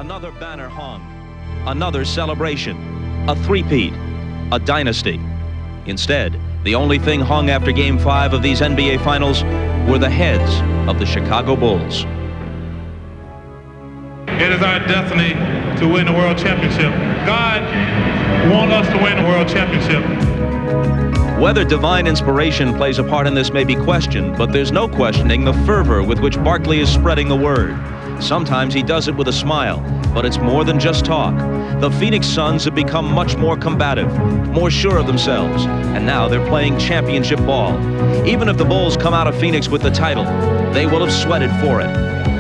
Another banner hung, another celebration, a three-peat, a dynasty. Instead, the only thing hung after Game 5 of these NBA Finals were the heads of the Chicago Bulls. It is our destiny to win the World Championship. God wants us to win the World Championship. Whether divine inspiration plays a part in this may be questioned, but there's no questioning the fervor with which Barkley is spreading the word. Sometimes he does it with a smile, but it's more than just talk. The Phoenix Suns have become much more combative, more sure of themselves, and now they're playing championship ball. Even if the Bulls come out of Phoenix with the title, they will have sweated for it.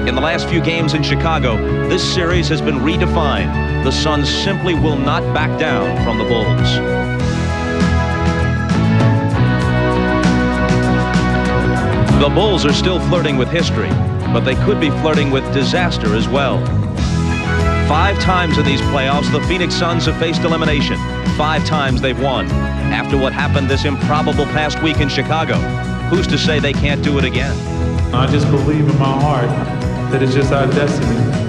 In the last few games in Chicago, this series has been redefined. The Suns simply will not back down from the Bulls. The Bulls are still flirting with history, but they could be flirting with disaster as well. 5 times in these playoffs, the Phoenix Suns have faced elimination. 5 times they've won. After what happened this improbable past week in Chicago, who's to say they can't do it again? I just believe in my heart that it's just our destiny.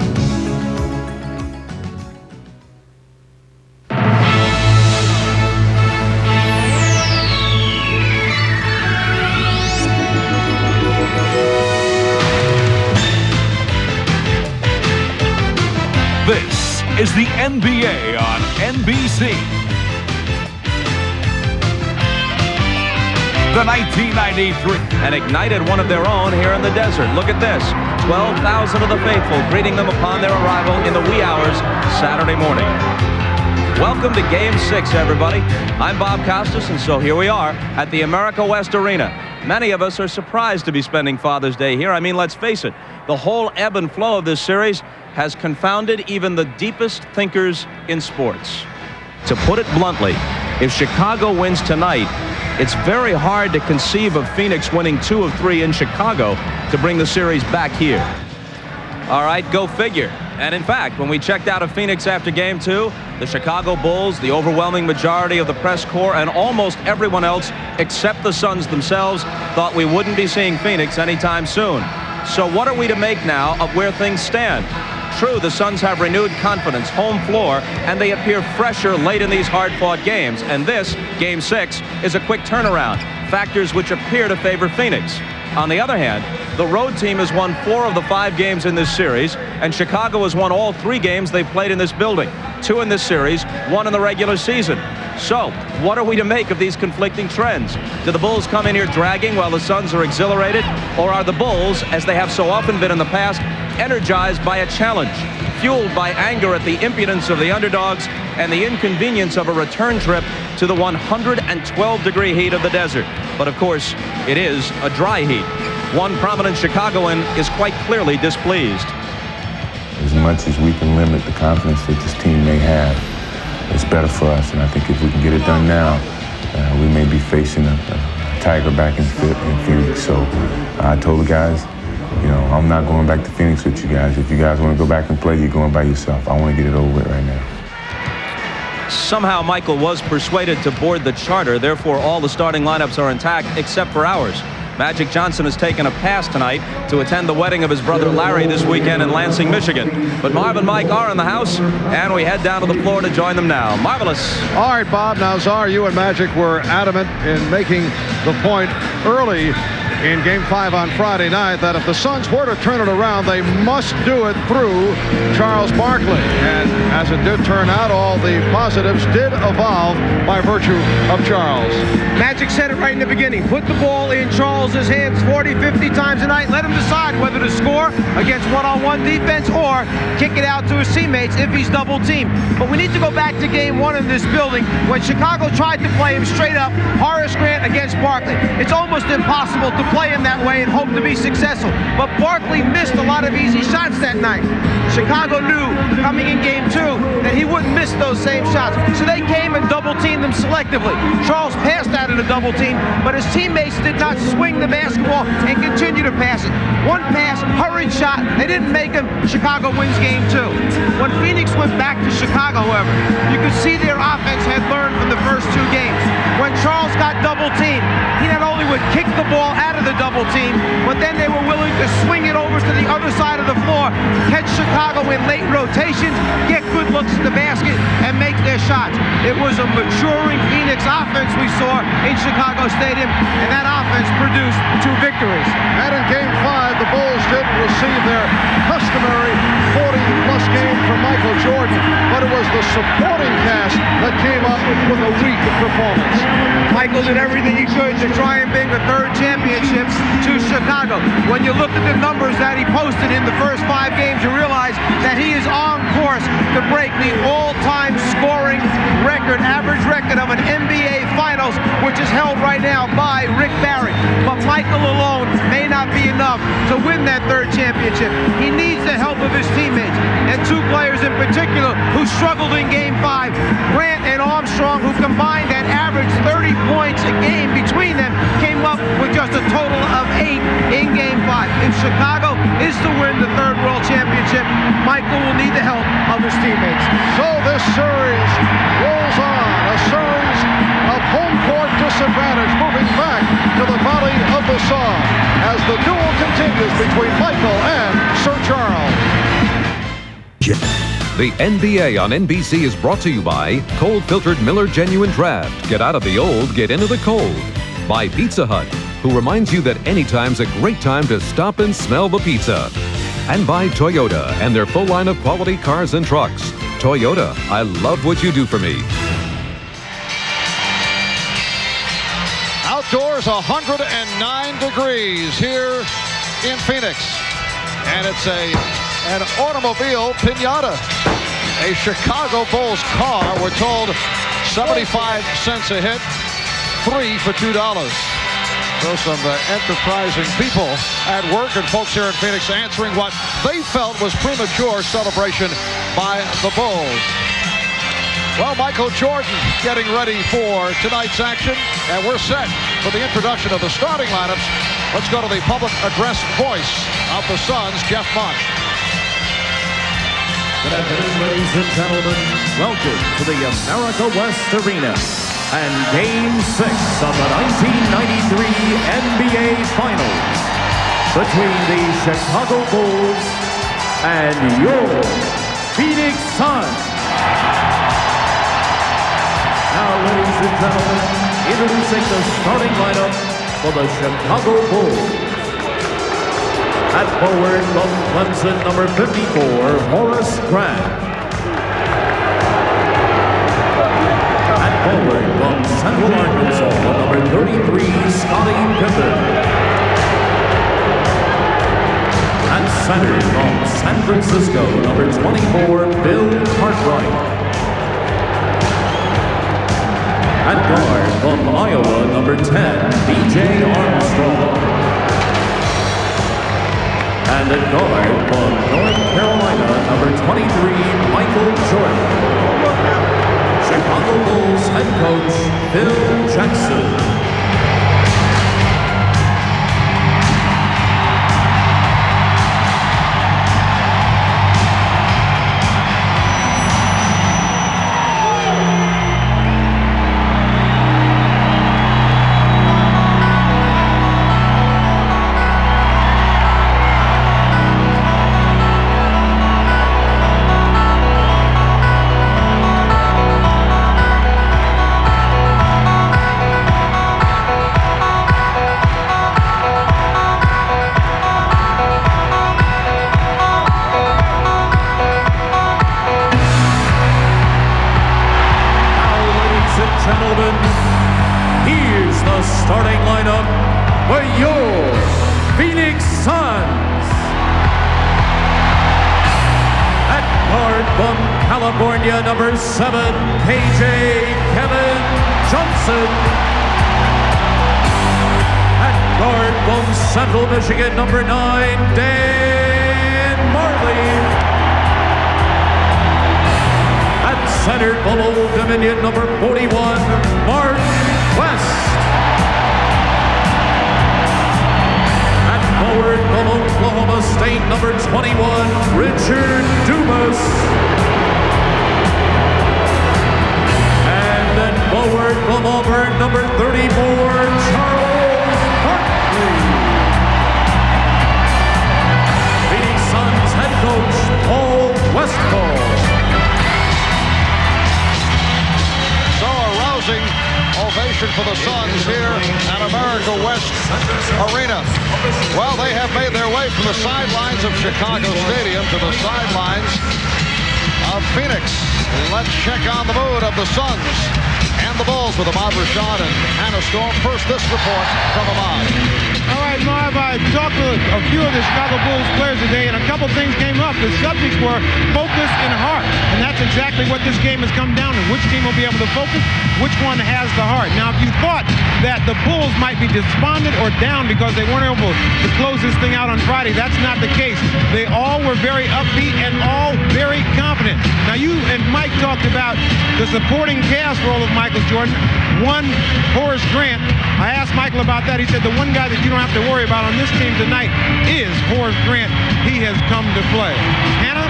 This is the NBA on NBC. The 1993. And ignited one of their own here in the desert. Look at this. 12,000 of the faithful greeting them upon their arrival in the wee hours Saturday morning. Welcome to Game 6, everybody. I'm Bob Costas, and so here we are at the America West Arena. Many of us are surprised to be spending Father's Day here. I mean, let's face it, the whole ebb and flow of this series has confounded even the deepest thinkers in sports. To put it bluntly, if Chicago wins tonight, it's very hard to conceive of Phoenix winning 2 of 3 in Chicago to bring the series back here. All right, go figure. And in fact, when we checked out of Phoenix after Game 2, the Chicago Bulls, the overwhelming majority of the press corps, and almost everyone else except the Suns themselves thought we wouldn't be seeing Phoenix anytime soon. So what are we to make now of where things stand? True, the Suns have renewed confidence, home floor, and they appear fresher late in these hard-fought games. And this, Game 6, is a quick turnaround, factors which appear to favor Phoenix. On the other hand, the road team has won 4 of the 5 games in this series, and Chicago has won all 3 games they've played in this building. 2 in this series, 1 in the regular season. So, what are we to make of these conflicting trends? Do the Bulls come in here dragging while the Suns are exhilarated? Or are the Bulls, as they have so often been in the past, energized by a challenge, fueled by anger at the impudence of the underdogs and the inconvenience of a return trip to the 112-degree heat of the desert? But of course, it is a dry heat. One prominent Chicagoan is quite clearly displeased. As much as we can limit the confidence that this team may have, it's better for us. And I think if we can get it done now, we may be facing a tiger back in Phoenix. So I told the guys, you know, I'm not going back to Phoenix with you guys. If you guys want to go back and play, you're going by yourself. I want to get it over with right now. Somehow Michael was persuaded to board the charter. Therefore, all the starting lineups are intact except for ours. Magic Johnson has taken a pass tonight to attend the wedding of his brother Larry this weekend in Lansing, Michigan. But Marv and Mike are in the house, and we head down to the floor to join them now. Marvelous. All right, Bob. Now, Czar, you and Magic were adamant in making the point early in Game 5 on Friday night that if the Suns were to turn it around, they must do it through Charles Barkley. And as it did turn out, all the positives did evolve by virtue of Charles. Magic said it right in the beginning. Put the ball in Charles's hands 40, 50 times a night. Let him decide whether to score against one-on-one defense or kick it out to his teammates if he's double-teamed. But we need to go back to Game 1 in this building when Chicago tried to play him straight up, Horace Grant against Barkley. It's almost impossible to play him that way and hope to be successful. But Barkley missed a lot of easy shots that night. Chicago knew coming in Game 2 that he wouldn't miss those same shots. So they came and double-teamed him selectively. Charles passed out of the double team, but his teammates did not swing the basketball and continue to pass it. One pass, hurried shot, they didn't make him. Chicago wins Game 2. When Phoenix went back to Chicago, however, you could see their offense had learned from the first 2 games. When Charles got double-teamed, he not only would kick the ball out of the double team, but then they were willing to swing it over to the other side of the floor, catch Chicago Chicago in late rotations, get good looks at the basket, and make their shots. It was a maturing Phoenix offense we saw in Chicago Stadium, and that offense produced 2 victories. And in Game 5, the Bulls didn't receive their customary 40-plus game from Michael Jordan, but it was the supporting cast that came up with a weak performance. Michael did everything he could to try and bring a 3rd championship to Chicago. When you look at the numbers that he posted in the first 5 games, you realize that he is on course to break the all-time scoring record, average record of an NBA Finals, which is held right now by Rick Barry. But Michael alone may not be enough to win that 3rd championship. He needs the help of his teammates, and 2 players in particular who struggled in Game 5, Grant and Armstrong, who combined that average 30 points a game between them, came up with just a total of 8 in Game 5. If Chicago is to win the 3rd World Championship, Michael will need the help of his teammates. So this series rolls on, a series of home court disadvantage, moving back to the Valley of the Sun as the duel continues between Michael and Sir Charles. The NBA on NBC is brought to you by cold-filtered Miller Genuine Draft. Get out of the old, get into the cold. By Pizza Hut, who reminds you that anytime's a great time to stop and smell the pizza. And by Toyota and their full line of quality cars and trucks. Toyota, I love what you do for me. Outdoors, 109 degrees here in Phoenix. And it's an automobile pinata. A Chicago Bulls car, we're told 75 cents a hit, 3 for $2. So some enterprising people at work, and folks here in Phoenix answering what they felt was premature celebration by the Bulls. Well, Michael Jordan getting ready for tonight's action, and we're set for the introduction of the starting lineups. Let's go to the public address voice of the Suns, Jeff Mott. Good afternoon, ladies and gentlemen. Welcome to the America West Arena and Game 6 of the 1993 NBA Finals between the Chicago Bulls and your Phoenix Suns. Now, ladies and gentlemen, introducing the starting lineup for the Chicago Bulls. At forward from Clemson, number 54, Horace Grant. At forward from Central Arkansas, number 33, Scottie Pippen. At center from San Francisco, number 24, Bill Cartwright. At guard from Iowa, number 10, B.J. Armstrong. And at guard from North Carolina, number 23, Michael Jordan. Chicago Bulls head coach, Phil Jackson. Starting lineup for your Phoenix Suns. At guard from California, number 7, KJ Kevin Johnson. At guard from Central Michigan, number 9, Dan Marley. At center from Old Dominion, number 41, Mark West. Forward from Oklahoma State, number 21, Richard Dumas. And then forward from Auburn, number 34, Charles Barkley. Phoenix Suns head coach, Paul celebration for the Suns here at America West Arena. Well, they have made their way from the sidelines of Chicago Stadium to the sidelines of Phoenix. Let's check on the mood of the Suns and the Bulls with Ahmad Rashad and Hannah Storm. First, this report from Ahmad. All right, Marv, I talked to a few of the Chicago Bulls players today, and a couple things came up. The subjects were focus and heart, and that's exactly what this game has come down to. Which team will be able to focus, which one has the heart. Now, if you thought that the Bulls might be despondent or down because they weren't able to close this thing out on Friday, that's not the case. They all were very upbeat and all very confident. Now, you and Mike talked about the supporting cast role of Michael Jordan. One, Horace Grant. I asked Michael about that. He said the one guy that you don't have to worry about on this team tonight is Horace Grant. He has come to play. Hannah?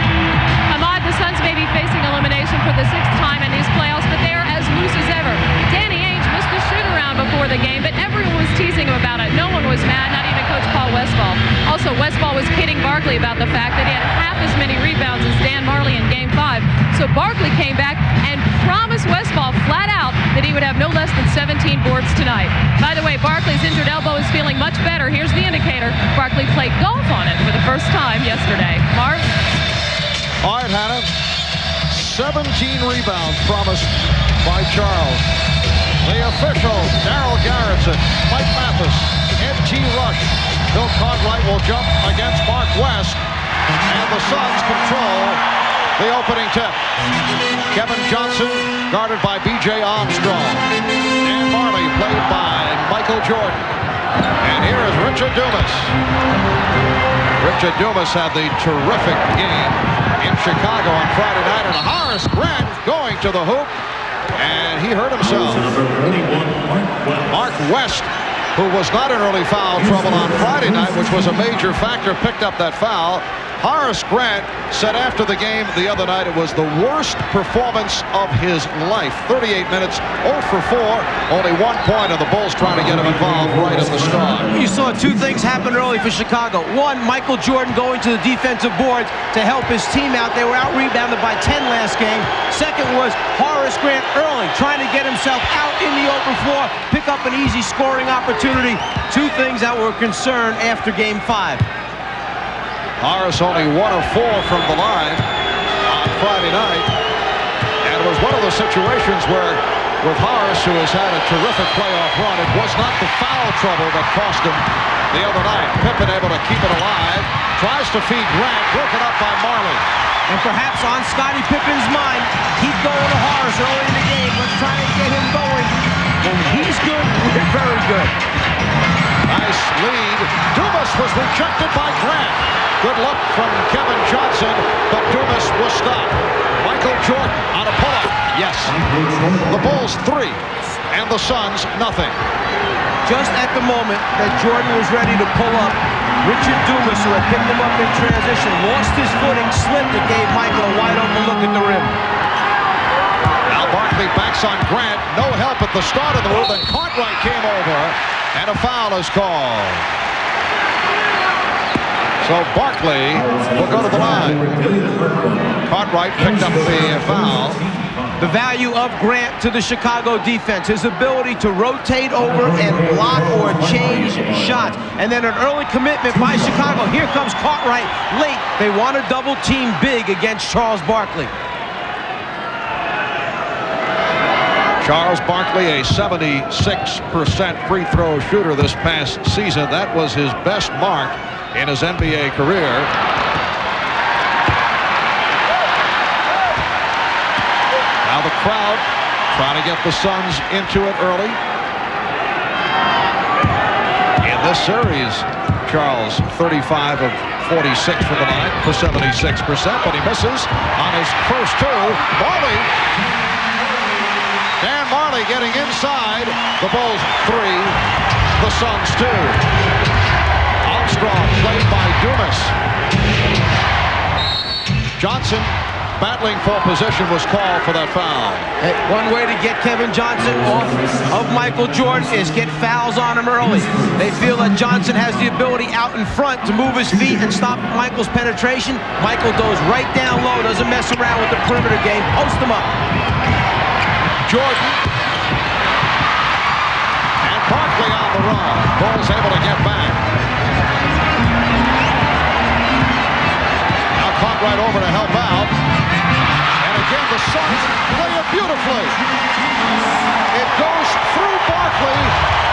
Ahmad, the Suns may be facing elimination for the 6th time in these playoffs, but they are as loose as ever. Danny Ainge missed the shoot-around before the game, but everyone was teasing him about it. No one was mad, not even Coach Paul Westphal. Also, Westphal was kidding Barkley about the fact that he had half as many rebounds as Dan Marley in Game 5. So Barkley came back and promised Westphal flat out that he would have no less than 17 boards tonight. By the way, Barkley's injured elbow is feeling much better. Here's the indicator. Barkley played golf on it for the first time yesterday. Marv? All right, Hannah. 17 rebounds promised by Charles. The officials, Darryl Garrettson, Mike Mathis, Ed T. Rush. Bill Cartwright will jump against Mark West, and the Suns control the opening tip. Kevin Johnson guarded by B.J. Armstrong. Dan Marley played by Michael Jordan. And here is Richard Dumas. Richard Dumas had the terrific game in Chicago on Friday night, and Horace Grant going to the hoop, and he hurt himself. Mark West, who was not in early foul trouble on Friday night, which was a major factor, picked up that foul. Horace Grant said after the game the other night it was the worst performance of his life. 38 minutes, 0 for 4, only 1 point, and the Bulls trying to get him involved right at the start. You saw two things happen early for Chicago. One, Michael Jordan going to the defensive boards to help his team out. They were out-rebounded by 10 last game. Second was Horace Grant early, trying to get himself out in the open floor, pick up an easy scoring opportunity. Two things that were a concern after Game 5. Horace only 1 of 4 from the line on Friday night. And it was one of those situations where, with Horace, who has had a terrific playoff run, it was not the foul trouble that cost him the other night. Pippen able to keep it alive. Tries to feed Grant, broken up by Marley. And perhaps on Scottie Pippen's mind, keep going to Horace early in the game. Let's try and get him going. When he's good, we're very good. Nice lead. Dumas was rejected by Grant. Good look from Kevin Johnson, but Dumas was stopped. Michael Jordan on a pull-up. Yes. The Bulls 3, and the Suns nothing. Just at the moment that Jordan was ready to pull up, Richard Dumas, who had picked him up in transition, lost his footing, slipped, and gave Michael a wide-open look at the rim. Now Barkley backs on Grant. No help at the start of the move, and Cartwright came over, and a foul is called. So Barkley will go to the line. Cartwright picked up the foul. The value of Grant to the Chicago defense, his ability to rotate over and block or change shots. And then an early commitment by Chicago. Here comes Cartwright late. They want to double team big against Charles Barkley. Charles Barkley, a 76% free throw shooter this past season. That was his best mark in his NBA career. Now the crowd trying to get the Suns into it early. In this series, Charles 35 of 46 from the line for 76%, but he misses on his first two. Dan Marley getting inside. The Bulls 3, the Suns 2. Armstrong played by Dumas. Johnson battling for position was called for that foul. Hey, one way to get Kevin Johnson off of Michael Jordan is get fouls on him early. They feel that Johnson has the ability out in front to move his feet and stop Michael's penetration. Michael goes right down low, doesn't mess around with the perimeter game. Post him up. Jordan Barkley on the run. Bulls able to get back. Now caught right over to help out. And again, the Suns play it beautifully. It goes through Barkley,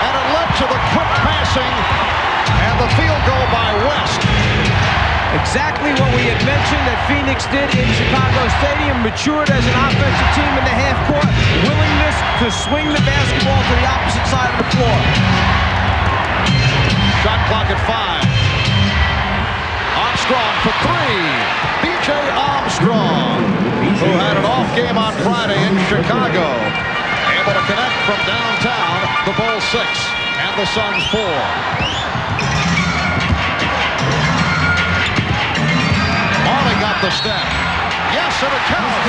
and it led to the quick passing and the field goal by West. Exactly what we had mentioned that Phoenix did in Chicago Stadium. Matured as an offensive team in the half court. Willingness to swing the basketball to the opposite side of the floor. Shot clock at 5. Armstrong for 3. B.J. Armstrong, who had an off game on Friday in Chicago. Able to connect from downtown. The Bulls 6 and the Suns 4. Got the step. Yes, and it counts.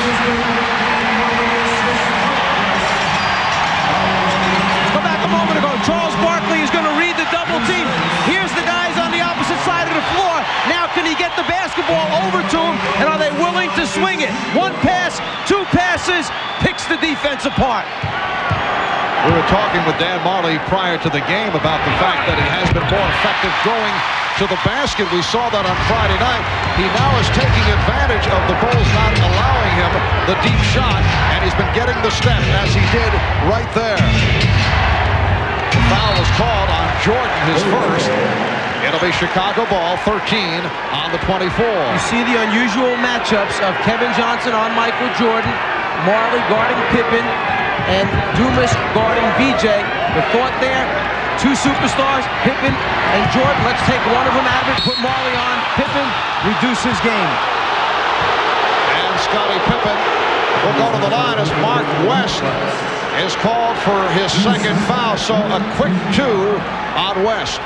Go back a moment ago. Charles Barkley is going to read the double team. Here's the guys on the opposite side of the floor. Now can he get the basketball over to him, and are they willing to swing it? One pass, two passes, picks the defense apart. We were talking with Dan Marley prior to the game about the fact that he has been more effective going to the basket. We saw that on Friday night. He now is taking advantage of the Bulls not allowing him the deep shot, and he's been getting the step as he did right there. The foul was called on Jordan, his first. It'll be Chicago ball, 13 on the 24. You see the unusual matchups of Kevin Johnson on Michael Jordan, Marley guarding Pippen, and Dumas guarding BJ. The thought there, two superstars, Pippen and Jordan. Let's take one of them out of it, put Marley on. Pippen, reduce his game. And Scottie Pippen will go to the line as Mark West is called for his second foul. So a quick 2 on West.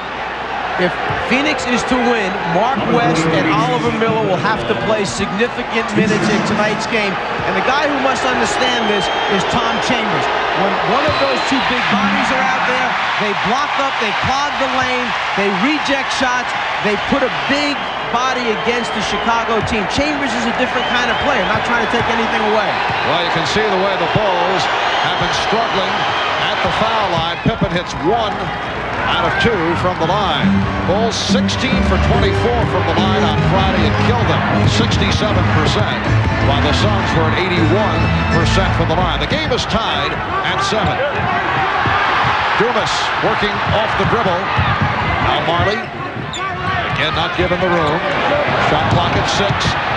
If Phoenix is to win, Mark West and Oliver Miller will have to play significant minutes in tonight's game. And the guy who must understand this is Tom Chambers. When one of those two big bodies are out there, they block up, they clog the lane, they reject shots, they put a big body against the Chicago team. Chambers is a different kind of player, not trying to take anything away. Well, you can see the way the Bulls have been struggling at the foul line. Pippen hits 1 out of 2 from the line. Bulls 16 for 24 from the line on Friday and killed them 67%, while the Suns were at 81% from the line. The game is tied at 7. Dumas working off the dribble. Now Marley, again not given the room. Shot clock at 6.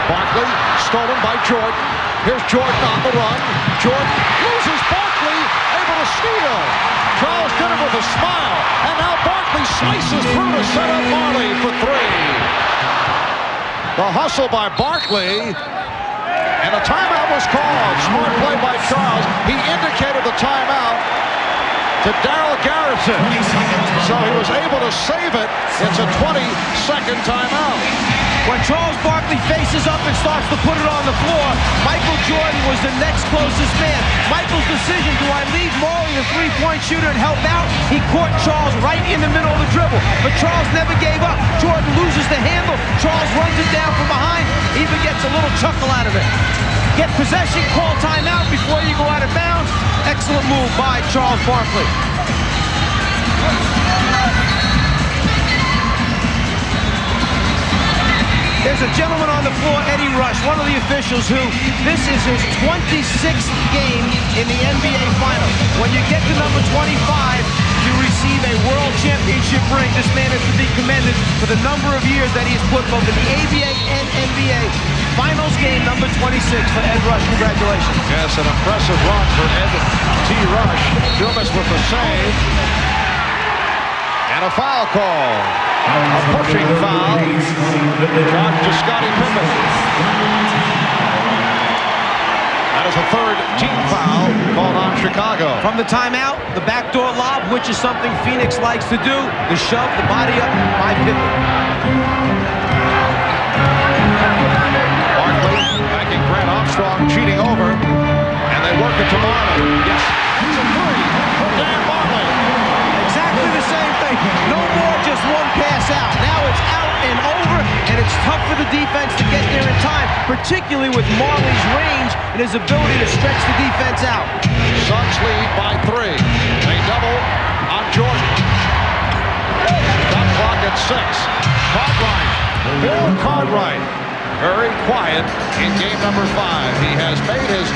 Barkley stolen by Jordan. Here's Jordan on the run. Jordan loses Barkley, able to steal. Charles did it with a smile, and now Barkley slices through to set up Marley for 3. The hustle by Barkley, and a timeout was called. Smart play by Charles. He indicated the timeout to Darryl Garrison, so he was able to save it. It's a 20-second timeout. When Charles Barkley faces up and starts to put it on the floor, Michael Jordan was the next closest man. Michael's decision, do I leave Marley the three-point shooter and help out? He caught Charles right in the middle of the dribble, but Charles never gave up. Jordan loses the handle. Charles runs it down from behind, even gets a little chuckle out of it. Get possession, call timeout before you go out of bounds. Excellent move by Charles Barkley. There's a gentleman on the floor, Eddie Rush, one of the officials who, this is his 26th game in the NBA Finals. When you get to number 25, you receive a World Championship ring. This man is to be commended for the number of years that he has put both in the ABA and NBA. Finals game number 26 for Ed Rush. Congratulations. Yes, an impressive run for Ed T. Rush. Dumas with the save. And a foul call. A pushing foul. Charge to Scottie Pippen. That is the third team foul called on Chicago. From the timeout, the backdoor lob, which is something Phoenix likes to do. The shove, the body up by Pippen. Barkley backing Grant Armstrong, cheating over. And they work it to Marley. Yes, it's a 3 for Dan Marley. Exactly the same thing. No more just one pass out. Now it's out and over, and it's tough for the defense to get there in time. particularly with Marley's range and his ability to stretch the defense out. Suns lead by 3. They double on Jordan. Shot clock at 6. Cartwright. Bill Cartwright. Very quiet in game number 5. He has made his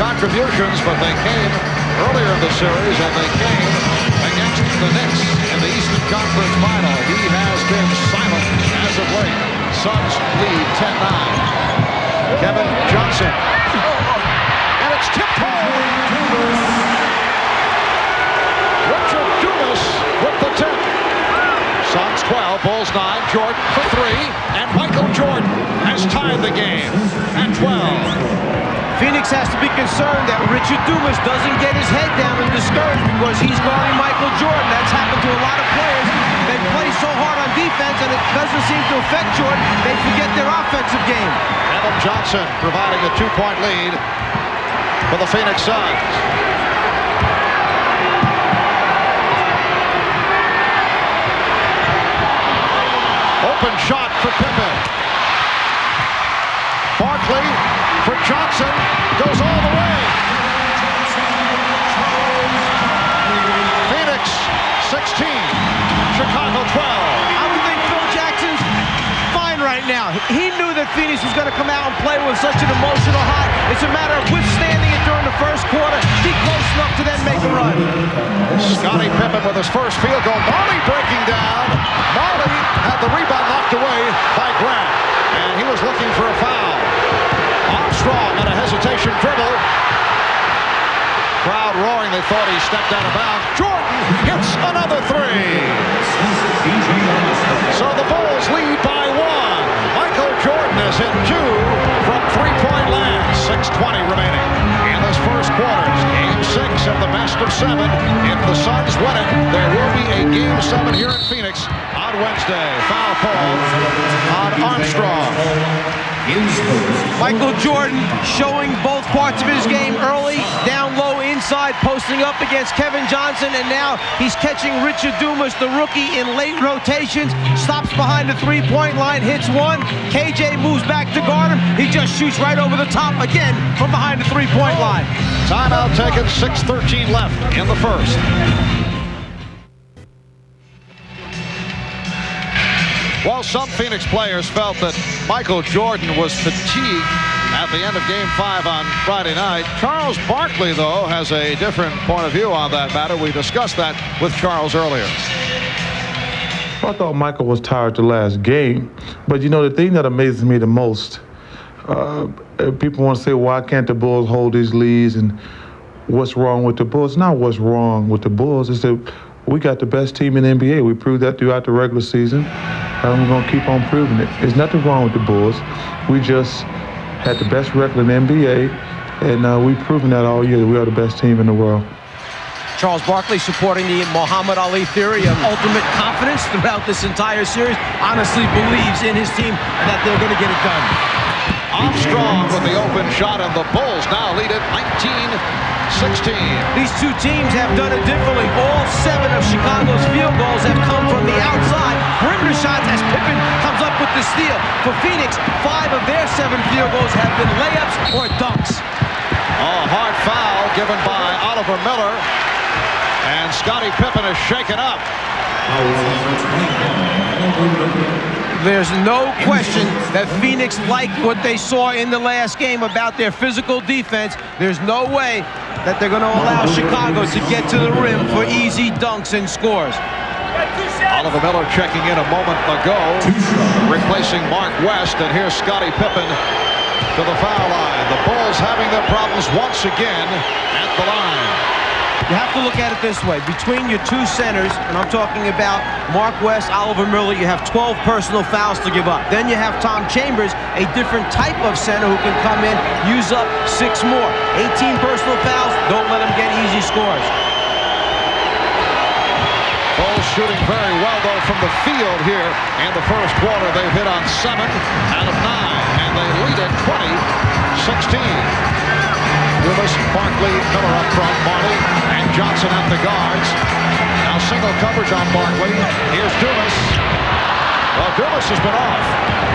contributions, but they came earlier in the series, and they came against the Knicks in the Eastern Conference Final. He has been silent as of late. Suns lead 10-9. Kevin Johnson. And it's tipped home. Richard Dumas with the tip. Suns 12, Bulls 9. Jordan for 3. And Michael Jordan has tied the game at 12. Phoenix has to be concerned that Richard Dumas doesn't get his head down and discouraged because he's guarding Michael Jordan. That's happened to a lot of players. They play so hard on defense and it doesn't seem to affect Jordan. They forget their offensive game. Adam Johnson providing a 2-point lead for the Phoenix Suns. Open shot for Pippen. Barkley for Johnson, goes all the way. Phoenix 16, Chicago 12. I would think Phil Jackson's fine right now. He knew that Phoenix was going to come out and play with such an emotional high. It's a matter of withstanding it during the first quarter, be close enough to then make a run. Scottie Pippen with his first field goal. Marley breaking down. Marley had the rebound knocked away by Grant, and he was looking for a foul. Armstrong on a hesitation dribble. Crowd roaring. They thought he stepped out of bounds. Jordan hits another 3. So the Bulls lead by 1. Michael Jordan has hit 2 from 3-point land. 6:20 remaining in this first quarter. Game 6 of the best of 7. If the Suns win it, there will be a Game 7 here in Phoenix on Wednesday. Foul call on Armstrong. Michael Jordan showing both parts of his game early, down low, inside, posting up against Kevin Johnson, and now he's catching Richard Dumas, the rookie, in late rotations, stops behind the 3-point line, hits 1. KJ moves back to guard him. He just shoots right over the top again from behind the 3-point line. Timeout taken, 6:13 left in the first. While some Phoenix players felt that Michael Jordan was fatigued at the end of Game 5 on Friday night, Charles Barkley, though, has a different point of view on that matter. We discussed that with Charles earlier. I thought Michael was tired the last game, but you know, the thing that amazes me the most, people want to say, why can't the Bulls hold these leads and what's wrong with the Bulls? Not what's wrong with the Bulls, it's that we got the best team in the NBA. We proved that throughout the regular season, and we're going to keep on proving it. There's nothing wrong with the Bulls. We just had the best record in the NBA, and we've proven that all year that we are the best team in the world. Charles Barkley supporting the Muhammad Ali theory of ultimate confidence throughout this entire series. Honestly believes in his team and that they're going to get it done. Armstrong with the open shot, and the Bulls now lead it 19-16. These two teams have done it differently. All 7 of Chicago's field goals have come from the outside. Perimeter shots as Pippen comes up with the steal. For Phoenix, 5 of their 7 field goals have been layups or dunks. Oh, hard foul given by Oliver Miller. And Scottie Pippen is shaken up. There's no question that Phoenix liked what they saw in the last game about their physical defense. There's no way that they're going to allow Chicago to get to the rim for easy dunks and scores. Oliver Miller checking in a moment ago, replacing Mark West, and here's Scottie Pippen to the foul line. The Bulls having their problems once again at the line. You have to look at it this way. Between your 2 centers, and I'm talking about Mark West, Oliver Miller, you have 12 personal fouls to give up. Then you have Tom Chambers, a different type of center who can come in, use up 6 more. 18 personal fouls, don't let them get easy scores. Bulls shooting very well, though, from the field here in the first quarter. They've hit on 7 out of 9, and they lead it 20-16. Dumas, Barkley, Miller up front, Marley, and Johnson at the guards. Now single coverage on Barkley. Here's Dumas. Well, Dumas has been off.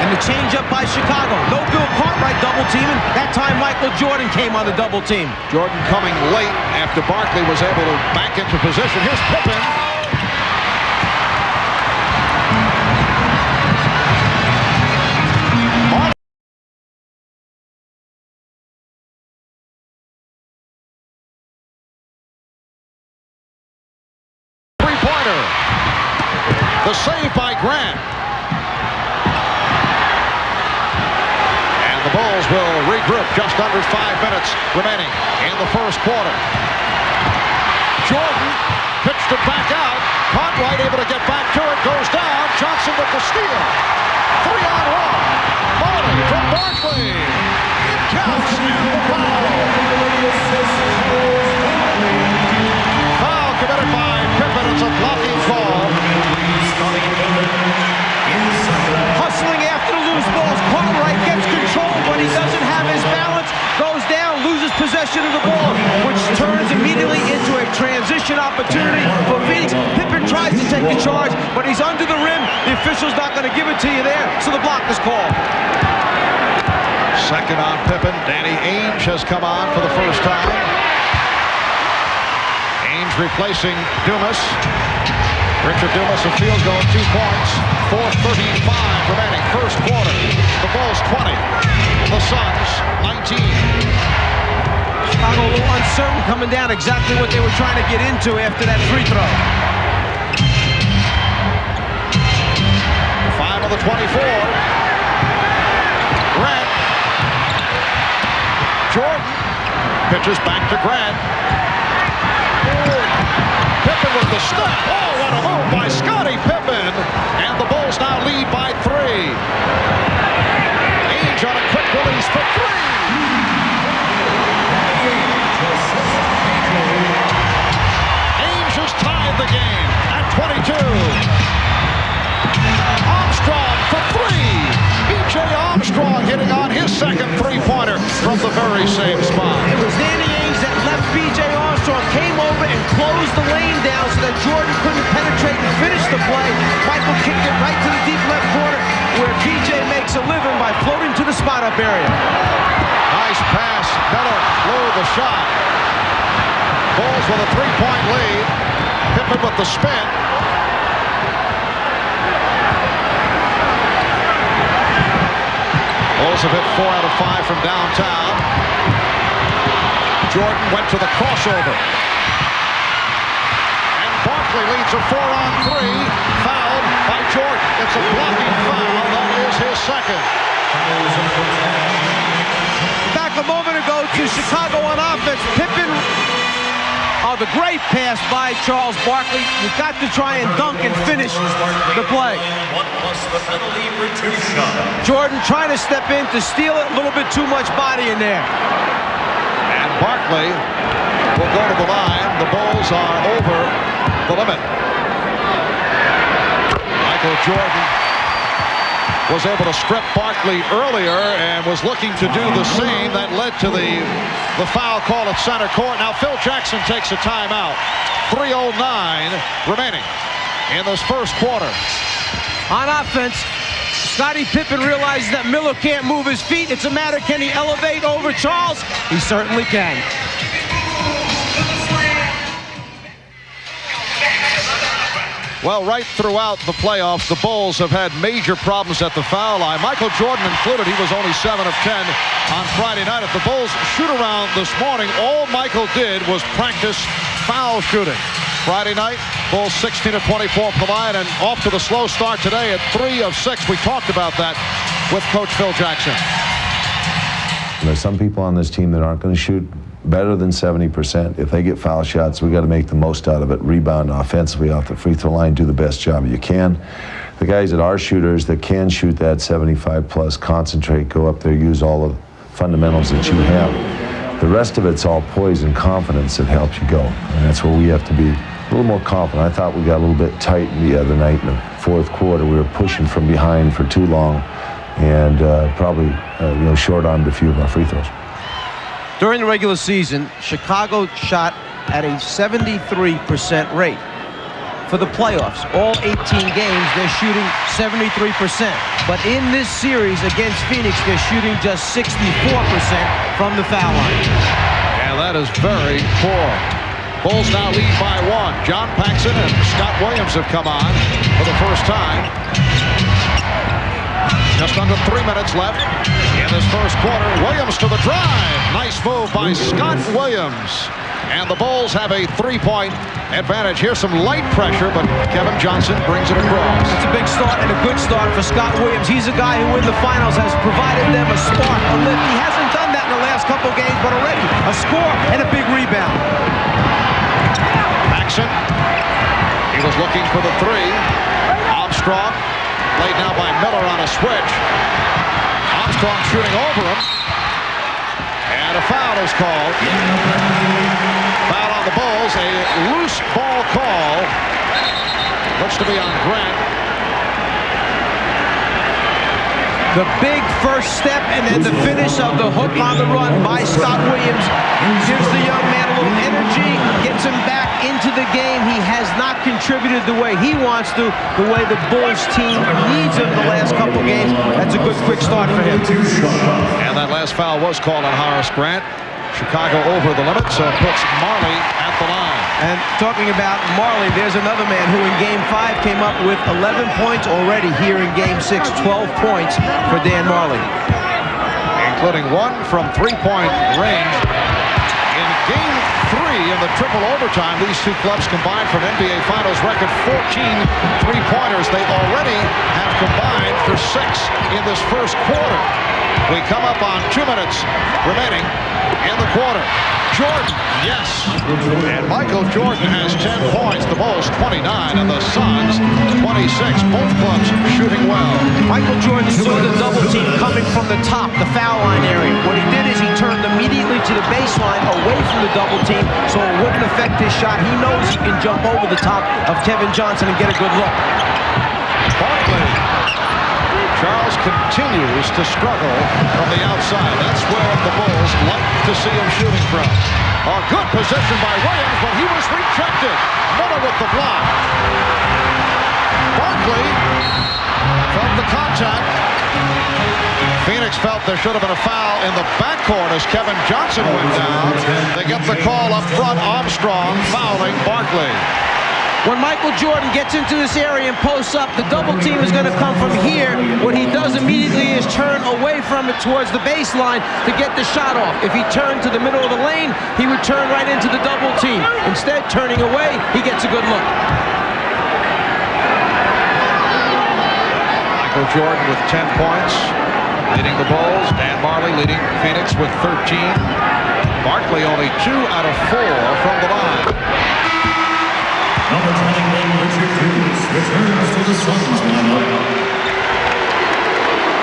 And the changeup by Chicago. No Bill Cartwright double teaming. That time Michael Jordan came on the double team. Jordan coming late after Barkley was able to back into position. Here's Pippen. Three-pointer. The save by Grant. The Bulls will regroup. Just under 5 minutes remaining in the first quarter. Jordan pitched it back out. Cartwright able to get back to it. Goes down. Johnson with the steal. 3-on-1. Marley from Barkley. Counts and the foul. Foul committed by Pippen. It's a blocking call. Hustling after the loose balls. Cartwright gets control, but he doesn't have his balance. Goes down, loses possession of the ball, which turns immediately into a transition opportunity for Phoenix. Pippen tries to take the charge, but he's under the rim. The official's not going to give it to you there, so the block is called. Second on Pippen. Danny Ainge has come on for the first time. Ainge replacing Dumas. Richard Dumas of field goal, 2 points. 4:35 remaining, first quarter. The Bulls 20. The Suns 19. Chicago a little uncertain, coming down exactly what they were trying to get into after that free throw. 5 on the 24. Grant. Jordan pitches back to Grant. Pippen with the stop. Oh, what a move by Scottie Pippen. And the Bulls now lead by 3. Ainge on a quick release for 3. Ainge has tied the game at 22. Armstrong for 3. B.J. Armstrong hitting on his second three-pointer from the very same spot. It was Danny Ainge that left B.J. Armstrong, came over and closed the lane down so that Jordan couldn't penetrate and finish the play. Michael kicked it right to the deep left corner where B.J. makes a living by floating to the spot-up area. Nice pass. Miller blew the shot. Bulls with a 3-point lead. Pippen with the spin. Bulls have hit 4 out of 5 from downtown. Jordan went to the crossover. And Barkley leads a 4-on-3. Fouled by Jordan. It's a blocking foul. That is his second. Back a moment ago to Chicago on offense. Pippen. Oh, the great pass by Charles Barkley. You've got to try and dunk and finish the play. Jordan trying to step in to steal it. A little bit too much body in there. And Barkley will go to the line. The Bulls are over the limit. Michael Jordan was able to strip Barkley earlier and was looking to do the same. That led to the foul call at center court. Now Phil Jackson takes a timeout. 3:09 remaining in this first quarter. On offense, Scottie Pippen realizes that Miller can't move his feet. It's a matter, can he elevate over Charles? He certainly can. Well, right throughout the playoffs, the Bulls have had major problems at the foul line. Michael Jordan included. He was only 7 of 10 on Friday night. At the Bulls shoot-around this morning, all Michael did was practice foul shooting. Friday night, Bulls 16 of 24 from the line, and off to the slow start today at 3 of 6. We talked about that with Coach Phil Jackson. There's some people on this team that aren't going to shoot better than 70%. If they get foul shots, we got to make the most out of it. Rebound offensively off the free throw line, do the best job you can. The guys that are shooters that can shoot that 75 plus, concentrate, go up there, use all the fundamentals that you have. The rest of it's all poise and confidence that helps you go. And that's where we have to be a little more confident. I thought we got a little bit tight the other night in the fourth quarter. We were pushing from behind for too long and probably short-armed a few of our free throws. During the regular season, Chicago shot at a 73% rate. for the playoffs. All 18 games, they're shooting 73%. But in this series against Phoenix, they're shooting just 64% from the foul line. And that is very poor. Bulls now lead by 1. John Paxson and Scott Williams have come on for the first time. Just under 3 minutes left in this first quarter. Williams to the drive. Nice move by Scott Williams. And the Bulls have a 3-point advantage. Here's some light pressure, but Kevin Johnson brings it across. It's a big start and a good start for Scott Williams. He's a guy who in the finals has provided them a spark, a lift. He hasn't done that in the last couple games, but already a score and a big rebound. Paxson, he was looking for the 3. Armstrong, played now by Miller on a switch. Armstrong shooting over him. And a foul is called. Foul on the Bulls. A loose ball call. Looks to be on Grant. The big first step and then the finish of the hook on the run by Scott Williams gives the young man a little energy, gets him back into the game. He has not contributed the way he wants to, the way the Bulls team needs him the last couple games. That's a good quick start for him. And that last foul was called on Horace Grant. Chicago over the limit, so it puts Marley at the line. And talking about Marley, there's another man who in Game 5 came up with 11 points already here in Game 6. 12 points for Dan Marley. Including 1 from 3-point range. In Game 3 in the triple overtime, these two clubs combined for an NBA Finals record 14 three-pointers. They already have combined for 6 in this first quarter. We come up on 2 minutes remaining in the quarter. Jordan, yes. And Michael Jordan has 10 points. The Bulls 29 and the Suns 26. Both clubs shooting well. Michael Jordan saw the double team coming from the top, the foul line area. What he did is he turned immediately to the baseline away from the double team so it wouldn't affect his shot. He knows he can jump over the top of Kevin Johnson and get a good look. Barkley. Charles continues to struggle from the outside. That's where the Bulls like to see him shooting from. A good position by Williams, but he was rejected. Miller with the block. Barkley felt the contact. Phoenix felt there should have been a foul in the backcourt as Kevin Johnson went down. They get the call up front. Armstrong fouling Barkley. When Michael Jordan gets into this area and posts up, the double team is going to come from here. What he does immediately is turn away from it towards the baseline to get the shot off. If he turned to the middle of the lane, he would turn right into the double team. Instead, turning away, he gets a good look. Michael Jordan with 10 points, leading the Bulls. Dan Marley leading Phoenix with 13. Barkley only 2 out of 4 from the line. Number 21, Richard Hughes, returns to the Suns lineup.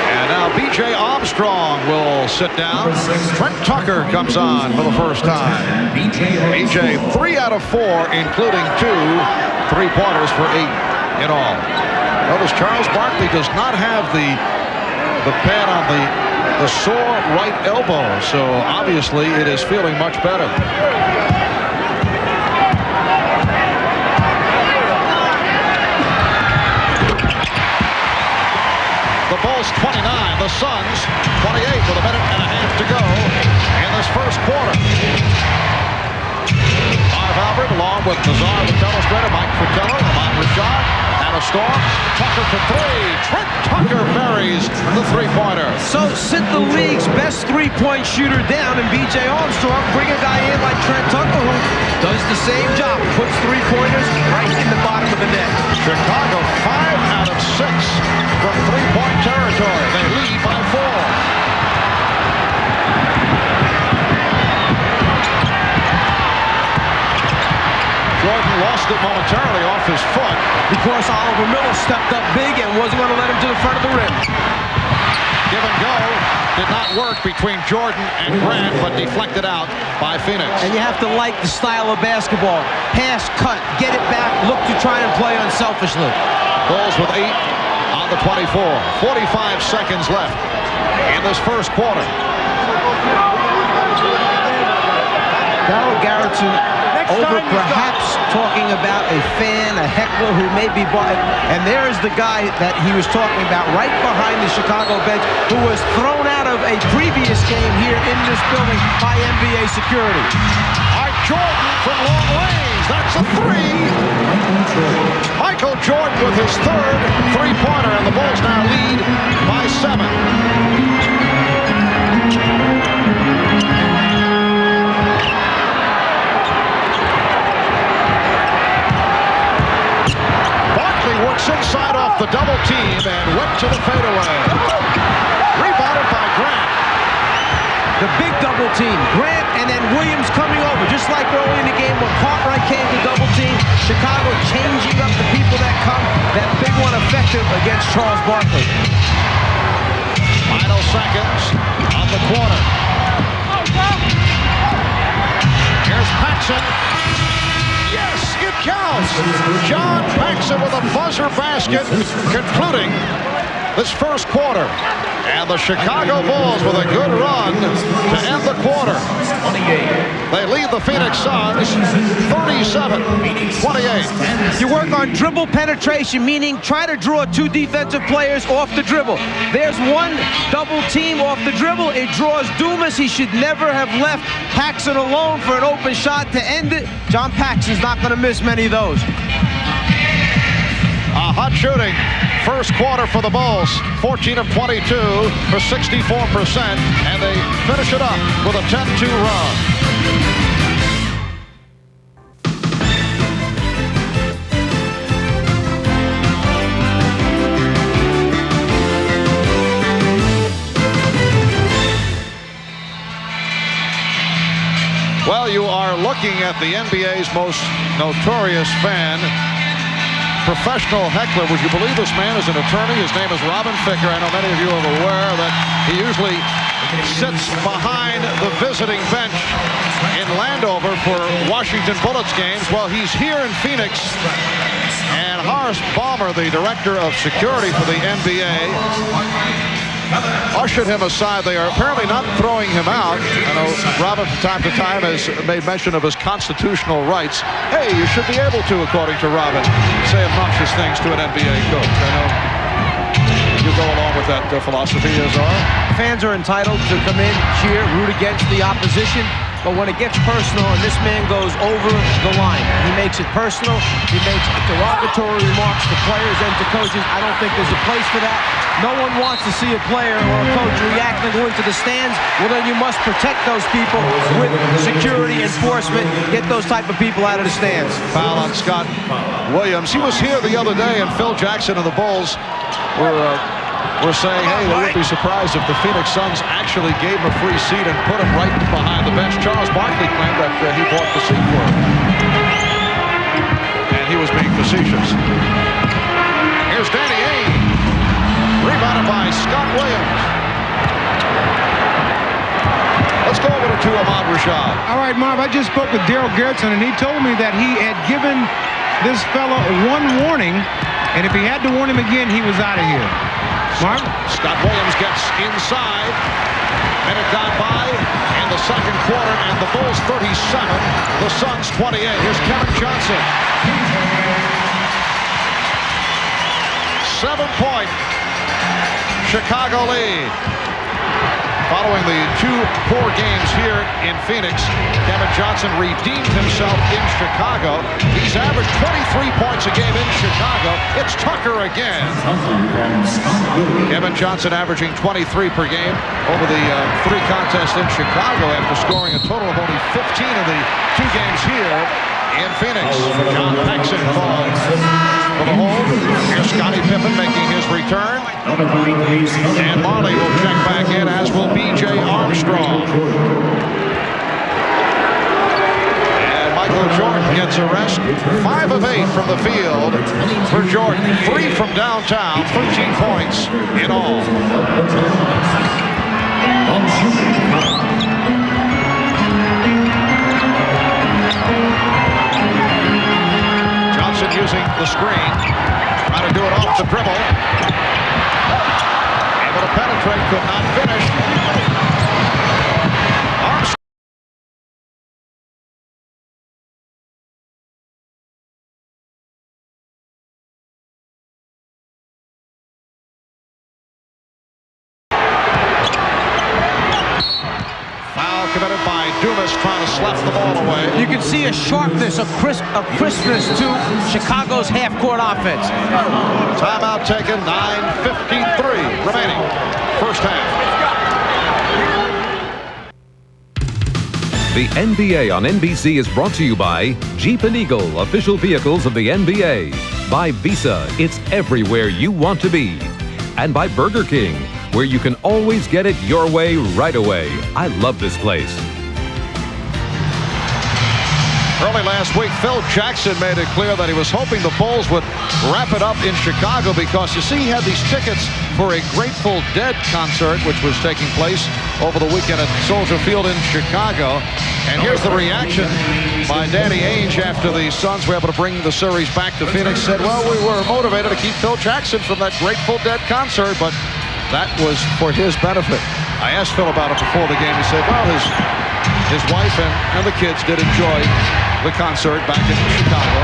And now B.J. Armstrong will sit down. Trent Tucker comes on for the first time. B.J. 3 out of 4, including 2 3-pointers for 8 in all. Notice Charles Barkley does not have the pad on the sore right elbow, so obviously it is feeling much better. The Bulls 29, the Suns 28 with a minute and a half to go in this first quarter. Marv Albert along with Nazar, the illustrator, Mike Fratello, Ahmad Rashad, Hannah Storm, Tucker for 3. Trent Tucker buries the 3-pointer. So sit the league's best 3-point shooter down and B.J. Armstrong bring a guy in like Trent Tucker who does the same job, puts 3-pointers right in the bottom of the net. Chicago 5 out of 6 from 3-point territory. They lead by 4. Jordan lost it momentarily off his foot because Oliver Miller stepped up big and wasn't going to let him to the front of the rim. Give and go did not work between Jordan and Grant, but deflected out by Phoenix. And you have to like the style of basketball. Pass, cut, get it back, look to try and play unselfishly. Bulls with 8 on the 24. 45 seconds left in this first quarter. Darryl Garrettson over perhaps talking about a fan, a heckler who may be bought. And there is the guy that he was talking about right behind the Chicago bench who was thrown out of a previous game here in this building by NBA security. Mike Jordan from long range. That's a three. Michael Jordan with his third three-pointer, and the Bulls now lead by 7. Barkley works inside off the double team and went to the fadeaway. Rebounded by Grant. The big double team. Grant and then Williams coming over. Just like early in the game when Cartwright came to double team. Chicago changing up the people that come. That big one effective against Charles Barkley. Final seconds of the quarter. Here's Paxson. Yes, it counts. John Paxson with a buzzer basket concluding this first quarter. And the Chicago Bulls with a good run to end the quarter. They lead the Phoenix Suns 37-28. You work on dribble penetration, meaning try to draw 2 defensive players off the dribble. There's one double team off the dribble. It draws Dumas. He should never have left Paxson alone for an open shot to end it. John Paxson's not going to miss many of those. A hot shooting first quarter for the Bulls, 14 of 22 for 64%, and they finish it up with a 10-2 run. Well, you are looking at the NBA's most notorious fan, professional heckler. Would you believe this man is an attorney? His name is Robin Ficker. I know many of you are aware that he usually sits behind the visiting bench in Landover for Washington Bullets games. Well, he's here in Phoenix, and Horace Ballmer, the director of security for the NBA, ushered him aside. They are apparently not throwing him out. I know Robin from time to time has made mention of his constitutional rights. Hey, you should be able to, according to Robin, say obnoxious things to an NBA coach. I know you go along with that philosophy, Azar. Fans are entitled to come in, cheer, root against the opposition. But when it gets personal and this man goes over the line, he makes it personal, he makes derogatory remarks to players and to coaches. I don't think there's a place for that. No one wants to see a player or a coach react and go into the stands. Well, then you must protect those people with security enforcement. Get those type of people out of the stands. Foul on Scott Williams. He was here the other day, and Phil Jackson and the Bulls were saying, hey, they wouldn't be surprised if the Phoenix Suns actually gave him a free seat and put him right behind the bench. Charles Barkley claimed that he bought the seat for him. And he was being facetious. Here's Danny Ainge. Rebounded by Scott Williams. Let's go over to Ahmad Rashad. All right, Marv, I just spoke with Daryl Gerritsen, and he told me that he had given this fella one warning, and if he had to warn him again, he was out of here. Marv? Scott Williams gets inside. Minute gone by in the second quarter, and the Bulls 37, the Suns 28. Here's Kevin Johnson. 7-point Chicago lead. Following the 2 poor games here in Phoenix, Kevin Johnson redeemed himself in Chicago. He's averaged 23 points a game in Chicago. It's Tucker again. Kevin Johnson averaging 23 per game over the 3 contests in Chicago after scoring a total of only 15 in the 2 games here in Phoenix. John Paxson falls for the hold. Here's Scottie Pippen making his return. And Marley will check back in, as will B.J. Armstrong. And Michael Jordan gets a rest. 5 of 8 from the field for Jordan. 3 from downtown. 13 points in all. Johnson using the screen. Trying to do it off the dribble. Able to penetrate, could not finish. committed by Dumas, trying to slap the ball away. You can see a sharpness, a crispness to Chicago's half-court offense. Timeout taken, 9:53 remaining. First half. The NBA on NBC is brought to you by Jeep and Eagle, official vehicles of the NBA. By Visa, it's everywhere you want to be. And by Burger King, where you can always get it your way right away. I love this place. Early last week, Phil Jackson made it clear that he was hoping the Bulls would wrap it up in Chicago because, you see, he had these tickets for a Grateful Dead concert, which was taking place over the weekend at Soldier Field in Chicago. And here's the reaction by Danny Ainge after the Suns were able to bring the series back to Phoenix. Said, well, we were motivated to keep Phil Jackson from that Grateful Dead concert, but that was for his benefit. I asked Phil about it before the game. He said, well, his wife and the kids did enjoy the concert back in Chicago.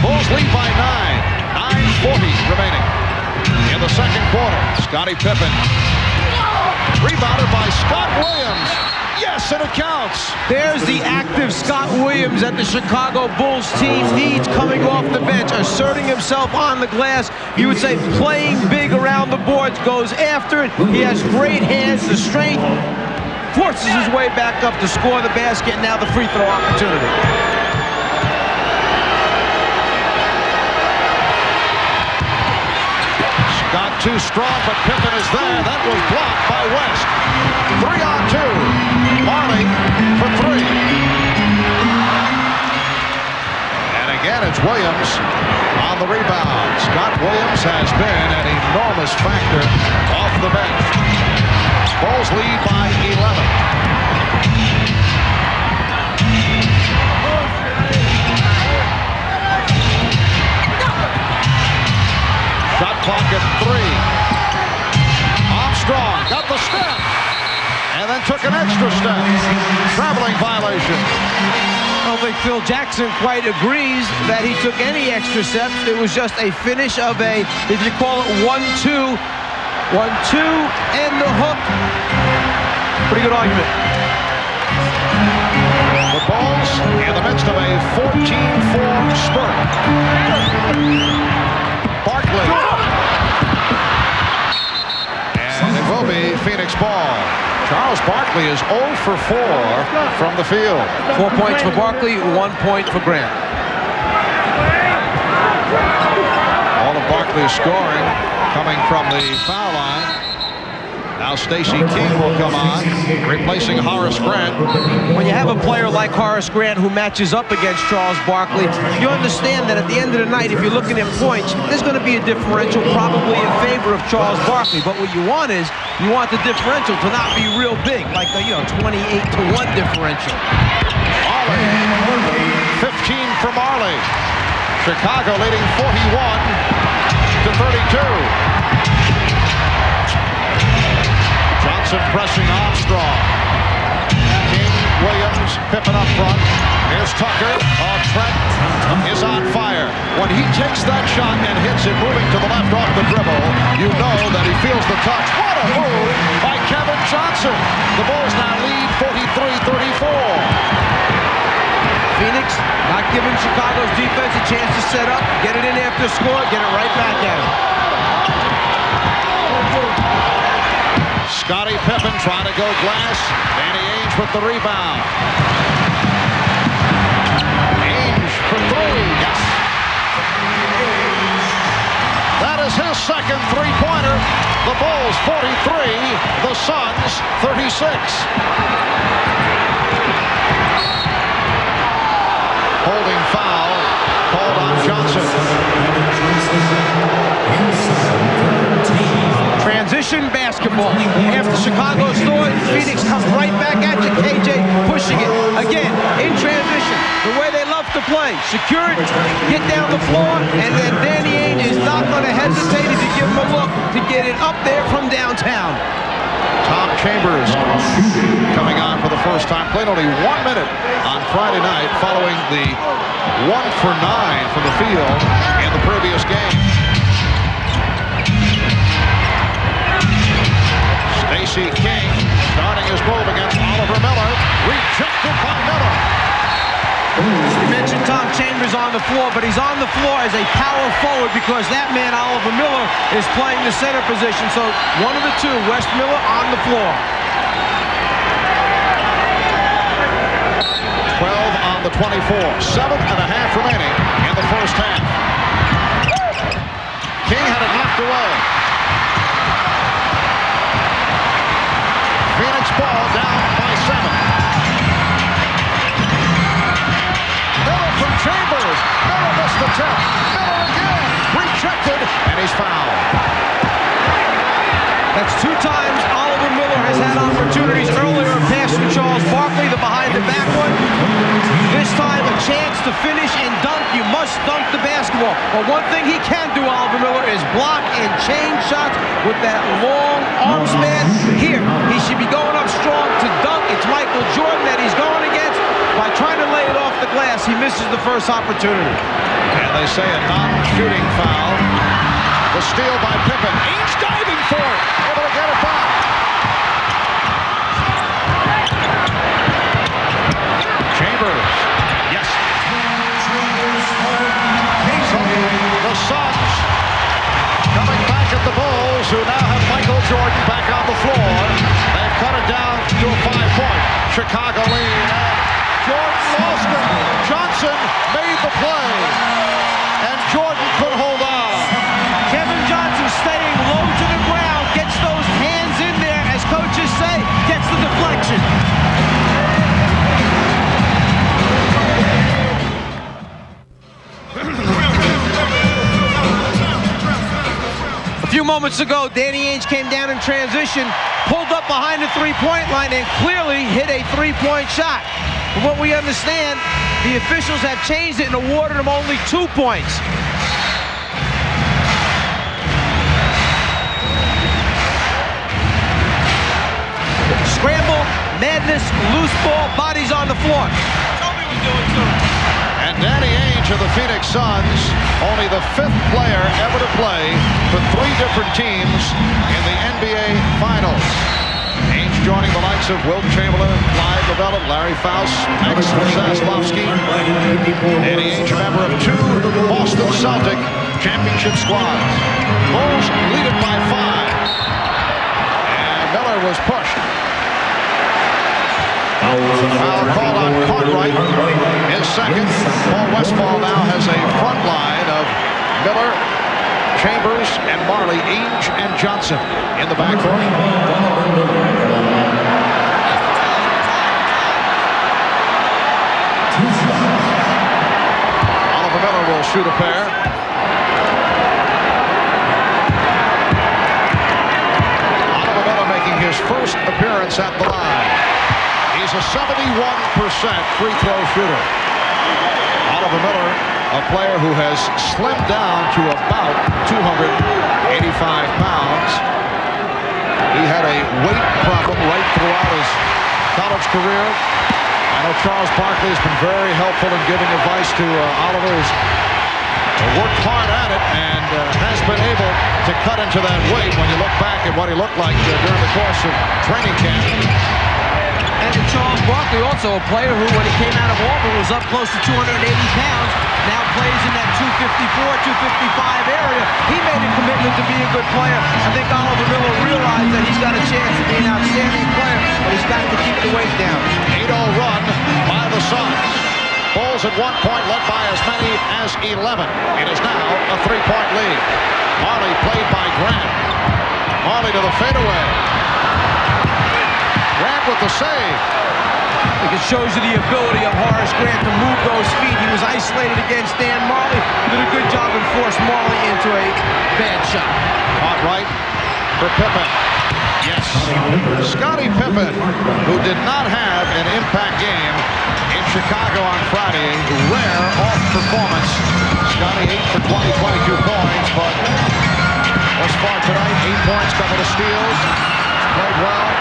Bulls lead by 9. 9:40 remaining in the second quarter. Scottie Pippen. Rebounded by Scott Williams. Yes, and it counts. There's the active Scott Williams that the Chicago Bulls team needs coming off the bench, asserting himself on the glass. You would say playing big around the boards, goes after it. He has great hands, the strength, forces his way back up to score the basket, and now the free throw opportunity. Scott too strong, but Pippen is there. That was blocked by West. 3-on-2. Barkley for 3. And again, it's Williams on the rebound. Scott Williams has been an enormous factor off the bench. Bulls lead by 11. Shot clock at 3. Armstrong got the step and then took an extra step. Traveling violation. I don't think Phil Jackson quite agrees that he took any extra steps. It was just a finish of a, if you call it 1-2, 1-2 and the hook. Pretty good argument. The Bulls in the midst of a 14-4 spurt. Barkley. And it will be Phoenix ball. Charles Barkley is 0 for 4 from the field. 4 points for Barkley, 1 point for Grant. All of Barkley's scoring coming from the foul line. Now Stacey King will come on, replacing Horace Grant. When you have a player like Horace Grant who matches up against Charles Barkley, you understand that at the end of the night, if you're looking at points, there's going to be a differential probably in favor of Charles Barkley. But what you want is, you want the differential to not be real big, like the 28-1 differential. Marley, 15 for Marley. Chicago leading 41-32. Johnson pressing Armstrong. King, Williams, Pippen up front. Here's Tucker. Trent is on fire. When he takes that shot and hits it moving to the left off the dribble, you know that he feels the touch. What a move by Kevin Johnson. The Bulls now lead 43-34. Phoenix not giving Chicago's defense a chance to set up, get it in after score, get it right back at him. Scottie Pippen trying to go glass. Danny Ainge with the rebound. Ainge for 3. Yes. That is his second three-pointer. The Bulls 43, the Suns 36. Holding foul called on Johnson. Transition basketball. After Chicago scored, Phoenix comes right back at you. KJ pushing it. Again, in transition. The way they love to play. Secure it, get down the floor, and then Danny Ainge is not going to hesitate if you give him a look to get it up there from downtown. Tom Chambers coming on for the first time. Played only 1 minute on Friday night following the 1 for 9 from the field in the previous game. Stacey King starting his move against Oliver Miller. Rejected by Miller. You mentioned Tom Chambers on the floor, but he's on the floor as a power forward because that man, Oliver Miller, is playing the center position. So one of the two, Wes Miller on the floor. 12 on the 24. 7.5 remaining in the first half. King had it knocked away. Phoenix ball down by 7. Miller from Chambers. Miller missed the tip. Miller again. Rejected, and he's fouled. That's 2 times Oliver Miller has had opportunities earlier. A pass to Charles Barkley, the behind-the-back one. This time, a chance to finish and dunk. You must dunk the basketball. But one thing he can do, Oliver Miller, is block and chain shots with that long arm span. Here, he should be going up strong to dunk. It's Michael Jordan that he's going against. By trying to lay it off the glass, he misses the first opportunity. And they say a non-shooting foul. The steal by Pippen. Ainge diving for it. Able to get it back. Chambers. Yes. So the Suns coming back at the Bulls, who now have Michael Jordan back on the floor. They've cut it down to a 5-point. Chicago lead. Jordan lost it. Johnson made the play. And Jordan could hold on. Kevin Johnson staying low to the ground, gets those hands in there, as coaches say, gets the deflection. A few moments ago, Danny Ainge came down in transition, pulled up behind the three-point line, and clearly hit a three-point shot. From what we understand, the officials have changed it and awarded him only 2 points. Scramble, madness, loose ball, bodies on the floor. Toby was doing too. And Danny Ainge of the Phoenix Suns, only the 5th player ever to play for 3 different teams in the NBA Finals. Ainge joining the likes of Wilt Chamberlain, Clyde Lovell, Larry Faust, Max Zaslavsky. Danny Ainge, a member of 2 Boston Celtic championship squads. Bulls lead it by 5. And Miller was pushed. Foul call on Cartwright, his second. Paul Westphal now has a front line of Miller, Chambers, and Marley, Ainge, and Johnson in the backcourt. Oliver Miller will shoot a pair. Oliver Miller making his first appearance at the line. He's a 71% free throw shooter. Oliver Miller, a player who has slimmed down to about 285 pounds. He had a weight problem right throughout his college career. I know Charles Barkley has been very helpful in giving advice to Oliver, who's worked hard at it and has been able to cut into that weight when you look back at what he looked like during the course of training camp. And Charles Barkley, also a player who, when he came out of Auburn, was up close to 280 pounds, now plays in that 254, 255 area. He made a commitment to be a good player. I think Oliver Miller realized that he's got a chance to be an outstanding player, but he's got to keep the weight down. 8-0 run by the Suns. Bulls at one point led by as many as 11. It is now a 3-point lead. Marley played by Grant. Marley to the fadeaway. Grant with the save. I think it shows you the ability of Horace Grant to move those feet. He was isolated against Dan Marley. Did a good job and forced Marley into a bad shot. Caught right for Pippen. Yes. Scottie Pippen, who did not have an impact game in Chicago on Friday. Rare off performance. Scottie 8 for 20, 22 points, but thus far tonight, 8 points, couple of steals. Played well.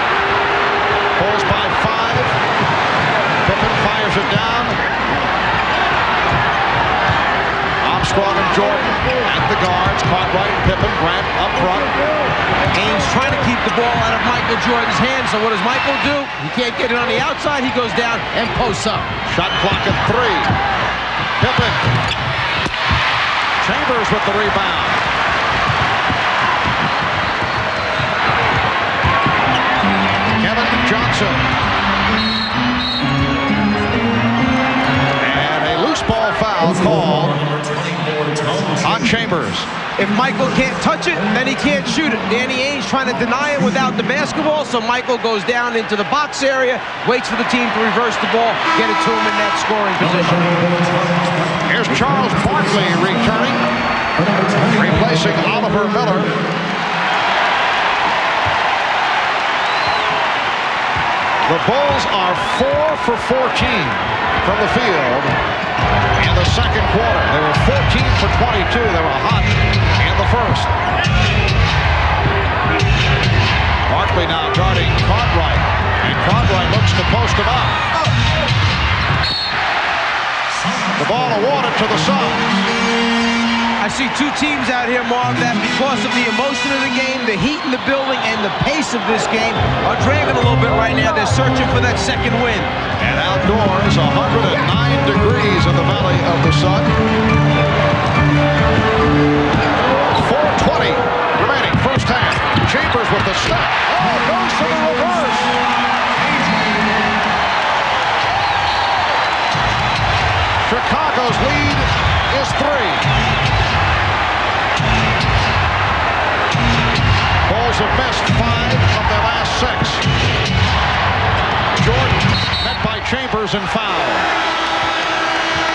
Bulls by 5. Pippen fires it down. Armstrong and Jordan at the guards. Cartwright, Pippen, Grant up front. Ames trying to keep the ball out of Michael Jordan's hands. So what does Michael do? He can't get it on the outside. He goes down and posts up. Shot clock at 3. Pippen. Chambers with the rebound. Kevin Johnson. And a loose ball foul called on Chambers. If Michael can't touch it, then he can't shoot it. Danny Ainge trying to deny it without the basketball, so Michael goes down into the box area, waits for the team to reverse the ball, get it to him in that scoring position. Here's Charles Barkley returning, replacing Oliver Miller. The Bulls are 4 for 14 from the field in the second quarter. They were 14 for 22. They were hot in the first. Barkley now guarding Cartwright, and Cartwright looks to post him up. The ball awarded to the Suns. I see two teams out here, Marv, that because of the emotion of the game, the heat in the building, and the pace of this game are dragging a little bit right now. They're searching for that second win. And outdoors, 109 degrees in the Valley of the Sun. 4:20 remaining, first half. Chambers with the step. Oh, goes to the reverse. Chicago's lead is 3. Bulls have missed 5 of their last 6. Jordan met by Chambers and foul.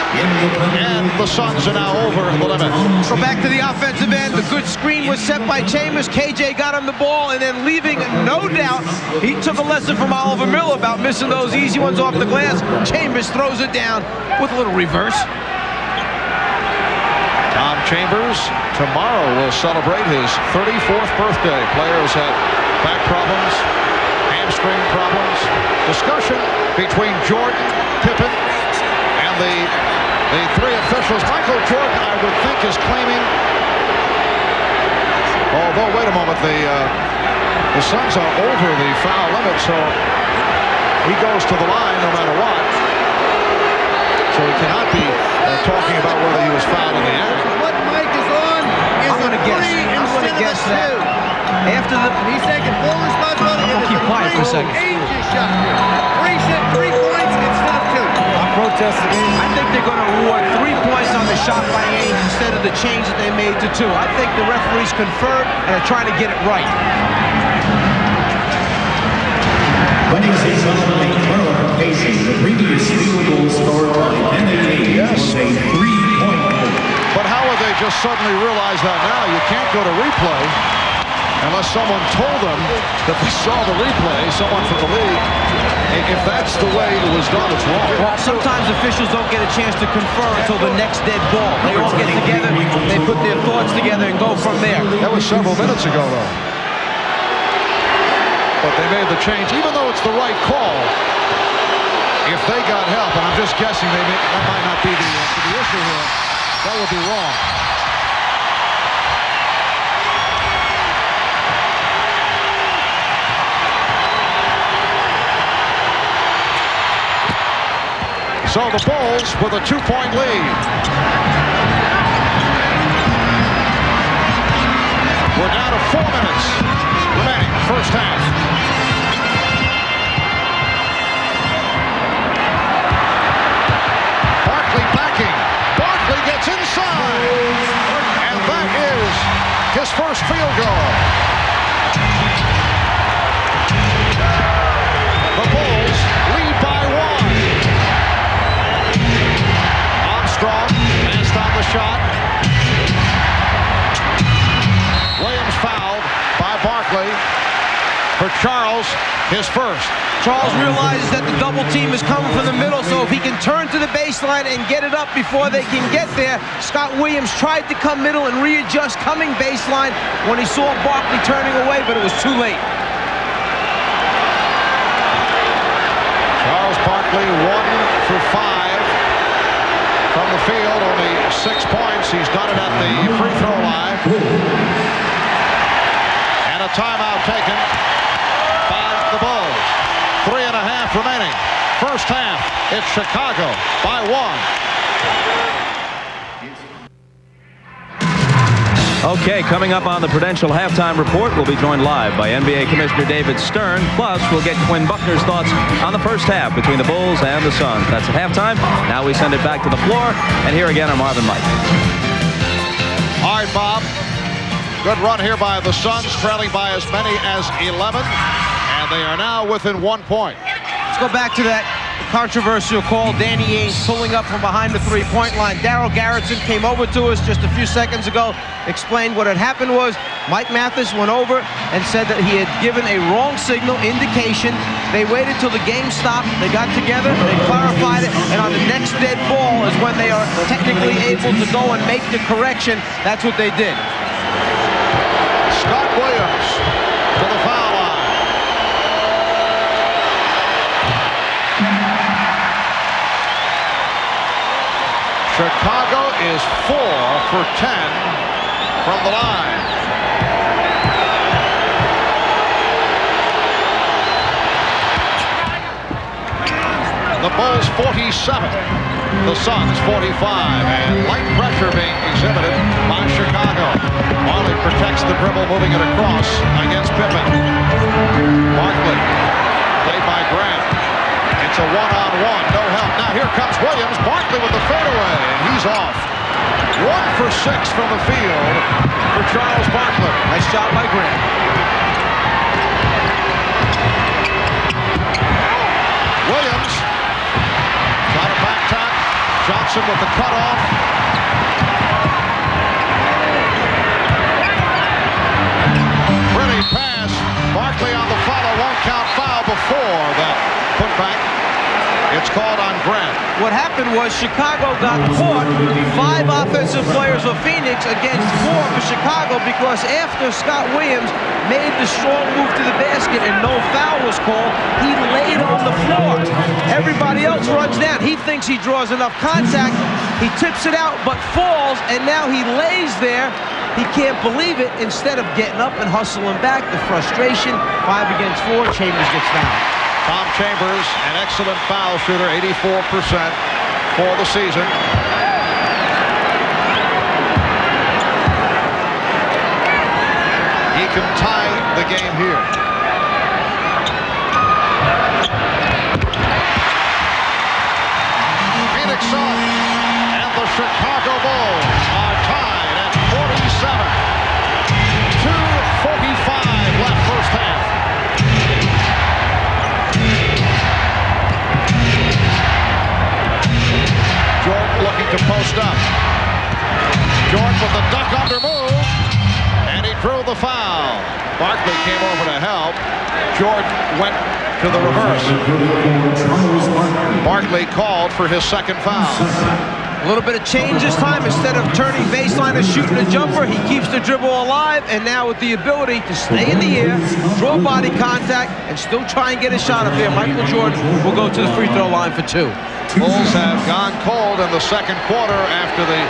And the Suns are now over the limit. So back to the offensive end. The good screen was set by Chambers. KJ got him the ball, and then leaving, no doubt, he took a lesson from Oliver Miller about missing those easy ones off the glass. Chambers throws it down with a little reverse. Tom Chambers tomorrow will celebrate his 34th birthday. Players had back problems, hamstring problems. Discussion between Jordan, Pippen, and the 3 officials. Michael Jordan, I would think, is claiming, although, wait a moment, the Suns are over the foul limit, so he goes to the line no matter what. So he cannot be talking about whether he was fouled in the end. What Mike is on is I'm going to guess that after the... He's taking full responsibility. I'm going to keep quiet for a second. Ainge's shot. 3 points instead of 2. I protested. I think they're going to award 3 points on the shot by Ainge instead of the change that they made to 2. I think the referees conferred and are trying to get it right. Winning season facing the previous field goal scored by NBA was a 3-point goal. But how would they just suddenly realize that now? You can't go to replay unless someone told them that they saw the replay, someone from the league. If that's the way it was done, it's wrong. Well, sometimes officials don't get a chance to confer until the next dead ball. They all get together, they put their thoughts together and go from there. That was several minutes ago, though. But they made the change, even though it's the right call. If they got help, and I'm just guessing that might not be the issue here, that would be wrong. So the Bulls with a 2-point lead. We're down to 4 minutes remaining, first half. Barkley backing. Barkley gets inside. And that is his first field goal. The Bulls lead by 1. Armstrong passed on the shot. Williams fouled by Barkley. For Charles, his first. Charles realizes that the double team is coming from the middle, so if he can turn to the baseline and get it up before they can get there, Scott Williams tried to come middle and readjust coming baseline when he saw Barkley turning away, but it was too late. Charles Barkley 1 for 5 from the field, only 6 points. He's done it at the free throw line. And a timeout taken by the Bulls. 3.5 remaining. First half, it's Chicago by 1. Okay, coming up on the Prudential Halftime Report, we'll be joined live by NBA Commissioner David Stern. Plus, we'll get Quinn Buckner's thoughts on the first half between the Bulls and the Suns. That's at halftime. Now we send it back to the floor. And here again are Marvin Mike. All right, Bob. Good run here by the Suns, trailing by as many as 11. And they are now within 1 point. Let's go back to that controversial call. Danny Ainge pulling up from behind the three-point line. Daryl Garrettson came over to us just a few seconds ago, explained what had happened was Mike Mathis went over and said that he had given a wrong signal indication. They waited till the game stopped. They got together, they clarified it, and on the next dead ball is when they are technically able to go and make the correction. That's what they did. Scott Williams to the foul line. Chicago is 4 for 10 from the line. The Bulls 47, the Suns 45, and light pressure being exhibited by Chicago. Barkley protects the dribble, moving it across against Pippen. Barkley, played by Grant. It's a one-on-one, no help. Now here comes Williams. Barkley with the fadeaway, and he's off. 1 for 6 from the field for Charles Barkley. Nice shot by Grant. Williams got a back tap. Johnson with the cutoff. Pretty pass. Barkley on the follow. Won't count foul before that putback. It's called on Grant. What happened was Chicago got caught. 5 offensive players for Phoenix against 4 for Chicago, because after Scott Williams made the strong move to the basket and no foul was called, he laid on the floor. Everybody else runs down. He thinks he draws enough contact. He tips it out but falls, and now he lays there. He can't believe it. Instead of getting up and hustling back, the frustration, 5 against 4, Chambers gets fouled. Tom Chambers, an excellent foul shooter, 84% for the season. He can tie the game here. Phoenix Suns and the Chicago Bulls are tied at 47. 2:45 left first half. Jordan looking to post up. Jordan with the duck under move, and he drew the foul. Barkley came over to help. Jordan went to the reverse. Barkley called for his second foul. A little bit of change this time. Instead of turning baseline and shooting a jumper, he keeps the dribble alive, and now with the ability to stay in the air, draw body contact, and still try and get a shot up there, Michael Jordan will go to the free throw line for 2. Bulls have gone cold in the second quarter after the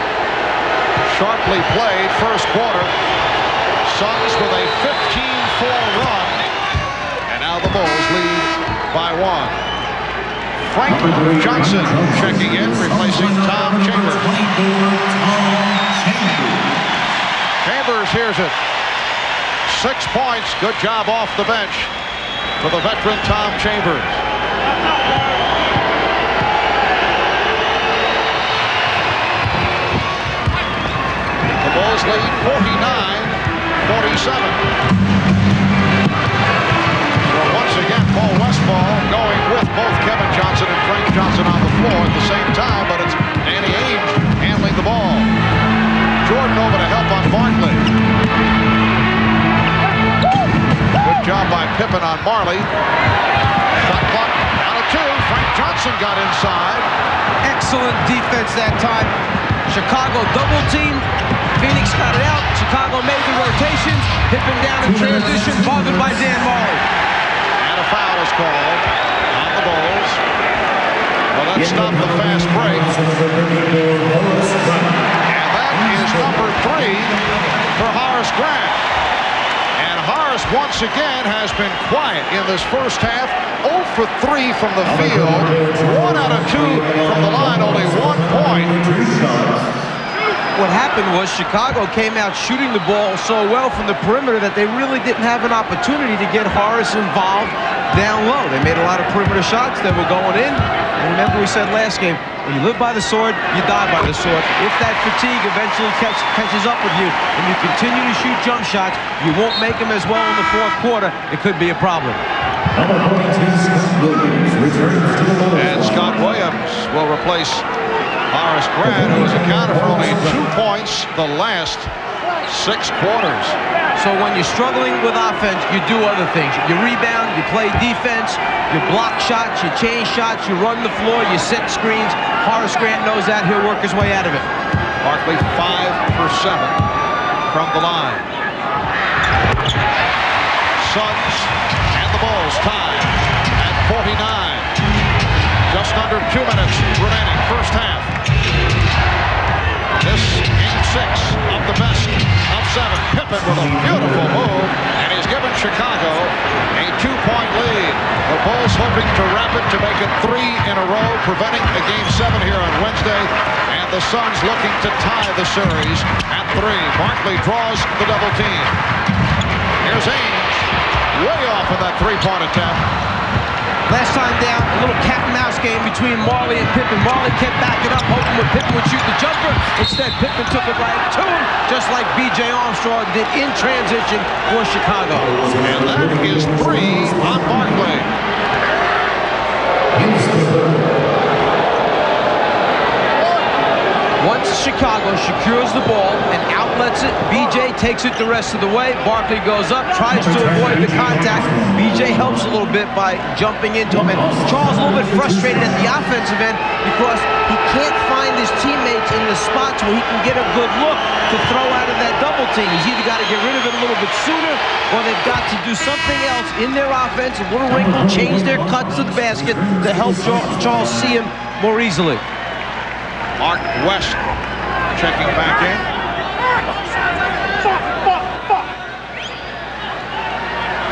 sharply played first quarter. Suns with a 15-4 run, and now the Bulls lead by 1. Frank Johnson checking in, replacing Tom Chambers. Chambers hears it. 6 points, good job off the bench for the veteran Tom Chambers. The Bulls lead 49-47. So once again, Paul Westphal going with both Kevin Johnson and Frank Johnson on the floor at the same time, but it's Danny Ainge handling the ball. Jordan over to help on Barkley. Good job by Pippen on Marley. Shot clock out of 2. Frank Johnson got inside. Excellent defense that time. Chicago double team. Phoenix got it out. Chicago made the rotations. Pippen down in transition, bothered by Dan Marley. And a foul is called on the Bulls. Well, could stop the fast break. And that is number 3 for Horace Grant. And Horace once again has been quiet in this first half. 0 for 3 from the field. 1 out of 2 from the line. Only 1 point. What happened was Chicago came out shooting the ball so well from the perimeter that they really didn't have an opportunity to get Horace involved down low. They made a lot of perimeter shots that were going in. And remember we said last game, when you live by the sword, you die by the sword. If that fatigue eventually catches up with you and you continue to shoot jump shots, you won't make them as well in the fourth quarter. It could be a problem. And Scott Williams will replace Horace Grant, who has accounted for only 2 points the last 6 quarters. So when you're struggling with offense, you do other things. You rebound, you play defense, you block shots, you change shots, you run the floor, you set screens. Horace Grant knows that. He'll work his way out of it. Barkley 5 for 7 from the line. Suns and the Bulls tied at 49. Just under 2 minutes remaining, first half. This game 6 of the best of 7. Pippen with a beautiful move, and he's given Chicago a 2-point lead. The Bulls hoping to wrap it to make it 3 in a row, preventing a game 7 here on Wednesday. And the Suns looking to tie the series at 3. Barkley draws the double team. Here's Ainge, way off of that 3-point attempt. Last time down, a little cat and mouse game between Marley and Pippen. Marley kept backing up, hoping that Pippen would shoot the jumper. Instead, Pippen took it right to him, just like B.J. Armstrong did in transition for Chicago. And that is 3 on Barkley. Once Chicago secures the ball and outlets it, B.J. takes it the rest of the way. Barkley goes up, tries to avoid the contact. B.J. helps a little bit by jumping into him. And Charles a little bit frustrated at the offensive end because he can't find his teammates in the spots where he can get a good look to throw out of that double team. He's either got to get rid of it a little bit sooner or they've got to do something else in their offense, a little wrinkle, change their cuts to the basket to help Charles see him more easily. Mark West checking back in.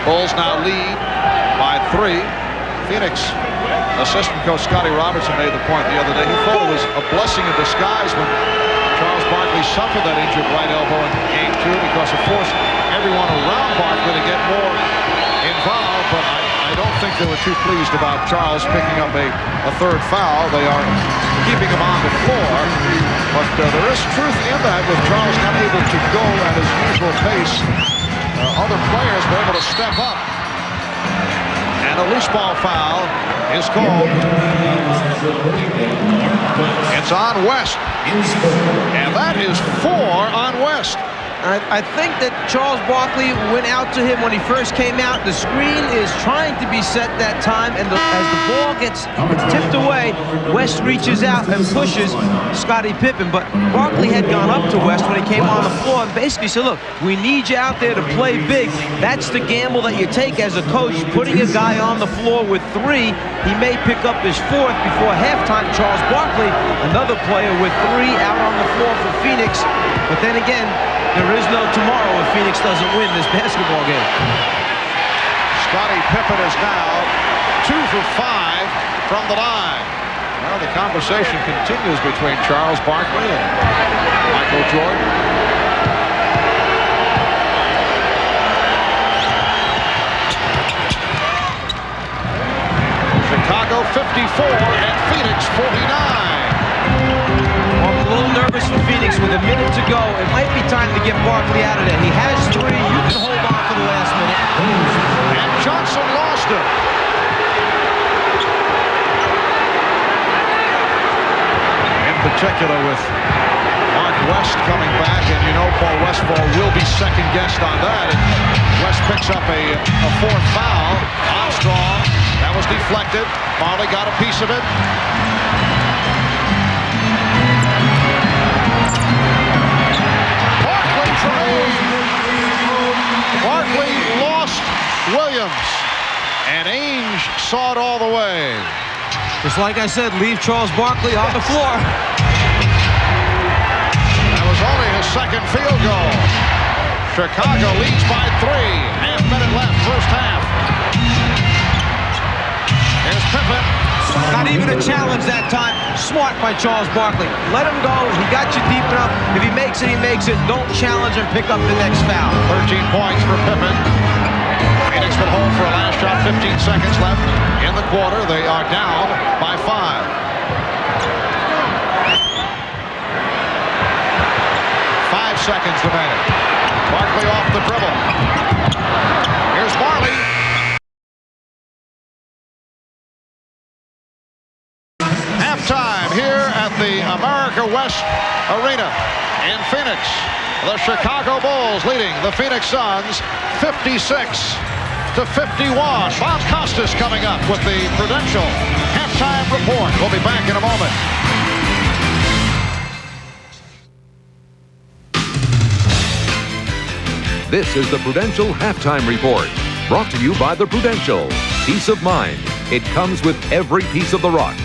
Bulls now lead by 3. Phoenix assistant coach Scotty Robertson made the point the other day. He thought it was a blessing in disguise when Charles Barkley suffered that injured right elbow in game 2 because it forced everyone around Barkley to get more involved. But I don't think they were too pleased about Charles picking up a 3rd foul. They are keeping him on the floor. But there is truth in that with Charles not able to go at his usual pace. Other players were able to step up. And a loose ball foul is called. It's on West. And that is 4 on West. I think that Charles Barkley went out to him when he first came out. The screen is trying to be set that time, and as the ball gets tipped away, West reaches out and pushes Scottie Pippen. But Barkley had gone up to West when he came on the floor and basically said, look, we need you out there to play big. That's the gamble that you take as a coach, putting a guy on the floor with 3. He may pick up his 4th before halftime. Charles Barkley, another player with 3 out on the floor for Phoenix. But then again, there is no tomorrow if Phoenix doesn't win this basketball game. Scottie Pippen is now 2 for 5 from the line. Well, the conversation continues between Charles Barkley and Michael Jordan. Chicago 54 and Phoenix 49. I'm a little nervous for Phoenix with a minute to go. It might be time to get Barkley out of there. He has 3. You can hold on for the last minute. And Johnson lost it. In particular with Mark West coming back, and you know Paul Westphal will be second-guessed on that. And West picks up a 4th foul. Armstrong, that was deflected. Marley got a piece of it. Barkley lost Williams, and Ainge saw it all the way. Just like I said, leave Charles Barkley on the floor. That was only his second field goal. Chicago leads by 3. Half-minute left, first half. Here's Pippen. Not even a challenge that time. Smart by Charles Barkley. Let him go. He got you deep enough. If he makes it, he makes it. Don't challenge and pick up the next foul. 13 points for Pippen. Phoenix will hold for a last shot. 15 seconds left in the quarter. They are down by 5. 5 seconds remaining. Barkley off the dribble. Here's Barley. Halftime here at the America West Arena in Phoenix. The Chicago Bulls leading the Phoenix Suns 56-51. Bob Costas coming up with the Prudential halftime report. We'll be back in a moment. This is the Prudential Halftime Report, brought to you by the Prudential. Peace of mind. It comes with every piece of the rock.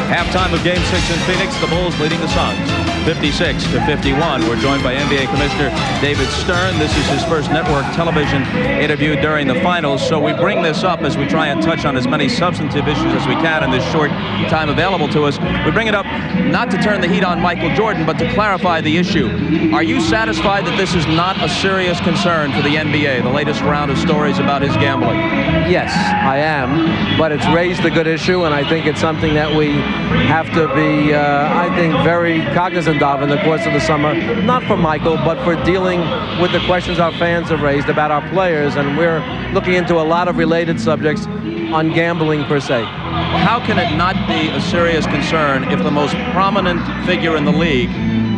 Halftime of Game 6 in Phoenix, the Bulls leading the Suns 56-51. We're joined by NBA Commissioner David Stern. This is his first network television interview during the finals, so we bring this up as we try and touch on as many substantive issues as we can in this short time available to us. We bring it up not to turn the heat on Michael Jordan, but to clarify the issue. Are you satisfied that this is not a serious concern for the NBA, the latest round of stories about his gambling? Yes, I am, but it's raised a good issue, and I think it's something that we have to be, I think, very cognizant of in the course of the summer, not for Michael, but for dealing with the questions our fans have raised about our players, and we're looking into a lot of related subjects on gambling per se. How can it not be a serious concern if the most prominent figure in the league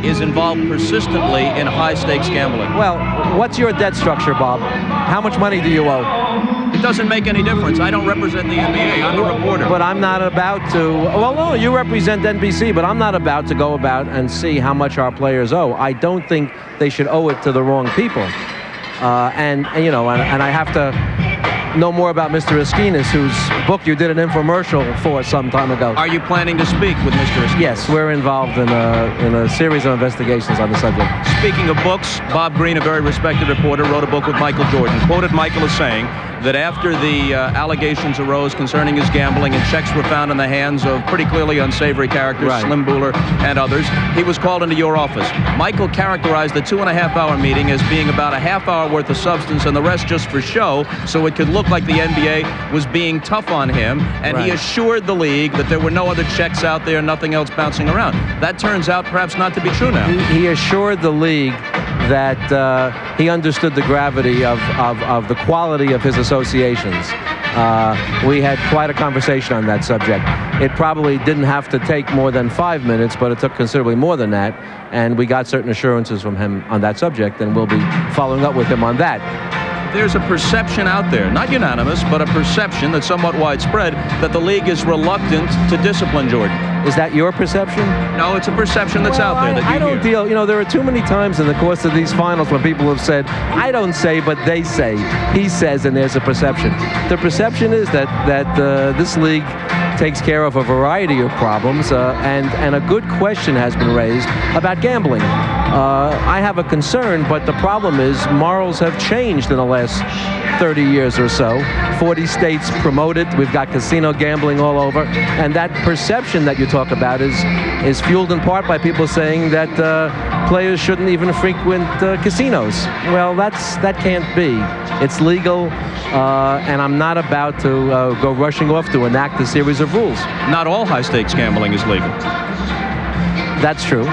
is involved persistently in high-stakes gambling? Well, what's your debt structure, Bob? How much money do you owe? It doesn't make any difference. I don't represent the NBA. I'm a reporter. But I'm not about to... Well, no, you represent NBC, but I'm not about to go about and see how much our players owe. I don't think they should owe it to the wrong people. And I have to know more about Mr. Esquinas, whose book you did an infomercial for some time ago. Are you planning to speak with Mr. Esquinas? Yes, we're involved in a series of investigations on the subject. Speaking of books, Bob Green, a very respected reporter, wrote a book with Michael Jordan. Quoted Michael as saying that after the allegations arose concerning his gambling and checks were found in the hands of pretty clearly unsavory characters, right, Slim Buller and others, he was called into your office. Michael characterized the 2.5-hour meeting as being about a half-hour worth of substance and the rest just for show, so it could look like the NBA was being tough on him, and right, he assured the league that there were no other checks out there, nothing else bouncing around. That turns out perhaps not to be true now. He assured the league that he understood the gravity of the quality of his associations. We had quite a conversation on that subject. It probably didn't have to take more than 5 minutes, but it took considerably more than that, and we got certain assurances from him on that subject, and we'll be following up with him on that. There's a perception out there, not unanimous, but a perception that's somewhat widespread, that the league is reluctant to discipline Jordan. Is that your perception? No, it's a perception that's out there that you I don't hear. deal, there are too many times in the course of these finals when people have said, I don't say, but they say. He says, and there's a perception. The perception is that this league takes care of a variety of problems, and a good question has been raised about gambling. I have a concern, but the problem is morals have changed in the last 30 years or so. 40 states promoted. We've got casino gambling all over. And that perception that you talk about is fueled in part by people saying that players shouldn't even frequent casinos. Well, that can't be. It's legal, and I'm not about to go rushing off to enact a series of rules. Not all high-stakes gambling is legal. That's true.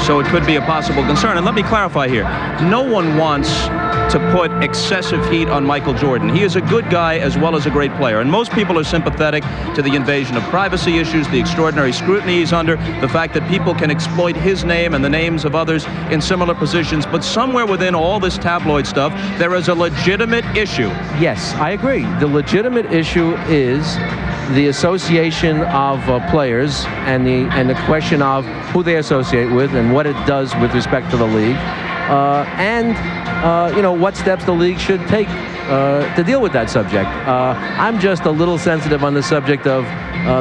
So it could be a possible concern. And let me clarify here. No one wants to put excessive heat on Michael Jordan. He is a good guy as well as a great player. And most people are sympathetic to the invasion of privacy issues, the extraordinary scrutiny he's under, the fact that people can exploit his name and the names of others in similar positions. But somewhere within all this tabloid stuff, there is a legitimate issue. Yes, I agree. The legitimate issue is the association of players and the question of who they associate with and what it does with respect to the league, and what steps the league should take to deal with that subject. I'm just a little sensitive on the subject of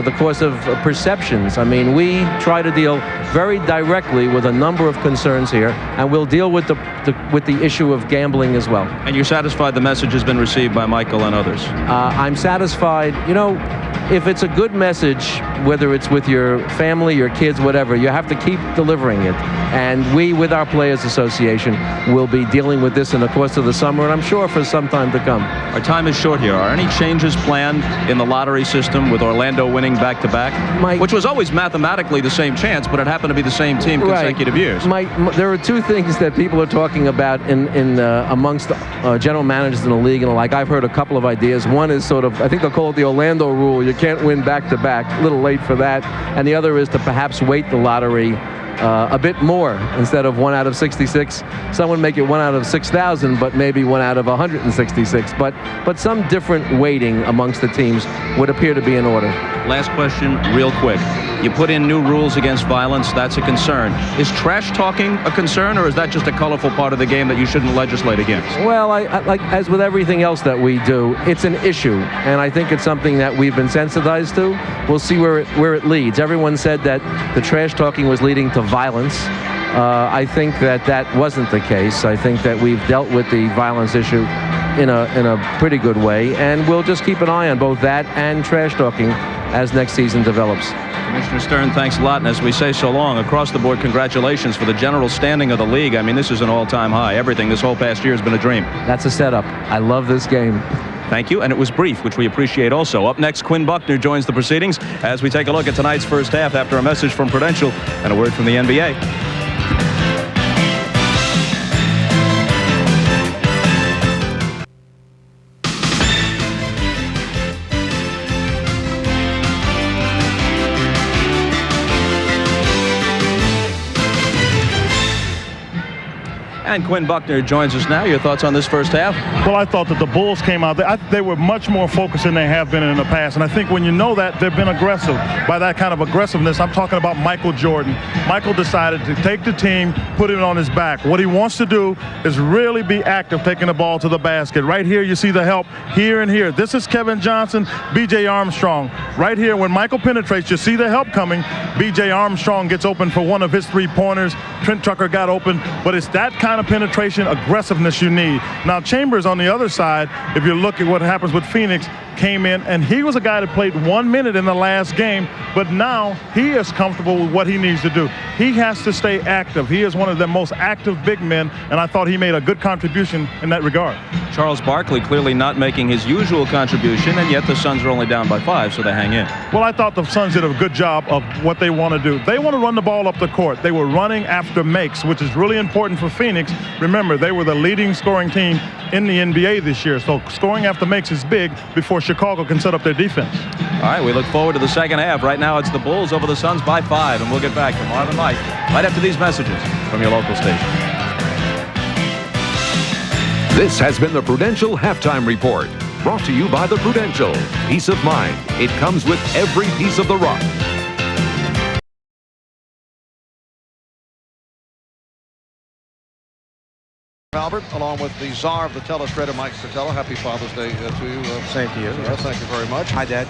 the course of perceptions. I mean, we try to deal very directly with a number of concerns here, and we'll deal with the issue of gambling as well. And you're satisfied the message has been received by Michael and others? I'm satisfied. You know, if it's a good message, whether it's with your family, your kids, whatever, you have to keep delivering it. And we, with our Players Association, will be dealing with this in the course of the summer, and I'm sure for some time to come. Our time is short here. Are any changes planned in the lottery system with Orlando winning back-to-back? Which was always mathematically the same chance, but it happened to be the same team consecutive years. There are two things that people are talking about amongst general managers in the league, and like I've heard a couple of ideas. One is sort of, I think they'll call it the Orlando rule. You can't win back-to-back. A little late for that. And the other is to perhaps weight the lottery a bit more. Instead of 1 out of 66, someone make it 1 out of 6,000, but maybe 1 out of 166. But some different weighting amongst the teams would appear to be in order. Last question, real quick. You put in new rules against violence. That's a concern. Is trash talking a concern, or is that just a colorful part of the game that you shouldn't legislate against? Well, like as with everything else that we do, it's an issue, and I think it's something that we've been sensitized to. We'll see where it leads. Everyone said that the trash talking was leading to violence. I think that wasn't the case. I think that we've dealt with the violence issue in a pretty good way, and we'll just keep an eye on both that and trash talking as next season develops. Commissioner Stern, thanks a lot, and as we say so long, across the board, congratulations for the general standing of the league. I mean, this is an all-time high. Everything this whole past year has been a dream. That's a setup. I love this game. Thank you, and it was brief, which we appreciate also. Up next, Quinn Buckner joins the proceedings as we take a look at tonight's first half after a message from Prudential and a word from the NBA. And Quinn Buckner joins us now. Your thoughts on this first half? Well, I thought that the Bulls came out. They were much more focused than they have been in the past. And I think when you know that, they've been aggressive. By that kind of aggressiveness, I'm talking about Michael Jordan. Michael decided to take the team, put it on his back. What he wants to do is really be active, taking the ball to the basket. Right here, you see the help here and here. This is Kevin Johnson, B.J. Armstrong. Right here, when Michael penetrates, you see the help coming. B.J. Armstrong gets open for one of his three-pointers. Trent Tucker got open. But it's that kind of penetration, aggressiveness you need. Now, Chambers on the other side, if you look at what happens with Phoenix, came in, and he was a guy that played 1 minute in the last game, but now he is comfortable with what he needs to do. He has to stay active. He is one of the most active big men, and I thought he made a good contribution in that regard. Charles Barkley clearly not making his usual contribution, and yet the Suns are only down by 5, so they hang in. Well, I thought the Suns did a good job of what they want to do. They want to run the ball up the court. They were running after makes, which is really important for Phoenix. Remember, they were the leading scoring team in the NBA this year, so scoring after makes is big before Chicago can set up their defense. All right, we look forward to the second half. Right now, it's the Bulls over the Suns by 5, and we'll get back to Marvin Mike right after these messages from your local station. This has been the Prudential Halftime Report, brought to you by the Prudential. Peace of mind. It comes with every piece of the rock. Albert, along with the czar of the telestrator, Mike Fratello. Happy Father's Day to you. Same to you. Yes. Thank you very much. Hi, Dad.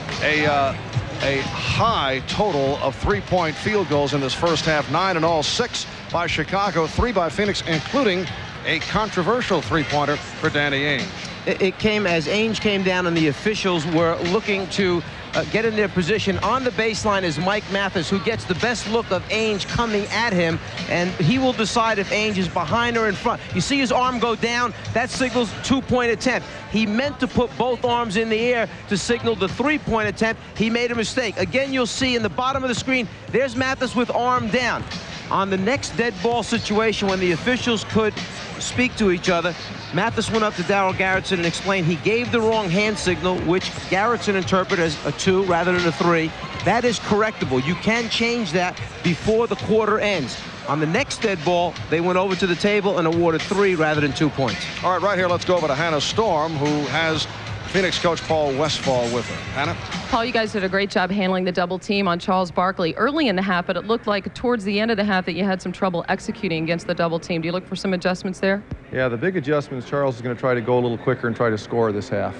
A high total of three-point field goals in this first half. 9 in all, 6 by Chicago, 3 by Phoenix, including a controversial three-pointer for Danny Ainge. It came as Ainge came down, and the officials were looking to get in their position. On the baseline is Mike Mathis, who gets the best look of Ainge coming at him, and he will decide if Ainge is behind or in front. You see his arm go down. That signals two-point attempt. He meant to put both arms in the air to signal the three-point attempt. He made a mistake. Again, you'll see in the bottom of the screen, there's Mathis with arm down. On the next dead ball situation, when the officials could speak to each other, Mathis went up to Darryl Garretson and explained he gave the wrong hand signal, which Garretson interpreted as a 2 rather than a 3. That is correctable. You can change that before the quarter ends. On the next dead ball, they went over to the table and awarded 3 rather than 2 points. All right, right here, let's go over to Hannah Storm, who has Phoenix coach Paul Westphal with her. Hannah? Paul, you guys did a great job handling the double team on Charles Barkley early in the half, but it looked like towards the end of the half that you had some trouble executing against the double team. Do you look for some adjustments there? Yeah, the big adjustment is Charles is going to try to go a little quicker and try to score this half.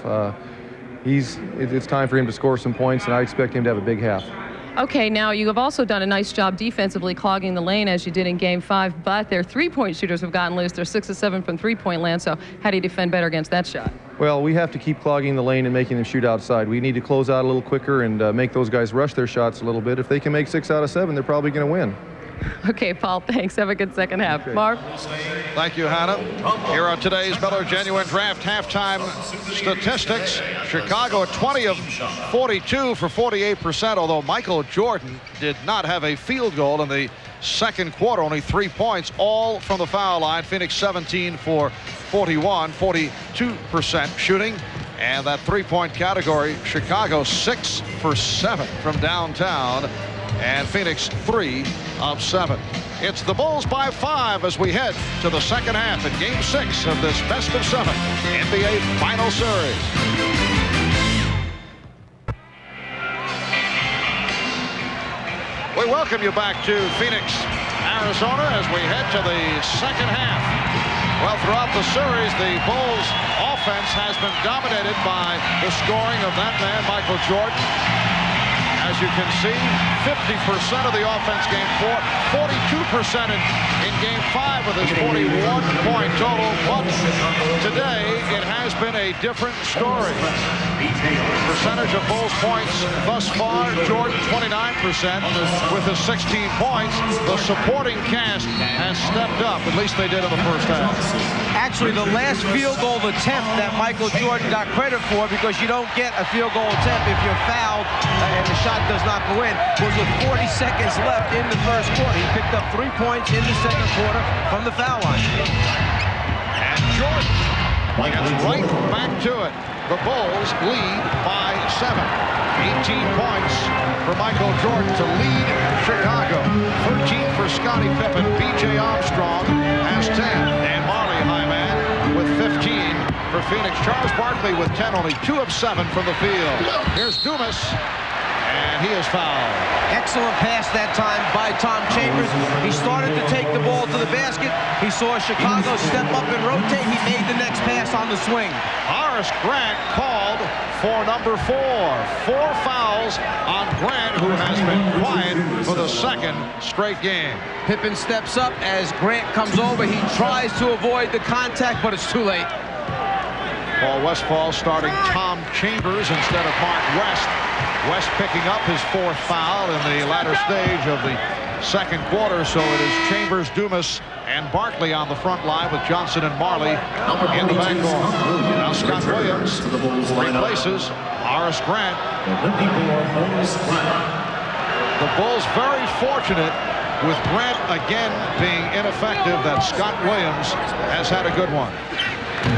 It's time for him to score some points, and I expect him to have a big half. Okay, now you have also done a nice job defensively clogging the lane as you did in Game 5, but their three-point shooters have gotten loose. They're 6 of 7 from three-point land, so how do you defend better against that shot? Well, we have to keep clogging the lane and making them shoot outside. We need to close out a little quicker and make those guys rush their shots a little bit. If they can make 6 out of 7, they're probably going to win. Okay, Paul, thanks. Have a good second half. Okay. Marv? Thank you, Hannah. Here are today's Miller Genuine Draft halftime statistics. Chicago 20 of 42 for 48%, although Michael Jordan did not have a field goal in the second quarter, only 3 points, all from the foul line. Phoenix 17 for 41, 42% shooting. And that three-point category, Chicago 6 for 7 from downtown. And Phoenix 3 of 7. It's the Bulls by 5 as we head to the second half in Game 6 of this best of 7 NBA Final Series. We welcome you back to Phoenix, Arizona as we head to the second half. Well, throughout the series, the Bulls offense has been dominated by the scoring of that man, Michael Jordan. As you can see, 50% of the offense Game 4, 42% in Game 5 with his 41-point total. But today, it has been a different story. Percentage of Bulls points thus far, Jordan 29% with his 16 points. The supporting cast has stepped up, at least they did in the first half. Actually, the last field goal attempt that Michael Jordan got credit for, because you don't get a field goal attempt if you're fouled and the shot does not go in, was with 40 seconds left in the first quarter. He picked up 3 points in the second quarter from the foul line. And Jordan gets right back to it. The Bulls lead by 7. 18 points for Michael Jordan to lead Chicago. 13 for Scottie Pippen. B.J. Armstrong has 10. And Marley Hyman with 15 for Phoenix. Charles Barkley with 10, only 2 of 7 from the field. Here's Dumas. And he is fouled. Excellent pass that time by Tom Chambers. He started to take the ball to the basket. He saw Chicago step up and rotate. He made the next pass on the swing. Horace Grant called for number 4. 4 fouls on Grant, who has been quiet for the second straight game. Pippen steps up as Grant comes over. He tries to avoid the contact, but it's too late. Paul Westphal starting Tom Chambers instead of Mark West. West picking up his 4th foul in the latter stage of the second quarter, so it is Chambers, Dumas, and Barkley on the front line with Johnson and Marley in the backcourt. Now Scott Williams replaces Horace Grant. The Bulls very fortunate with Grant again being ineffective that Scott Williams has had a good one.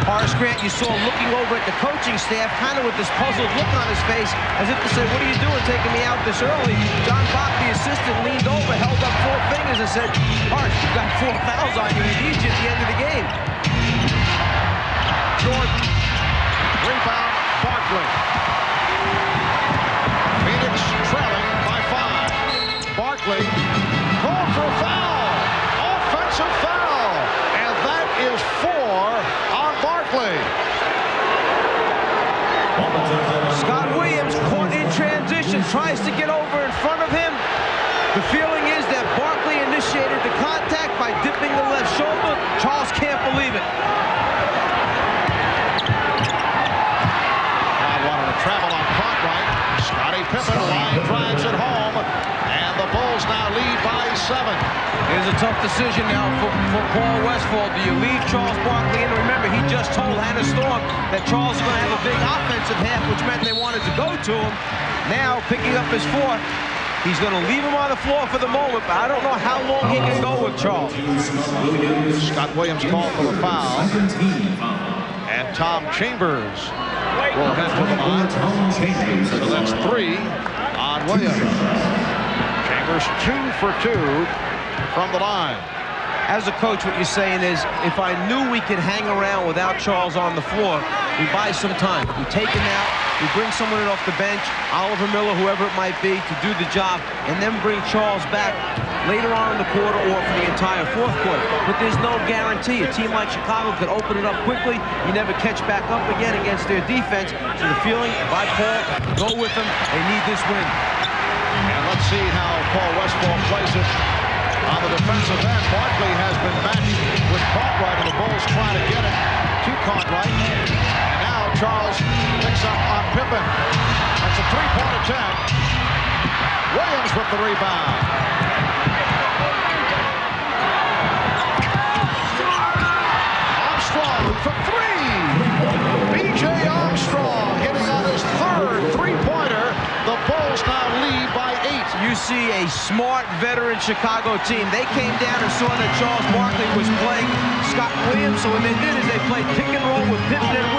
Horace Grant, you saw looking over at the coaching staff, kind of with this puzzled look on his face, as if to say, what are you doing taking me out this early? John Bach, the assistant, leaned over, held up 4 fingers and said, Horace, you've got 4 fouls on you. He needs you at the end of the game. Jordan. Rebound, Barkley. Phoenix trailing by 5. Barkley called for a foul. Offensive foul. And that is 4 on Barkley. Scott Williams caught in transition, tries to get over in front of him. The feeling is that Barkley initiated the contact by dipping the left shoulder. Charles can't believe it. I wanted to travel on Cartwright. Scottie Pippen line drives it home. And the Bulls now lead by 7. Here's a tough decision now for Paul Westphal. Do you leave Charles Barkley in? Remember, he just told Hannah Storm that Charles is going to have a big offensive half, which meant they wanted to go to him. Now, picking up his 4th, he's going to leave him on the floor for the moment, but I don't know how long he can go with Charles. Scott Williams called for the foul. And Tom Chambers will head to the line. So that's 3 on Williams. Chambers 2 for 2 from the line. As a coach, what you're saying is, if I knew we could hang around without Charles on the floor, we buy some time. We take him out, we bring someone in off the bench, Oliver Miller, whoever it might be, to do the job, and then bring Charles back later on in the quarter or for the entire fourth quarter. But there's no guarantee. A team like Chicago could open it up quickly. You never catch back up again against their defense. So the feeling by Paul, go with them. They need this win. And let's see how Paul Westphal plays it on the defensive end. Barkley has been matched with Cartwright, and the Bulls try to get it to Cartwright. And now Charles picks up on Pippen. That's a three-point attack. Williams with the rebound. Armstrong for three. B.J. Armstrong hitting on his third three-pointer. The Bulls now lead by 8. You see a smart veteran Chicago team. They came down and saw that Charles Barkley was playing Scott Williams, so what they did is they played pick and roll with Pippen and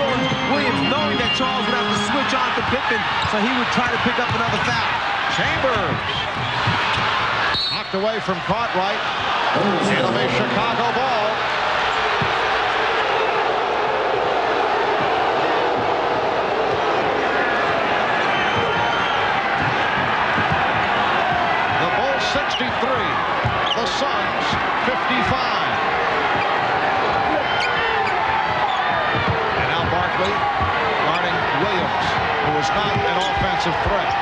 Williams, knowing that Charles would have to switch on to Pippen, so he would try to pick up another foul. Chambers knocked away from Cartwright. It'll be Chicago ball. The Bulls 63, the Suns 55. And now Barkley guarding Williams, who is not an offensive threat.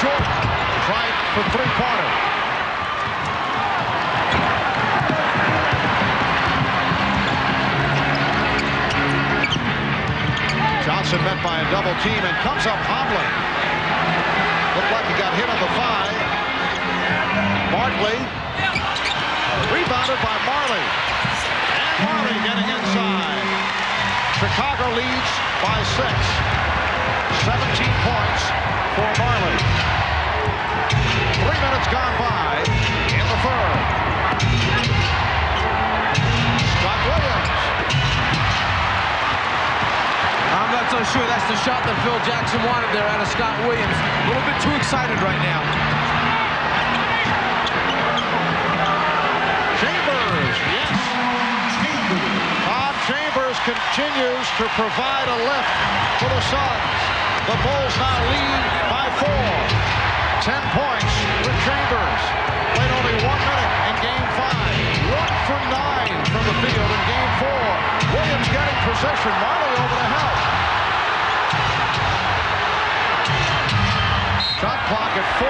Jordan tried for three-pointer. Johnson met by a double team and comes up hobbling. Looked like he got hit on the 5. Barkley rebounded by Marley. And Marley getting inside. Chicago leads by 6. 17 points for Marley. 3 minutes gone by in the third. Scott Williams. I'm not so sure that's the shot that Phil Jackson wanted there out of Scott Williams. A little bit too excited right now. Chambers, yes. Tom Chambers continues to provide a lift for the Suns. The Bulls now lead by 4. 10 points with Chambers. Played only 1 minute in Game 5. 1 for 9 from the field in Game 4. Williams getting possession. Marley over to help. Shot clock at 4.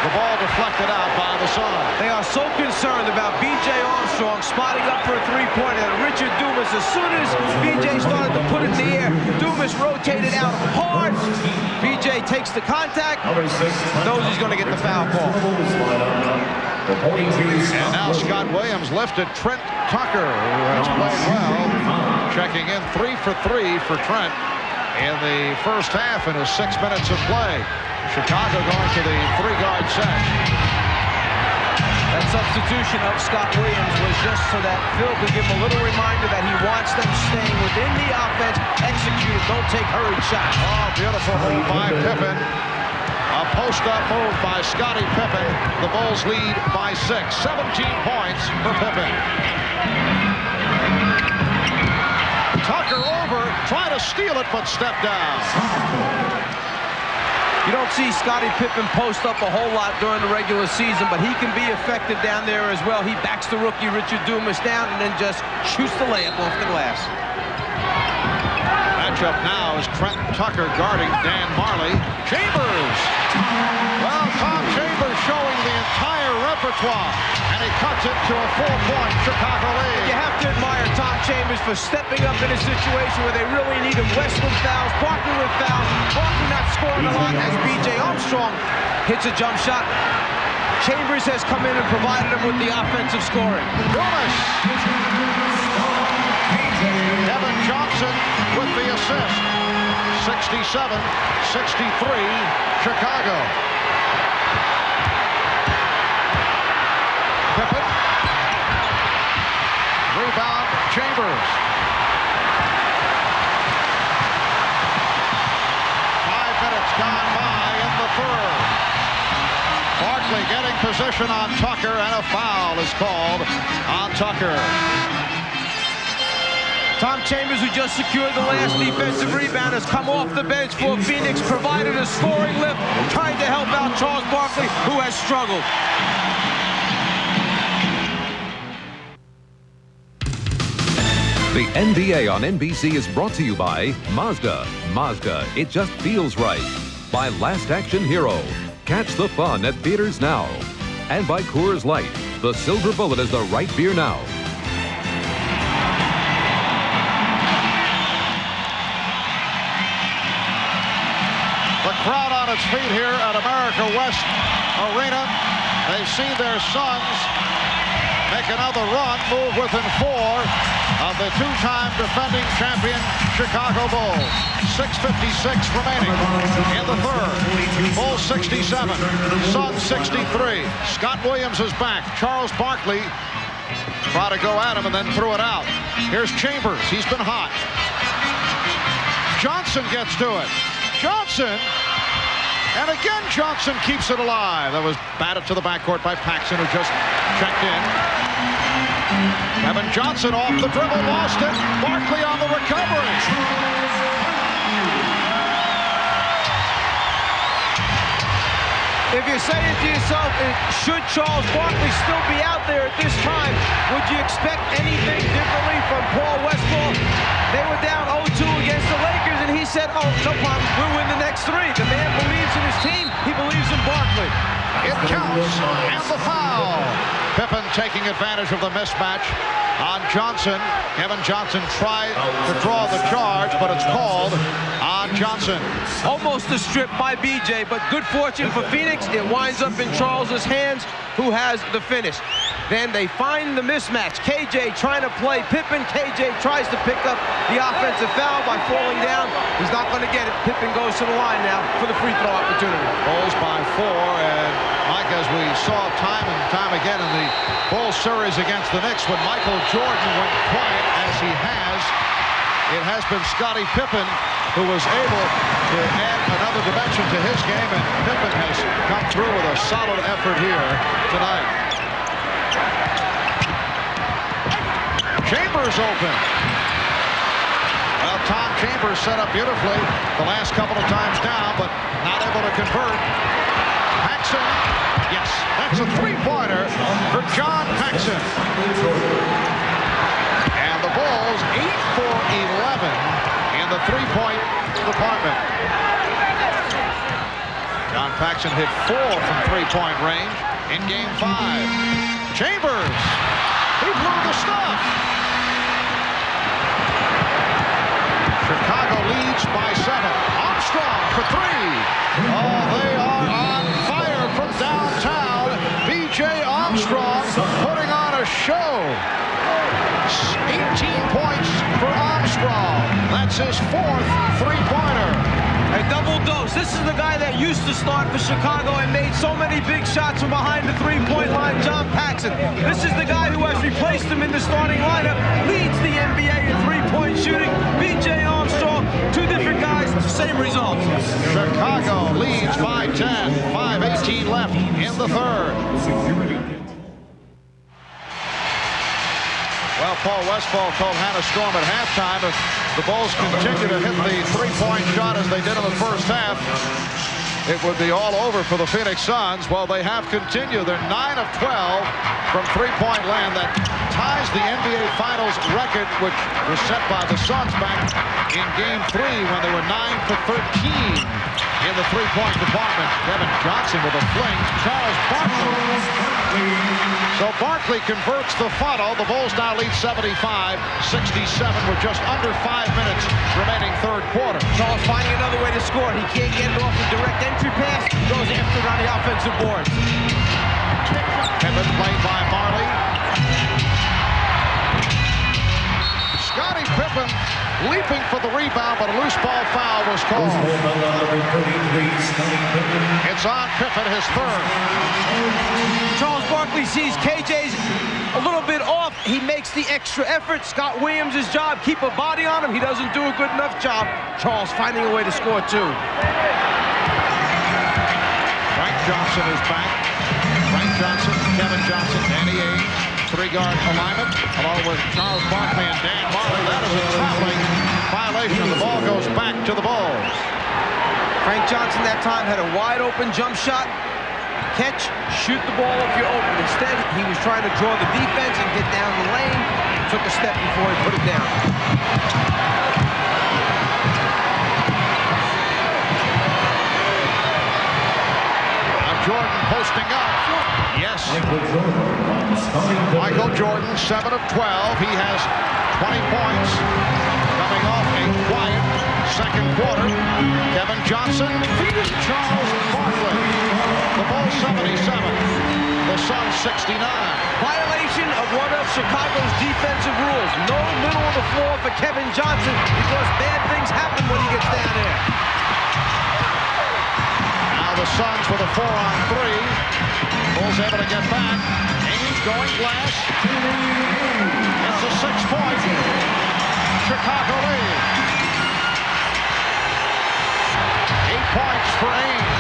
The ball deflected out by the Suns. They are so concerned about B.J. Armstrong spotting up for a three-pointer that Richard Dumas, as soon as B.J. started to put it in the air, Dumas rotated out hard. B.J. takes the contact, knows he's going to get the foul call. And now Scott Williams lifted Trent Tucker, who has played well, checking in 3 for 3 for Trent in the first half in his 6 minutes of play. Chicago going to the 3-guard set. That substitution of Scott Williams was just so that Phil could give him a little reminder that he wants them staying within the offense, execute, don't take hurried shots. Oh, beautiful move by Pippen. A post-up move by Scottie Pippen. The Bulls lead by 6. 17 points for Pippen. Tucker over, trying to steal it, but stepped down. You don't see Scottie Pippen post up a whole lot during the regular season, but he can be effective down there as well. He backs the rookie Richard Dumas down and then just shoots the layup off the glass. Matchup now is Trent Tucker guarding Dan Marley. Chambers! Well, Tom Chambers showing the entire repertoire, and he cuts it to a 4-point Chicago lead. You have to admire Tom Chambers for stepping up in a situation where they really need him. West with fouls, Barkley with fouls, Barkley not scoring a lot as B.J. Armstrong hits a jump shot. Chambers has come in and provided him with the offensive scoring. Dumas! Kevin Johnson with the assist. 67-63, Chicago. Pippen. Rebound, Chambers. 5 minutes gone by in the third. Barkley getting position on Tucker, and a foul is called on Tucker. Tom Chambers, who just secured the last defensive rebound, has come off the bench for Phoenix, provided a scoring lift, trying to help out Charles Barkley, who has struggled. The NBA on NBC is brought to you by Mazda. Mazda, it just feels right. By Last Action Hero. Catch the fun at theaters now. And by Coors Light. The Silver Bullet is the right beer now. The crowd on its feet here at America West Arena. They've seen their Suns make another run, move within 4 of the two-time defending champion Chicago Bulls. 6:56 remaining in the third. Bulls 67, Suns 63. Scott Williams is back. Charles Barkley tried to go at him and then threw it out. Here's Chambers. He's been hot. Johnson gets to it. Johnson, and again Johnson keeps it alive. That was batted to the backcourt by Paxson, who just checked in. Kevin Johnson off the dribble, lost it. Barkley on the recovery. If you're saying to yourself, should Charles Barkley still be out there at this time, would you expect anything differently from Paul Westphal? They were down 0-2 against the Lakers, and he said, oh, no problem, we'll win the next 3. The man believes in his team. He believes in Barkley. It counts, and the foul. Pippen taking advantage of the mismatch on Johnson. Kevin Johnson tried to draw the charge, but it's called on Johnson. Almost a strip by BJ, but good fortune for Phoenix. It winds up in Charles's hands, who has the finish. Then they find the mismatch. KJ trying to play Pippen. KJ tries to pick up the offensive foul by falling down. He's not going to get it. Pippen goes to the line now for the free throw opportunity. Bulls by 4, and Mike, as we saw time and time again in the Bulls series against the Knicks, when Michael Jordan went quiet as he has, it has been Scottie Pippen who was able to add another dimension to his game, and Pippen has come through with a solid effort here tonight. Chambers open. Well, Tom Chambers set up beautifully the last couple of times down, but not able to convert. Paxson, yes, that's a three-pointer for John Paxson. And the Bulls 8 for 11 in the three-point department. John Paxson hit 4 from three-point range in Game 5. Chambers, he blew the stuff. Chicago leads by 7. Armstrong for 3. Oh, they are on fire from downtown. B.J. Armstrong putting on a show. 18 points for Armstrong. That's his 4th three-pointer. A double dose. This is the guy that used to start for Chicago and made so many big shots from behind the three-point line, John Paxson. This is the guy who has replaced him in the starting lineup, leads the NBA in three-point shooting. B.J. Armstrong, 2 different guys, same results. Chicago leads by 10. 5:18 left in the third. Well, Paul Westphal told Hannah Storm at halftime if the Bulls continue to hit the three-point shot as they did in the first half, it would be all over for the Phoenix Suns. Well, they have continued. They're 9 of 12 from three-point land. That ties the NBA Finals record, which was set by the Suns back in Game 3 when they were 9 for 13 in the three-point department. Kevin Johnson with a fling. Charles Barkley. So Barkley converts the funnel. The Bulls now lead 75-67 with just under 5 minutes remaining third quarter. Charles finding another way to score. He can't get it off a direct entry pass. Goes after it on the offensive board. Pippen played by Marley. Scottie Pippen leaping for the rebound, but a loose ball foul was called. It's on Pippen, his 3rd. Charles Barkley sees KJ's a little bit off. He makes the extra effort. Scott Williams' job, keep a body on him. He doesn't do a good enough job. Charles finding a way to score 2. Frank Johnson is back. Frank Johnson, Kevin Johnson, Danny Ainge, three-guard alignment, along with Charles Barkley and Dan Barkley. That is a traveling violation. The ball goes back to the Bulls. Frank Johnson that time had a wide-open jump shot. Catch, shoot the ball if you're open. Instead, he was trying to draw the defense and get down the lane. Took a step before he put it down. Jordan posting up. Yes. Michael Jordan, 7 of 12. He has 20 points. Coming off a quiet second quarter. Kevin Johnson defeated Charles Barkley. The Bulls 77. The Suns 69. Violation of one of Chicago's defensive rules. No middle of the floor for Kevin Johnson because bad things happen when he gets down there. The Suns with a 4-on-3. Bulls able to get back. Ainge going glass. It's a 6-point Chicago lead. 8 points for Ainge.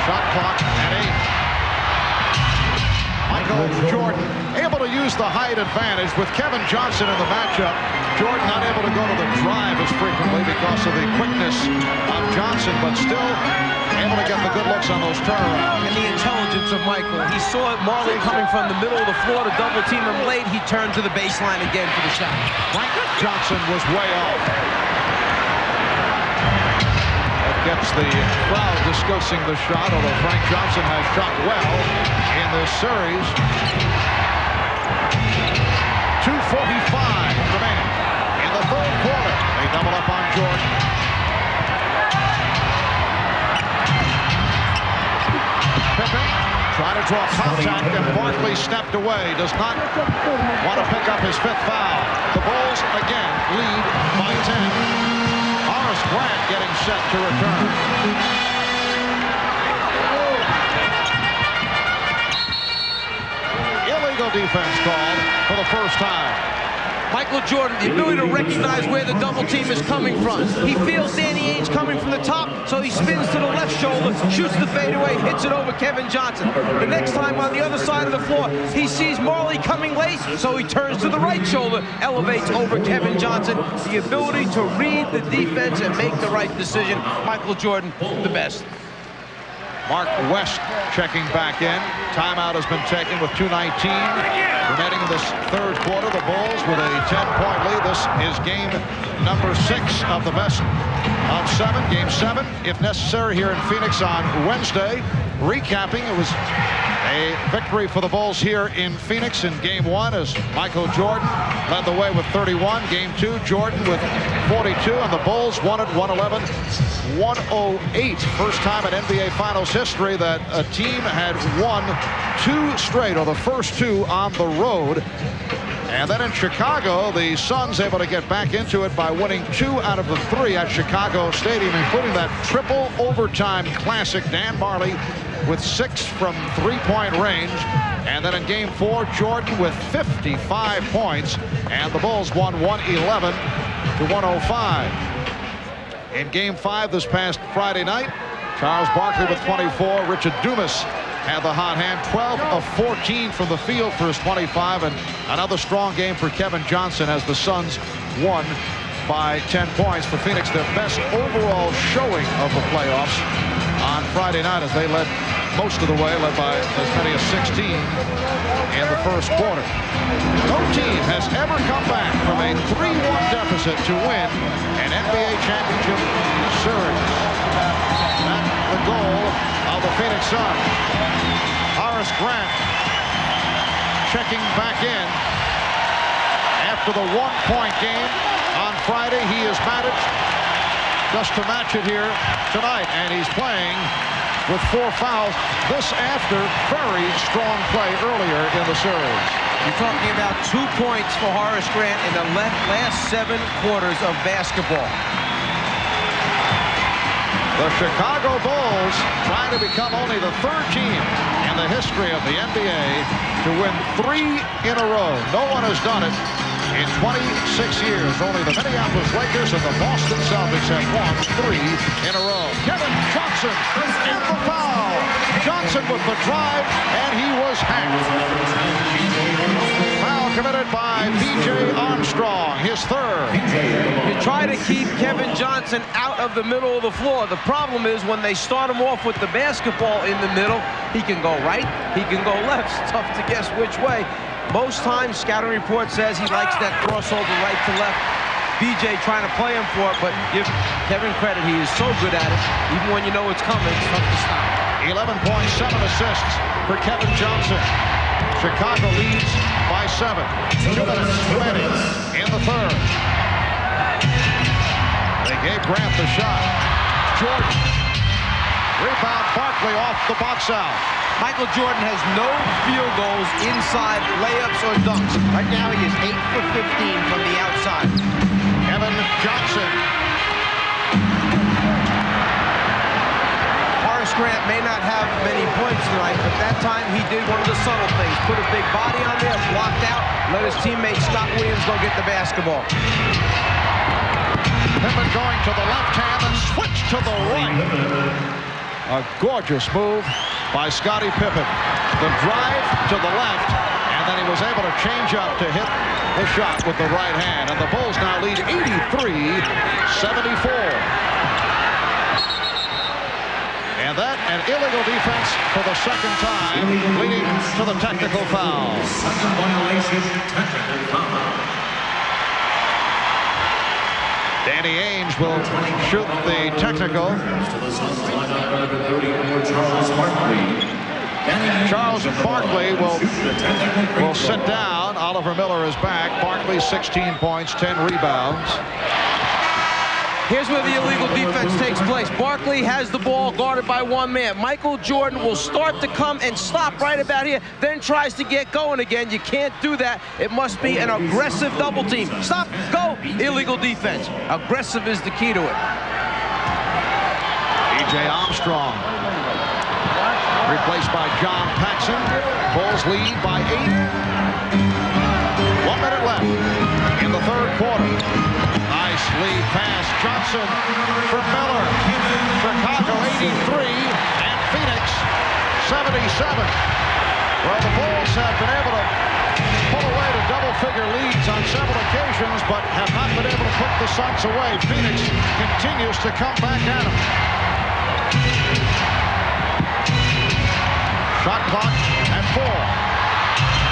Shot clock at 8. Michael Jordan able to use the height advantage with Kevin Johnson in the matchup. Jordan not able to go to the drive as frequently because of the quickness of Johnson, but still able to get the good looks on those turnarounds. And the intelligence of Michael. He saw Marley coming from the middle of the floor to double team him late. He turned to the baseline again for the shot. Frank Johnson was way off. That gets the crowd discussing the shot, although Frank Johnson has shot well in this series. 2:45 remaining in the third quarter. They double up on Jordan. Pippen trying to draw contact, and Barkley stepped away. Does not want to pick up his 5th foul. The Bulls again lead by 10. Horace Grant getting set to return. Illegal defense called for the first time. Michael Jordan, the ability to recognize where the double team is coming from. He feels Danny Ainge coming from the top, so he spins to the left shoulder, shoots the fadeaway, hits it over Kevin Johnson. The next time on the other side of the floor, he sees Marley coming late, so he turns to the right shoulder, elevates over Kevin Johnson. The ability to read the defense and make the right decision. Michael Jordan, the best. Mark West checking back in. Timeout has been taken with 2:19 remaining in this third quarter. The Bulls with a 10-point lead. This is game number 6 of the best of 7. Game 7, if necessary, here in Phoenix on Wednesday. Recapping, it was a victory for the Bulls here in Phoenix in game 1 as Michael Jordan led the way with 31. Game 2, Jordan with 42, and the Bulls won it 111-108. First time in NBA Finals history that a team had won 2 straight, or the first 2 on the road. And then in Chicago, the Suns able to get back into it by winning 2 out of the 3 at Chicago Stadium, including that triple overtime classic. Dan Barkley with 6 from 3-point range. And then in game 4, Jordan with 55 points. And the Bulls won 111-105. In game 5 this past Friday night, Charles Barkley with 24. Richard Dumas had the hot hand, 12 of 14 from the field for his 25, and another strong game for Kevin Johnson as the Suns won by 10 points for Phoenix. Their best overall showing of the playoffs on Friday night as they led most of the way, led by as many as 16 in the first quarter. No team has ever come back from a 3-1 deficit to win an NBA championship series. That's the goal of the Phoenix Suns. Horace Grant checking back in after the 1-point game on Friday. He is managed just to match it here tonight, and he's playing with 4 fouls. This after very strong play earlier in the series. You're talking about 2 points for Horace Grant in the last 7 quarters of basketball. The Chicago Bulls trying to become only the 3rd team in the history of the NBA to win 3 in a row. No one has done it In 26 years, only the Minneapolis Lakers and the Boston Celtics have won 3 in a row. Kevin Johnson in the foul. Johnson with the drive, and he was hacked. Foul committed by B.J. Armstrong, his third. You try to keep Kevin Johnson out of the middle of the floor. The problem is when they start him off with the basketball in the middle, he can go right, he can go left. It's tough to guess which way. Most times, scouting report says he likes that crossover right to left. BJ trying to play him for it, but give Kevin credit. He is so good at it. Even when you know it's coming, it's tough to stop. 11 points, 7 assists for Kevin Johnson. Chicago leads by 7. 2 minutes remaining in the third. They gave Grant the shot. Jordan. Rebound, Barkley off the box out. Michael Jordan has no field goals inside layups or dunks. Right now he is 8 for 15 from the outside. Kevin Johnson. Horace Grant may not have many points tonight, but that time he did one of the subtle things. Put a big body on there, blocked out, let his teammate Scott Williams go get the basketball. Pippen going to the left hand and switch to the right. A gorgeous move by Scottie Pippen. The drive to the left, and then he was able to change up to hit the shot with the right hand. And the Bulls now lead 83-74. And that, an illegal defense for the second time, leading to the technical foul. Second violation, technical foul. Danny Ainge will shoot the technical. Charles Barkley will sit down. Oliver Miller is back. Barkley 16 points, 10 rebounds. Here's where the illegal defense takes place. Barkley has the ball guarded by one man. Michael Jordan will start to come and stop right about here, then tries to get going again. You can't do that. It must be an aggressive double team. Stop, go, illegal defense. Aggressive is the key to it. B.J. Armstrong replaced by John Paxson. Bulls lead by 8. 1 minute left in the third quarter. Nice lead pass. Johnson for Miller. Chicago 83 and Phoenix 77. Well, the Bulls have been able to pull away to double-figure leads on several occasions, but have not been able to put the Suns away. Phoenix continues to come back at them. Shot clock at 4.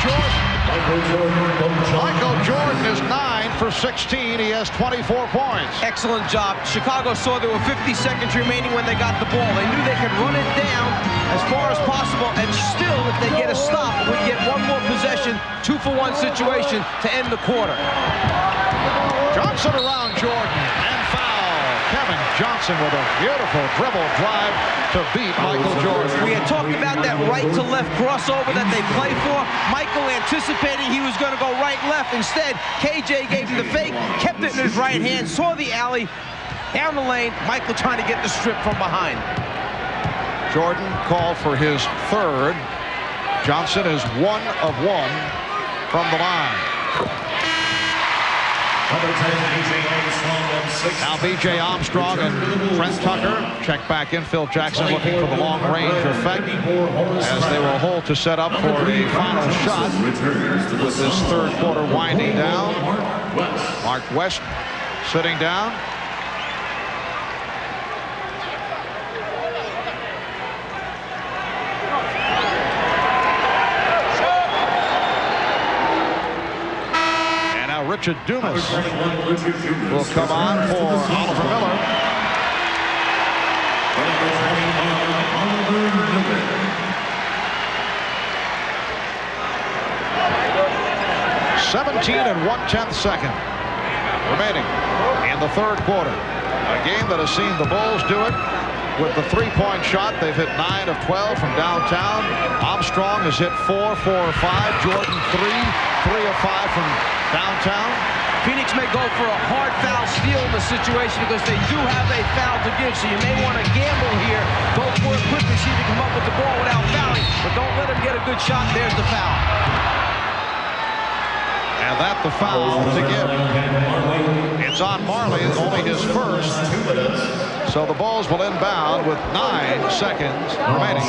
Jordan. Michael Jordan is 9 for 16. He has 24 points. Excellent job. Chicago saw there were 50 seconds remaining when they got the ball. They knew they could run it down as far as possible, and still, if they get a stop, would get one more possession, 2-for-1 situation to end the quarter. Johnson around Jordan and foul. Kevin Johnson with a beautiful dribble drive to beat Michael Jordan. We had talked about that right-to-left crossover that they play for. Michael anticipating he was going to go right-left. Instead, KJ gave him the fake, kept it in his right hand, saw the alley, down the lane. Michael trying to get the strip from behind. Jordan called for his third. Johnson is 1 of 1 from the line. Now B.J. Armstrong and Trent Tucker check back in. Phil Jackson looking for the long-range effect as they will hold to set up for a final shot with this third quarter winding down. Mark West sitting down. Richard Dumas will come on for Oliver Miller. 17 1/10 second remaining in the third quarter. A game that has seen the Bulls do it with the three-point shot. They've hit 9 of 12 from downtown. Armstrong has hit 4, 4 of 5. Jordan 3 of 5 from downtown. Phoenix may go for a hard foul steal in the situation because they do have a foul to give, so you may want to gamble here. Go for it quickly, see if you come up with the ball without fouling, but don't let him get a good shot. There's the foul. And that the foul to give. It's on Marley, only his first. So the Bulls will inbound with 9 seconds remaining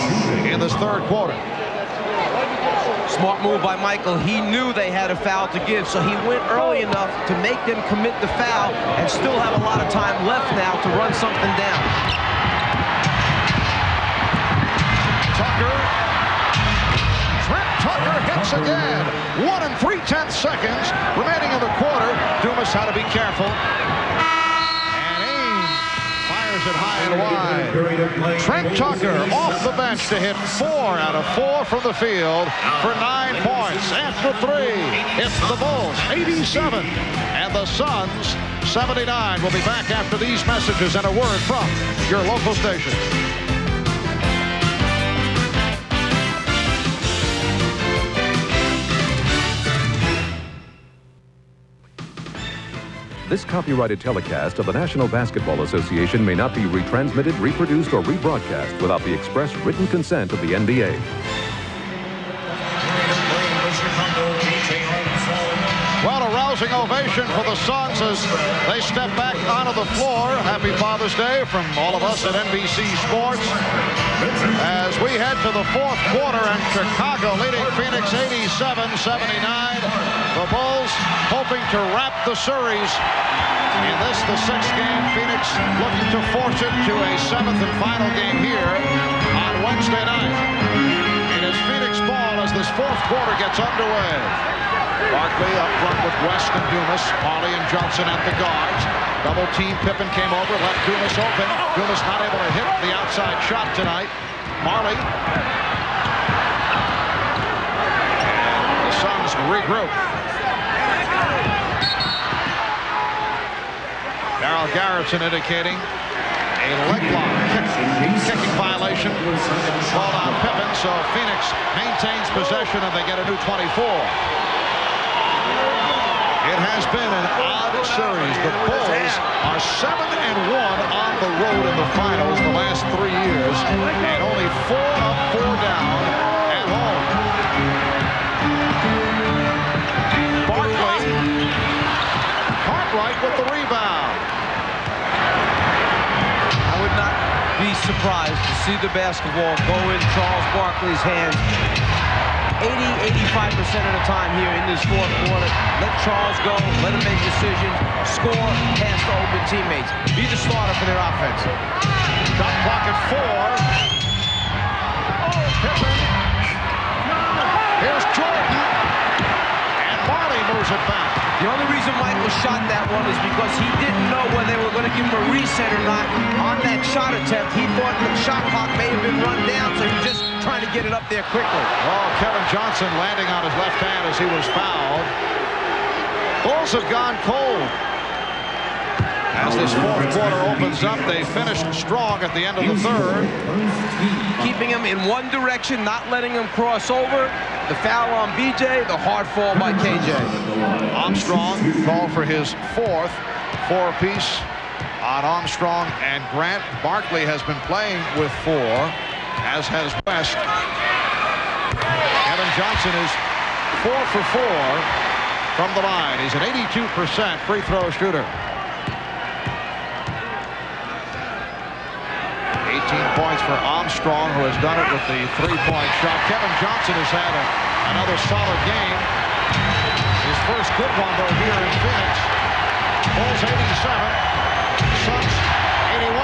in this third quarter. Smart move by Michael. He knew they had a foul to give, so he went early enough to make them commit the foul and still have a lot of time left now to run something down. Trent Tucker hits again. 1 3/10 seconds remaining in the quarter. Dumas had to be careful. And Ames fires it high and wide. Trent Tucker off the bench to hit 4 out of 4 from the field for 9 points. After 3, it's the Bulls 87 and the Suns 79. We'll be back after these messages and a word from your local station. This copyrighted telecast of the National Basketball Association may not be retransmitted, reproduced, or rebroadcast without the express written consent of the NBA. Well, a rousing ovation for the Suns as they step back onto the floor. Happy Father's Day from all of us at NBC Sports. As we head to the fourth quarter and Chicago leading Phoenix 87-79. The Bulls hoping to wrap the series in this, the 6th game. Phoenix looking to force it to a 7th and final game here on Wednesday night. It is Phoenix ball as this fourth quarter gets underway. Barkley up front with West and Dumas. Marley and Johnson at the guards. Double team. Pippen came over, left Dumas open. Dumas not able to hit the outside shot tonight. Marley. And the Suns regroup. Darryl Garrison indicating a leg block, kicking violation. Called on Pippen, so Phoenix maintains possession and they get a new 24. It has been an odd series. The Bulls are 7-1 on the road in the finals the last 3 years, and only 4 up, 4 down at home. Barkley, Cartwright with the rebound. I would not be surprised to see the basketball go in Charles Barkley's hands 80-85% of the time here in this fourth quarter. Let Charles go, let him make decisions, score, pass to open teammates. Be the starter for their offense. Shot clock at 4. Pippen. Here's Jordan. And Marley moves it back. The only reason Michael shot that one is because he didn't know whether they were going to give him a reset or not on that shot attempt. He thought the shot clock may have been run down, so he was just trying to get it up there quickly. Oh, Kevin Johnson landing on his left hand as he was fouled. Bulls have gone cold. As this fourth quarter opens up, they finished strong at the end of the third. Keeping him in one direction, not letting him cross over. The foul on BJ, the hard fall by KJ. Armstrong called for his 4th 4-piece on Armstrong and Grant. Barkley has been playing with 4, as has West. Kevin Johnson is 4 for 4 from the line. He's an 82% free throw shooter. 18 points for Armstrong, who has done it with the 3-point shot. Kevin Johnson has had another solid game. His first good one, though, here in Phoenix. Bulls 87, Suns 81.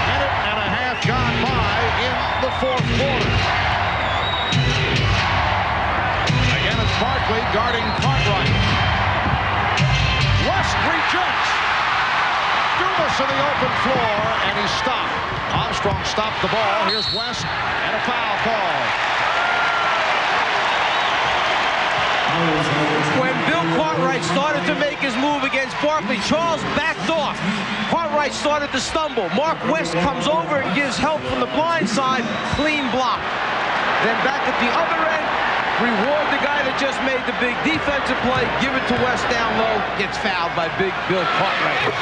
Minute and a half gone by in the fourth quarter. Again, it's Barkley guarding Cartwright. West rejects. Dumas in the open floor, and he's stopped. Armstrong stopped the ball. Here's West, and a foul call. When Bill Cartwright started to make his move against Barkley, Charles backed off. Cartwright started to stumble. Mark West comes over and gives help from the blind side. Clean block. Then back at the other end, reward the guy that just made the big defensive play. Give it to West down low. Gets fouled by big Bill Cartwright.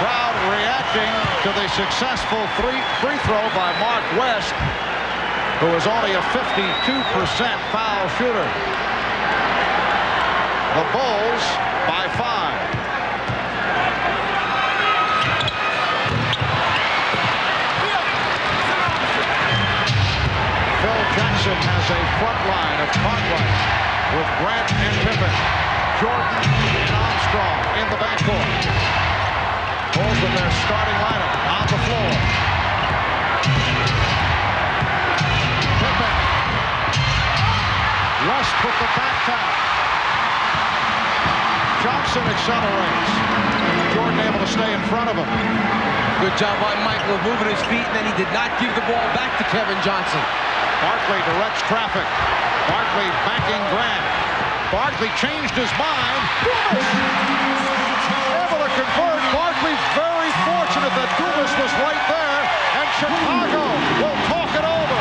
Crowd reacting to the successful free throw by Mark West. who is only a 52% foul shooter. The Bulls by 5. Phil Jackson has a front line of Barkley with Grant and Pippen, Jordan and Armstrong in the backcourt. Bulls with their starting lineup on the floor. Pippen. West with the back tap. Johnson accelerates. Jordan able to stay in front of him. Good job by Michael of moving his feet, and then he did not give the ball back to Kevin Johnson. Barkley directs traffic. Barkley backing Grant. Barkley changed his mind. Able to convert. Barkley very fortunate that Dumas was right there, and Chicago will talk it over.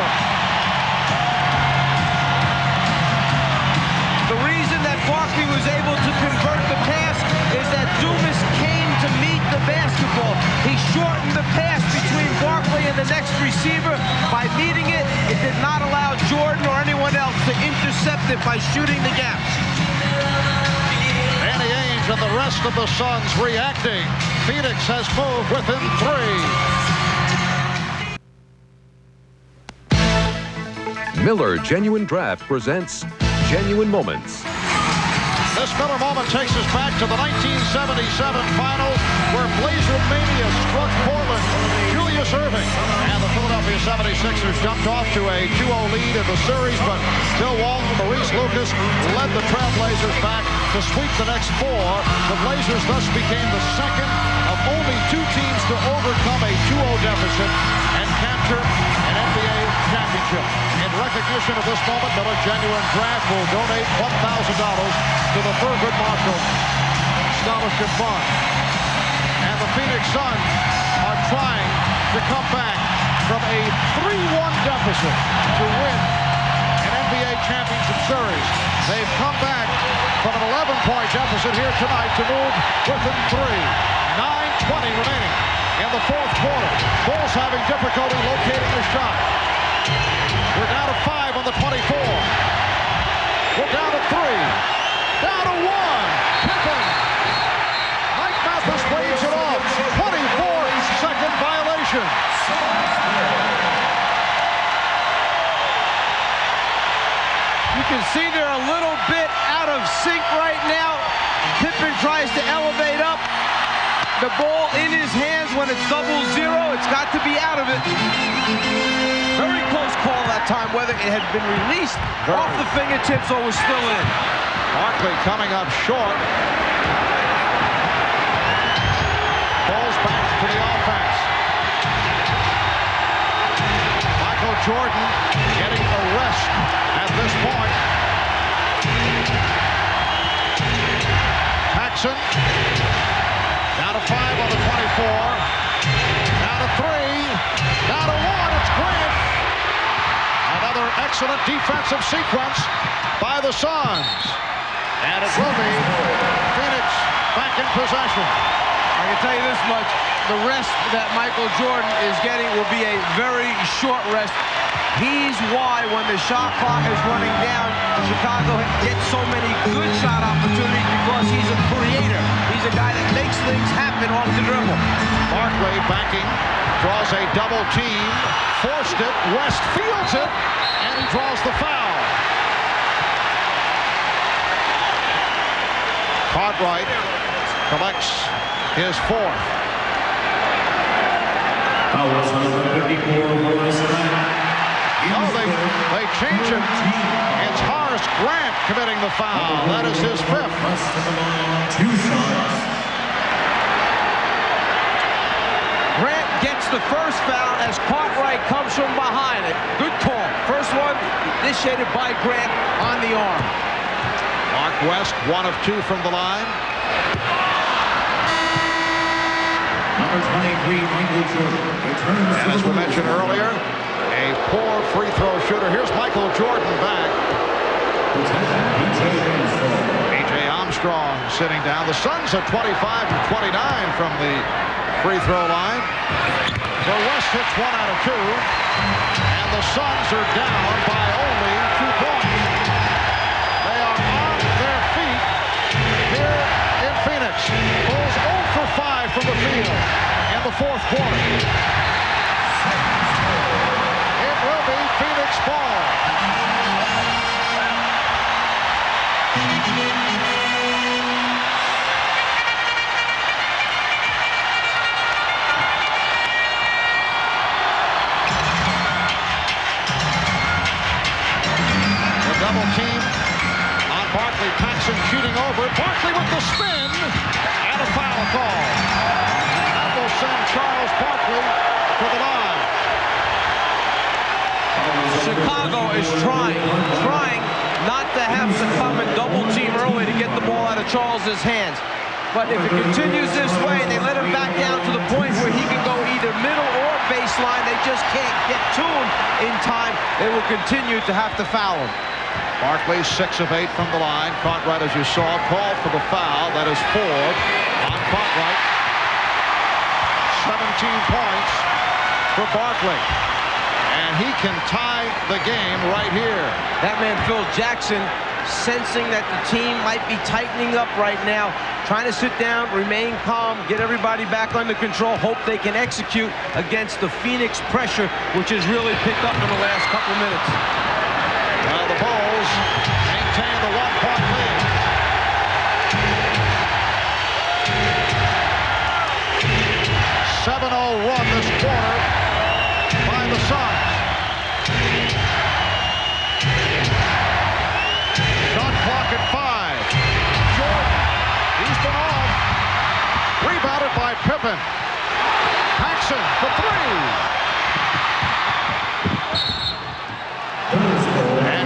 The reason that Barkley was able to convert the pass is that Dumas came to meet the basketball. He shortened the pass between Barkley and the next receiver. By meeting it, it did not allow Jordan or anyone else to intercept it by shooting the gap. Danny Ainge and the rest of the Suns reacting. Phoenix has moved within 3. Miller Genuine Draft presents Genuine Moments. This Miller moment takes us back to the 1977 finals where Blazer Mania struck Portland. Julius Erving and the Philadelphia 76ers jumped off to a 2-0 lead in the series, but Bill Walton, Maurice Lucas led the Trailblazers back to sweep the next 4. The Blazers thus became the second of only 2 teams to overcome a 2-0 deficit and capture an NBA championship. In recognition of this moment, Miller Genuine Draft will donate $1,000 to the Thurgood Marshall Scholarship Fund. And the Phoenix Suns are trying to come back from a 3-1 deficit to win an NBA championship series. They've come back from an 11-point deficit here tonight to move within 3. 9:20 remaining in the fourth quarter. Bulls having difficulty locating a shot. We're down to 5 on the 24. We're down to 3. Down to 1. Pippen. Mike Mathis waves it off. 24-second violation. You can see they're a little bit out of sync right now. Pippen tries to elevate up. The ball in his hands when it's 0-0. It's got to be out of it. Very close call that time, whether it had been released off the fingertips or was still in. Barkley coming up short. Falls back to the offense. Michael Jordan getting a rest at this point. Paxson down to 5 on the 24. Down to 3. Down to 1. It's Grant. Another excellent defensive sequence by the Suns. And it will be Phoenix back in possession. I can tell you this much. The rest that Michael Jordan is getting will be a very short rest. He's why when the shot clock is running down, Chicago gets so many good shot opportunities because he's a creator. He's a guy that makes things happen off the dribble. Barkley backing, draws a double team, forced it, West fields it, and he draws the foul. Cartwright collects his 4th. Oh, they change it. It's Horace Grant committing the foul. That is his 5th. Grant gets the first foul as Cartwright comes from behind it. Good call. First one initiated by Grant on the arm. Mark West, 1 of 2 from the line. Number 23, Michael Jordan. And as we mentioned earlier, a poor free throw shooter. Here's Michael Jordan back. A.J. Armstrong sitting down. The Suns at 25 and 29 from the free throw line. So West hits 1 out of 2. And the Suns are down by only 2 points. They are on their feet here in Phoenix. Bulls 0 for 5 from the field in the fourth quarter. It will be Phoenix ball. Double team on Barkley. Paxson cheating over. Barkley with the spin and a foul call. That will send Charles Barkley to the line. Chicago is trying not to have to come and double team early to get the ball out of Charles's hands. But if it continues this way and they let him back down to the point where he can go either middle or baseline, they just can't get to him in time. They will continue to have to foul him. Barkley 6 of 8 from the line. Cartwright, as you saw, called for the foul. That is Ford on Cartwright. 17 points for Barkley. And he can tie the game right here. That man, Phil Jackson, sensing that the team might be tightening up right now, trying to sit down, remain calm, get everybody back under control, hope they can execute against the Phoenix pressure, which has really picked up in the last couple minutes. The Bulls maintain the 1-point lead. .7-0 run this quarter by the Suns. Shot clock at 5. Jordan, he's been off. Rebounded by Pippen. Paxson for 3.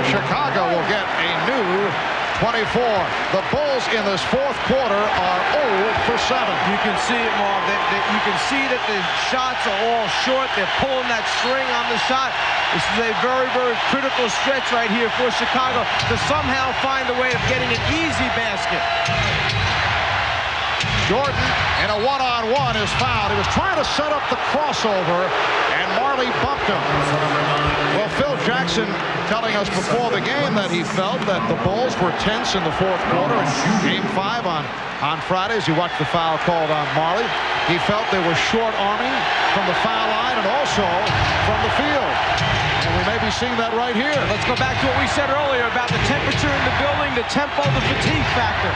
Chicago will get a new 24. The Bulls in this fourth quarter are 0 for 7. You can see it, Marv. You can see that the shots are all short. They're pulling that string on the shot. This is a very, very critical stretch right here for Chicago to somehow find a way of getting an easy basket. Jordan in a one-on-one is fouled. He was trying to set up the crossover, and Marley bumped him. Well, Phil Jackson telling us before the game that he felt that the Bulls were tense in the fourth quarter in Game 5 on Friday as you watched the foul called on Marley. He felt they were short-arming from the foul line and also from the field. And we may be seeing that right here. Let's go back to what we said earlier about the temperature in the building, the tempo, the fatigue factor.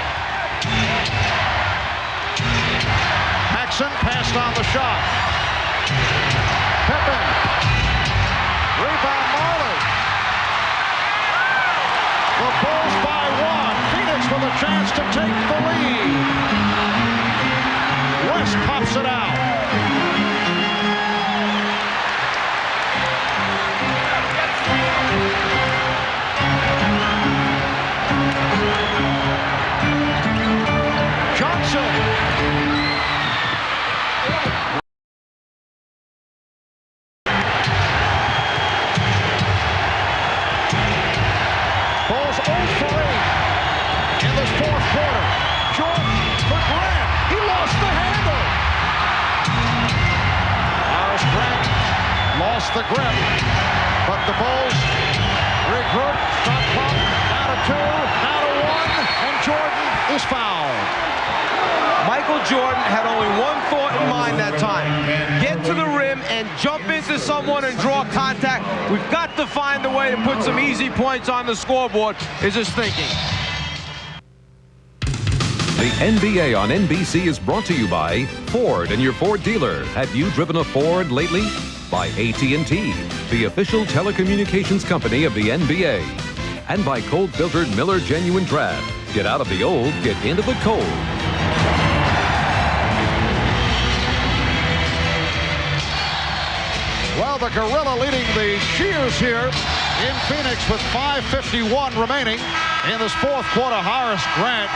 Paxson passed on the shot. Pippen. Rebound Marley. The Bulls by 1. Phoenix with a chance to take the lead. West pops it out. Johnson. Bulls 0 for 8 in this fourth quarter. Jordan for Grant. He lost the handle. Horace Grant lost the grip. But the Bulls regroup. Shot clock down to 2, now to 1, and Jordan is fouled. Michael Jordan had only one thought in mind that time. Get to the rim and jump into someone and draw contact. We've got to find a way to put some easy points on the scoreboard, is his thinking. The NBA on NBC is brought to you by Ford and your Ford dealer. Have you driven a Ford lately? By AT&T, the official telecommunications company of the NBA. And by cold-filtered Miller Genuine Draft. Get out of the old, get into the cold. Well, the Gorilla leading the cheers here in Phoenix with 5:51 remaining in this fourth quarter. Horace Grant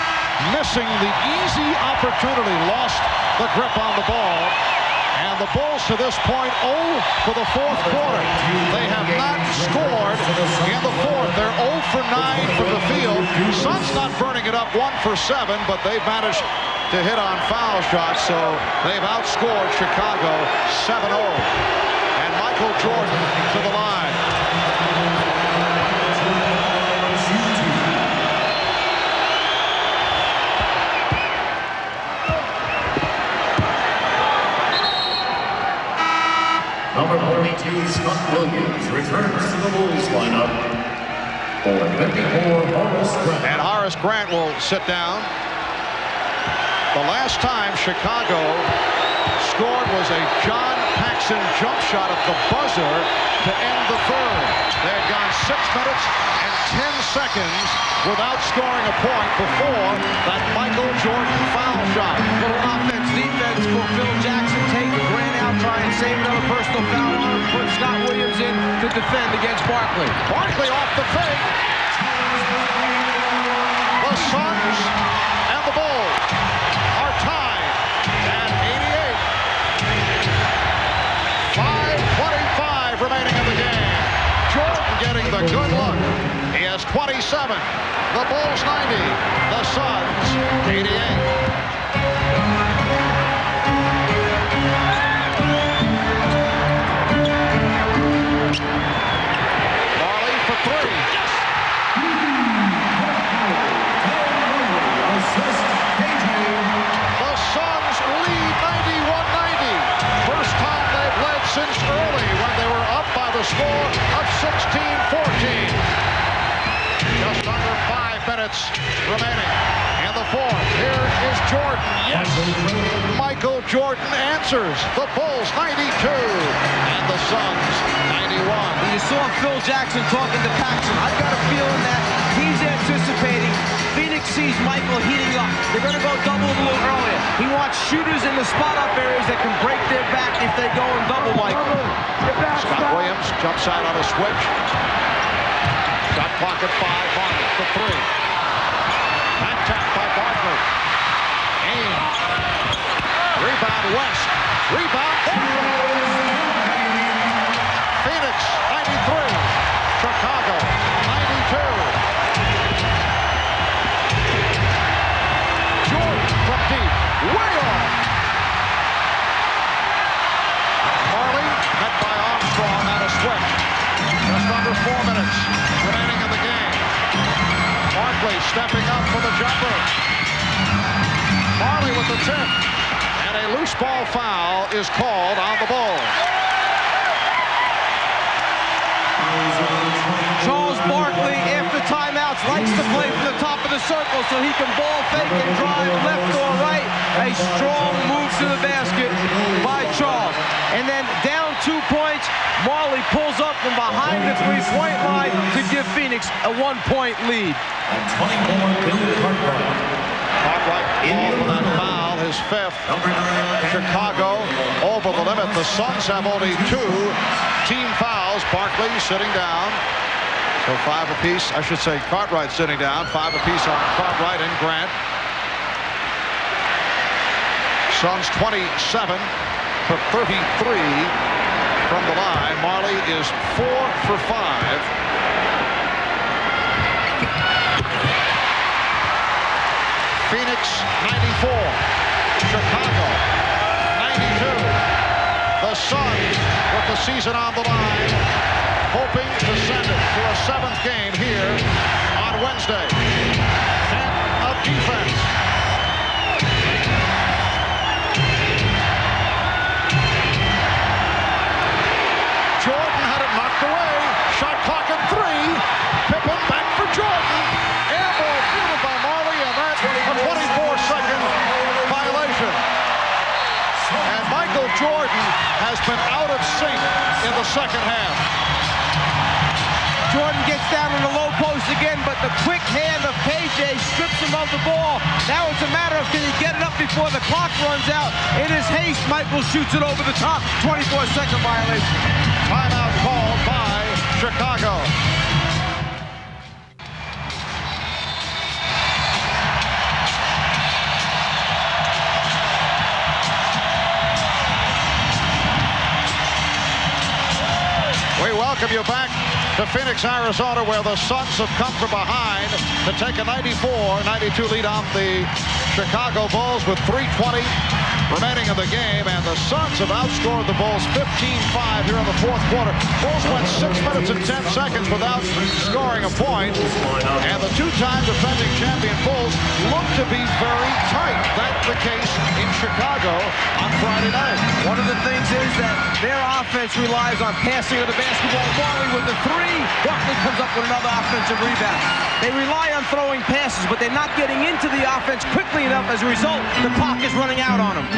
missing the easy opportunity, lost the grip on the ball. And the Bulls to this point 0 for the fourth quarter. They have not scored in the fourth. They're 0 for 9 from the field. Suns not burning it up 1 for 7, but they've managed to hit on foul shots, so they've outscored Chicago 7-0. And Michael Jordan to the line. Bulls lineup. And Horace Grant will sit down. The last time Chicago scored was a John Paxson jump shot at the buzzer to end the third. They had gone 6 minutes and 10 seconds without scoring a point before that Michael Jordan foul shot. Little offense, defense for Phil Jackson. Take Grant out, try and save another personal foul on him. Put Scott Williams in to defend against Barkley. Barkley off the fake. The Suns and the Bulls are tied at 88. 5:25 remaining in the game. Jordan getting the good look. He has 27. The Bulls 90. The Suns 88. Since early when they were up by the score of 16-14. Just under 5 minutes remaining in the fourth. Here is Jordan. Yes! Michael Jordan answers. The Bulls 92 and the Suns 91. You saw Phil Jackson talking to Paxson. I've got a feeling that he's anticipating Phoenix sees Michael heating up. They're going to go double a little earlier. He wants shooters in the spot-up areas that can break their back if they go and double Michael. Scott Williams jumps out on a switch. Shot clock at 5. Barkley for 3. Back tap by Barkley. Ames. Rebound West. Rebound. Phoenix 93. Chicago 92. From deep, way off. Marley met by Armstrong on a switch. Just under 4 minutes remaining in the game. Barkley stepping up for the jumper. Marley with the tip. And a loose ball foul is called on the Bulls. Charles Barkley, after timeouts, likes to play from the top of the circle so he can ball fake and drive left or right. A strong move to the basket by Charles. And then down 2 points, Marley pulls up from behind the three-point line to give Phoenix a 1-point lead. Cartwright called for that foul, his 5th. Chicago over the limit. The Suns have only 2 team fouls. Barkley sitting down. So 5 apiece. I should say Cartwright sitting down. 5 apiece on Cartwright and Grant. Suns 27 for 33 from the line. Marley is 4 for 5. Phoenix 94. Chicago 92. The Suns with the season on the line, hoping to send it to a 7th game here on Wednesday. 10 of defense. Jordan had it knocked away. Shot clock at 3. Pippen back for Jordan. Air ball fielded by Marley, and that's a 24-second violation. And Michael Jordan has been out of sync in the second half. Jordan gets down in the low post again, but the quick hand of KJ strips him of the ball. Now it's a matter of can he get it up before the clock runs out. In his haste, Michael shoots it over the top. 24-second violation. Timeout called by Chicago. We welcome you back to Phoenix, Arizona, where the Suns have come from behind to take a 94-92 lead on the Chicago Bulls with 3:20 remaining in the game, and the Suns have outscored the Bulls 15-5 here in the fourth quarter. Bulls went 6 minutes and 10 seconds without scoring a point, and the two-time defending champion Bulls look to be very tight. That's the case in Chicago on Friday night. One of the things is that their offense relies on passing of the basketball. Barkley with the three. Barkley comes up with another offensive rebound. They rely on throwing passes, but they're not getting into the offense quickly enough. As a result, the clock is running out on them.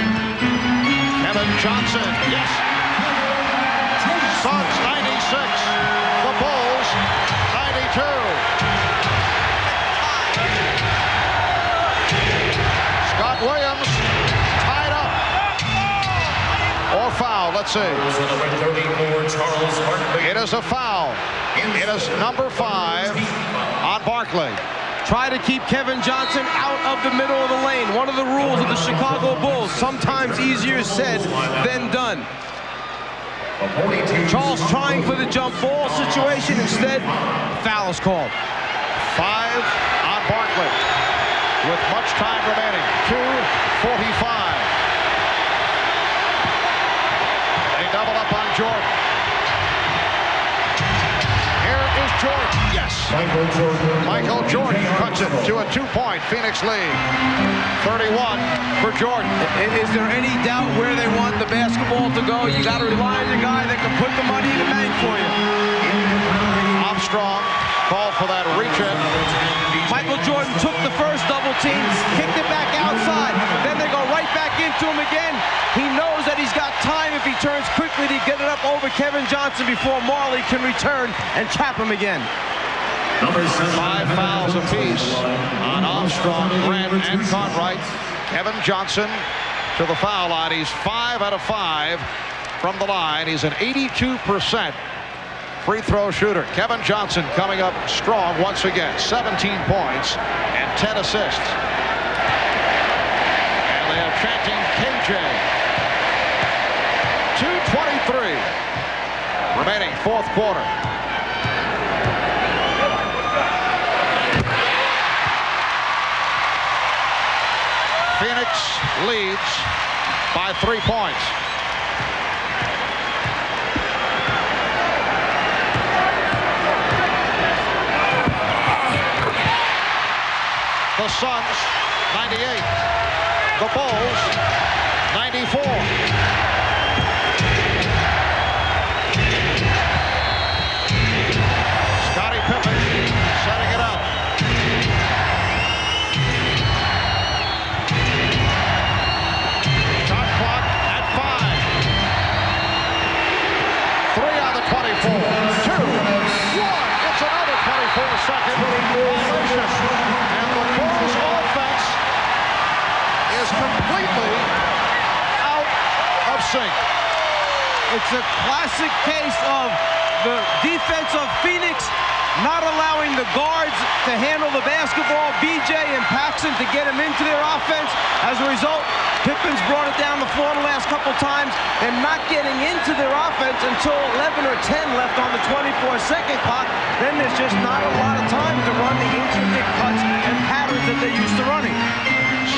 Kevin Johnson, yes. Suns 96, the Bulls 92. Scott Williams tied up. Or foul, let's see. It is a foul. It is number 5 on Barkley. Try to keep Kevin Johnson out of the middle of the lane. One of the rules of the Chicago Bulls, sometimes easier said than done. Charles trying for the jump ball situation. Instead, foul is called. 5 on Barkley with much time remaining. 2:45. They double up on Jordan. Here is Jordan. Yes. Michael Jordan cuts it to a 2-point Phoenix lead. 31 for Jordan. Is there any doubt where they want the basketball to go? You got to rely on the guy that can put the money in the bank for you. Armstrong called for that reach-in. Michael Jordan took the first double team, kicked it back outside. Then they go right back into him again. He knows that he's got time if he turns quickly to get it up over Kevin Johnson before Marley can return and trap him again. 5 fouls apiece on Armstrong, Grant, and Cartwright. Kevin Johnson to the foul line. He's 5 out of 5 from the line. He's an 82% free throw shooter. Kevin Johnson coming up strong once again. 17 points and 10 assists. And they are chanting KJ. 2:23 remaining fourth quarter. Phoenix leads by 3 points. The Suns 98. The Bulls 94. Scottie Pippen setting it up. Shot clock at 5. 3 on the 24. 2. 1. It's another 24-second violation. And the Bulls offense is completely out of sync. It's a classic case of the defense of Phoenix not allowing the guards to handle the basketball, BJ and Paxson to get him into their offense. As a result, Pippen's brought it down the floor the last couple times and not getting into their offense until 11 or 10 left on the 24-second clock. Then there's just not a lot of time to run the intricate cuts and patterns that they're used to running.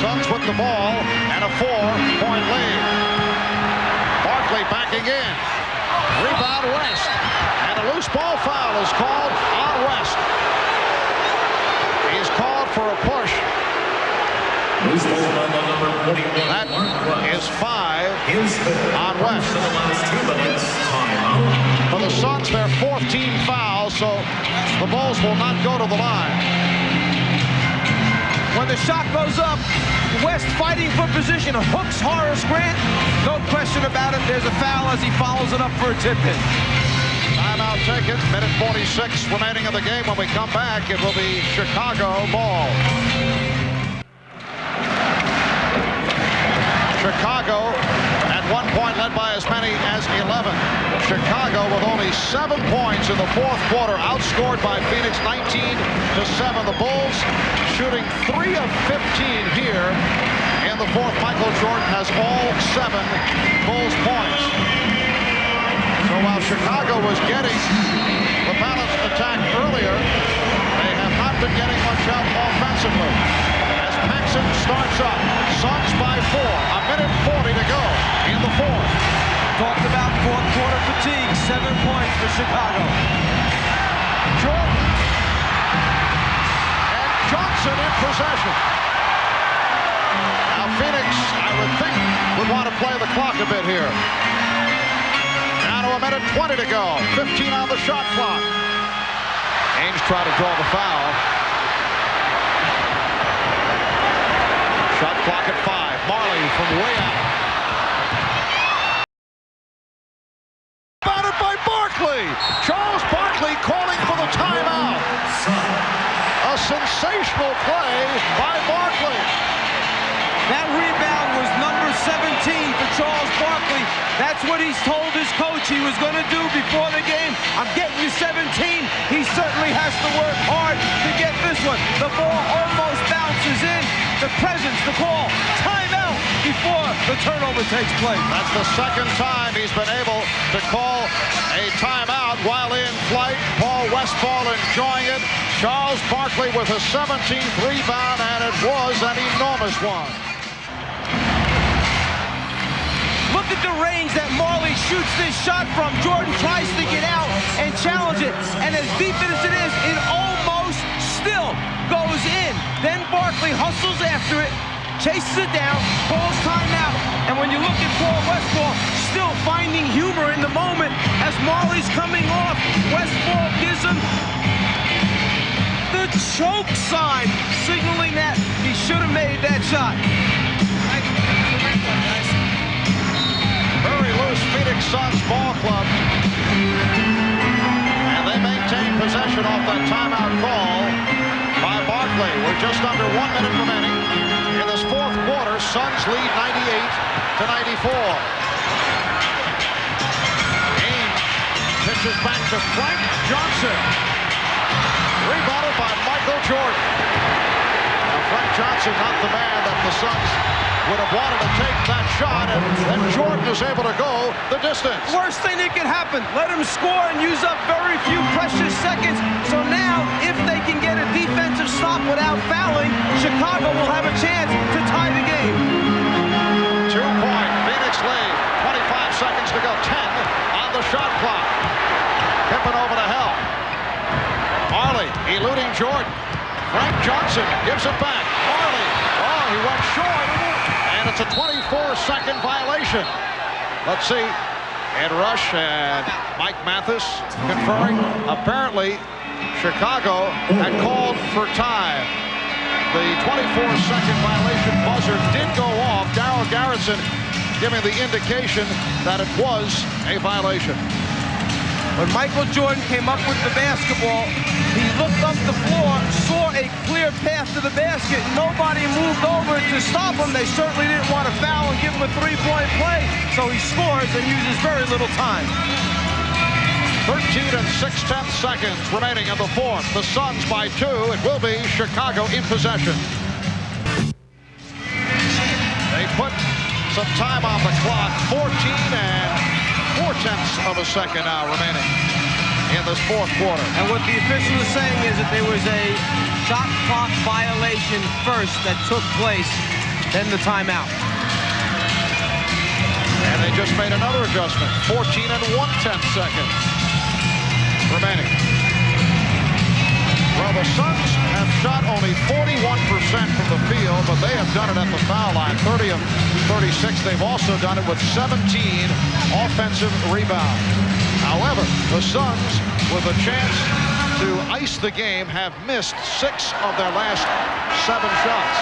Suns with the ball and a 4-point lead. Barkley backing in. Rebound West. And a loose ball foul is called on West. He's called for a push. That is 5 on West. For the Suns, their 4th team foul, so the Bulls will not go to the line. When the shot goes up, West fighting for position, hooks Horace Grant. No question about it, there's a foul as he follows it up for a tip-in. Timeout taken, minute 46 remaining in the game. When we come back, it will be Chicago ball. Chicago at one point led by as many as 11. Chicago with only 7 points in the fourth quarter, outscored by Phoenix 19-7. The Bulls shooting 3 of 15 here in the fourth. Michael Jordan has all 7 Bulls points. So while Chicago was getting the balanced attack earlier, they have not been getting much help offensively. As Paxson starts up, Suns by 4, a minute 40 talked about fourth quarter fatigue. 7 points for Chicago. Jordan and Johnson in possession. Now Phoenix, I would think, would want to play the clock a bit here. Down to a minute 20 to go. 15 on the shot clock. Ainge tried to draw the foul. Shot clock at 5. Marley from way out. Batted by Barkley. Charles Barkley calling for the timeout. A sensational play by Barkley. That rebound was number 17 for Charles Barkley. That's what he's told his coach he was going to do before the game. I'm getting you 17. He certainly has to work hard to get this one. The ball almost bounces in. The presence, the call, timeout before the turnover takes place. That's the second time he's been able to call a timeout while in flight. Paul Westphal enjoying it. Charles Barkley with a 17th rebound, and it was an enormous one. Look at the range that Marley shoots this shot from. Jordan tries to get out and challenge it, and as deep as it is, it almost still goes in. Then Barkley hustles after it, chases it down, calls timeout, and when you look at Paul Westphal, still finding humor in the moment as Marley's coming off. Westphal gives him the choke sign, signaling that he should have made that shot. Very loose Phoenix Suns ball club. And they maintain possession off that timeout call by Barkley. We're just under 1 minute remaining. In this fourth quarter, Suns lead 98-94. Ainge pitches back to Frank Johnson. Rebounded by Michael Jordan. Now Frank Johnson, not the man that the Suns would have wanted to take that shot, and Jordan is able to go the distance. Worst thing that could happen, let him score and use up very few precious seconds. So now, if they can get a defensive stop without fouling, Chicago will have a chance to tie the game. 2-point Phoenix lead, 25 seconds to go, 10 on the shot clock. Pippen over to help. Marley eluding Jordan. Frank Johnson gives it back. Marley, oh, he went short. And it's a 24-second violation. Let's see. Ed Rush and Mike Mathis conferring. Apparently, Chicago had called for time. The 24-second violation buzzer did go off. Darryl Garrison giving the indication that it was a violation. When Michael Jordan came up with the basketball, he looked up the floor, saw a clear path to the basket. Nobody moved over to stop him. They certainly didn't want to foul and give him a three-point play. So he scores and uses very little time. 13 and 6/10 seconds remaining in the fourth. The Suns by 2. It will be Chicago in possession. They put some time on the clock. 14 and 4/10 of a second now remaining in this fourth quarter. And what the official is saying is that there was a shot clock violation first that took place, then the timeout. And they just made another adjustment. 14 and 1/10 seconds remaining. Well, the Suns have shot only 41% from the field, but they have done it at the foul line. 30 of 36. They've also done it with 17 offensive rebounds. However, the Suns, with a chance to ice the game, have missed 6 of their last 7 shots.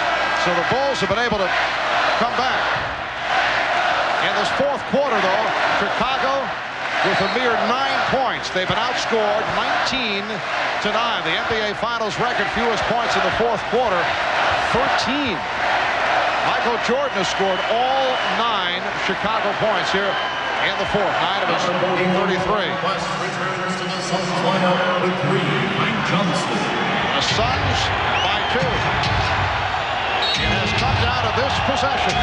So the Bulls have been able to come back. In this fourth quarter, though, Chicago with a mere 9 points. They've been outscored 19-9. The NBA Finals record fewest points in the fourth quarter, 13. Michael Jordan has scored all 9 Chicago points here in the fourth. 9 of his 33. The Suns by 2. It has come down to this possession.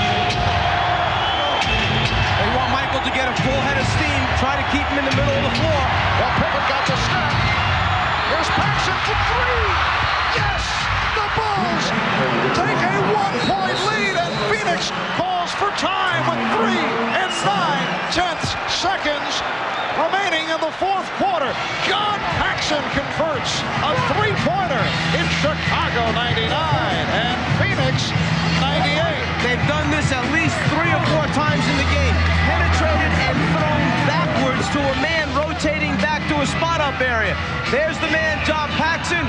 They want Michael to get a full head of steam, try to keep him in the middle of the floor. Well, Pippen got the step. Here's Paxson for 3. Yes! The Bulls take a 1-point lead, and Phoenix calls for time with 3 and 9 9/10 seconds remaining in the fourth quarter. John Paxson converts a three-pointer in Chicago 99 and Phoenix 98. They've done this at least 3 or 4 times in the game. Penetrated and thrown backwards to a man rotating back to a spot-up area. There's the man, John Paxson.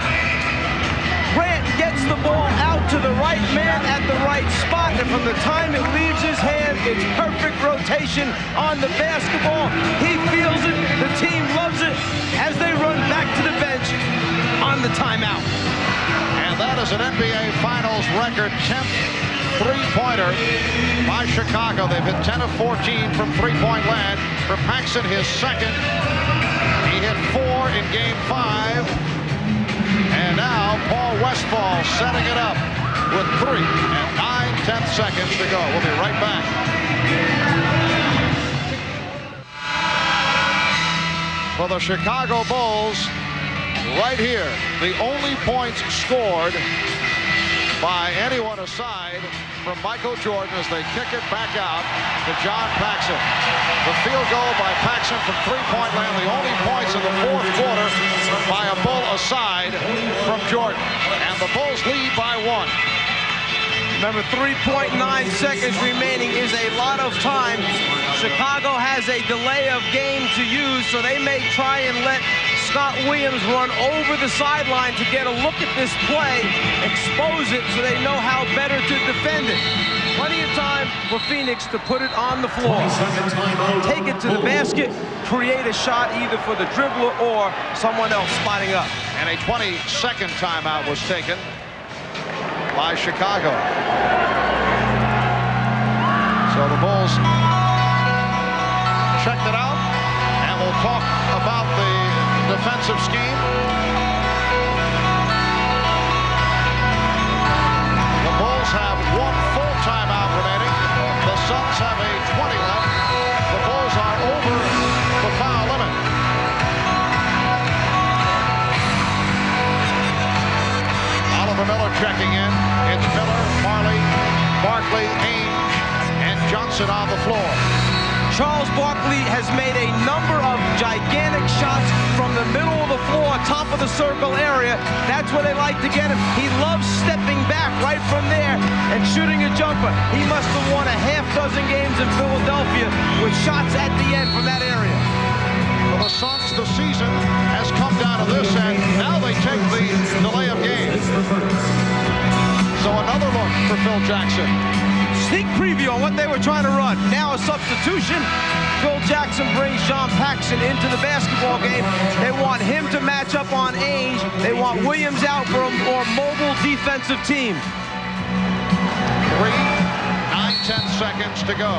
Grant gets the ball out to the right man at the right spot, and from the time it leaves his hand, it's perfect rotation on the basketball. He feels it, the team loves it, as they run back to the bench on the timeout. And that is an NBA Finals record 10th three-pointer by Chicago. They've hit 10 of 14 from three-point land. For Paxson, his second. He hit 4 in Game 5. And now Paul Westphal setting it up with 3 and 9/10 seconds to go. We'll be right back. For the Chicago Bulls, right here, the only points scored by anyone aside from Michael Jordan as they kick it back out to John Paxson. The field goal by Paxson from three-point land, the only points in the fourth quarter by a Bull aside from Jordan. And the Bulls lead by 1. Remember, 3.9 seconds remaining is a lot of time. Chicago has a delay of game to use, so they may try and let Scott Williams run over the sideline to get a look at this play, expose it so they know how better to defend it. Plenty of time for Phoenix to put it on the floor. Take it to the basket, create a shot either for the dribbler or someone else spotting up. And a 20-second timeout was taken by Chicago. So the Bulls checked it out, and we'll talk about the defensive scheme. The Bulls have 1 full timeout remaining. The Suns have a 20 left. The Bulls are over the foul limit. Oliver Miller checking in. It's Miller, Marley, Barkley, Ainge, and Johnson on the floor. Charles Barkley has made a number of gigantic shots from the middle of the floor, top of the circle area. That's where they like to get him. He loves stepping back right from there and shooting a jumper. He must have won a half dozen games in Philadelphia with shots at the end from that area. For the Suns, the season has come down to this, and now they take the delay of game. So another look for Phil Jackson. Sneak preview on what they were trying to run. Now a substitution. Phil Jackson brings John Paxson into the basketball game. They want him to match up on Ainge. They want Williams out for a more mobile defensive team. 3, 9/10 seconds to go.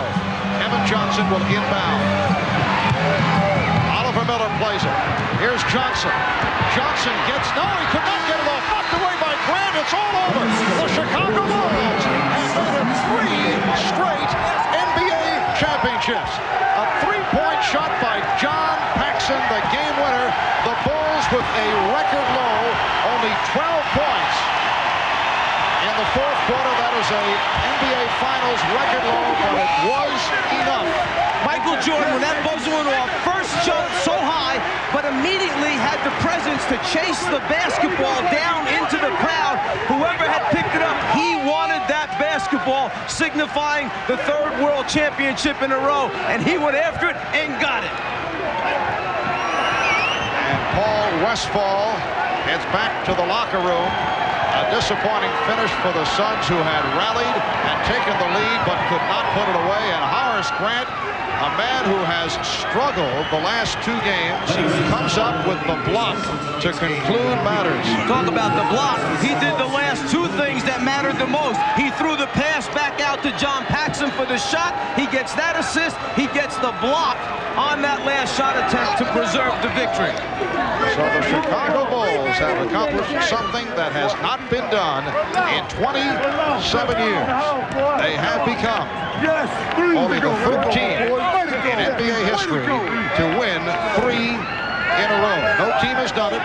Evan Johnson will inbound. Oliver Miller plays it. Here's Johnson. Johnson gets, no, he could not get it off. Knocked away by Grant. It's all over. The Chicago Bulls have made it 3 straight NBA championships. A three-point shot by John Paxson, the game winner. The Bulls with a record low, only 12 points. In the fourth quarter, that is a NBA Finals record low, but it was enough. Michael Jordan, when that buzzer went off, first jumped so high, but immediately had the presence to chase the basketball down into the crowd. Whoever had picked it up, he wanted that basketball, signifying the 3rd World Championship in a row, and he went after it and got it. And Paul Westphal heads back to the locker room. A disappointing finish for the Suns, who had rallied and taken the lead but could not put it away. And Horace Grant, a man who has struggled the last 2 games, comes up with the block to conclude matters. Talk about the block. He did the last 2 things that mattered the most. He threw the pass back out to John Paxson for the shot. He gets that assist. He gets the block on that last shot attempt to preserve the victory. So the Chicago Bulls have accomplished something that has not been done in 27 years. They have become only the 3rd team in NBA history to win 3 in a row. No team has done it.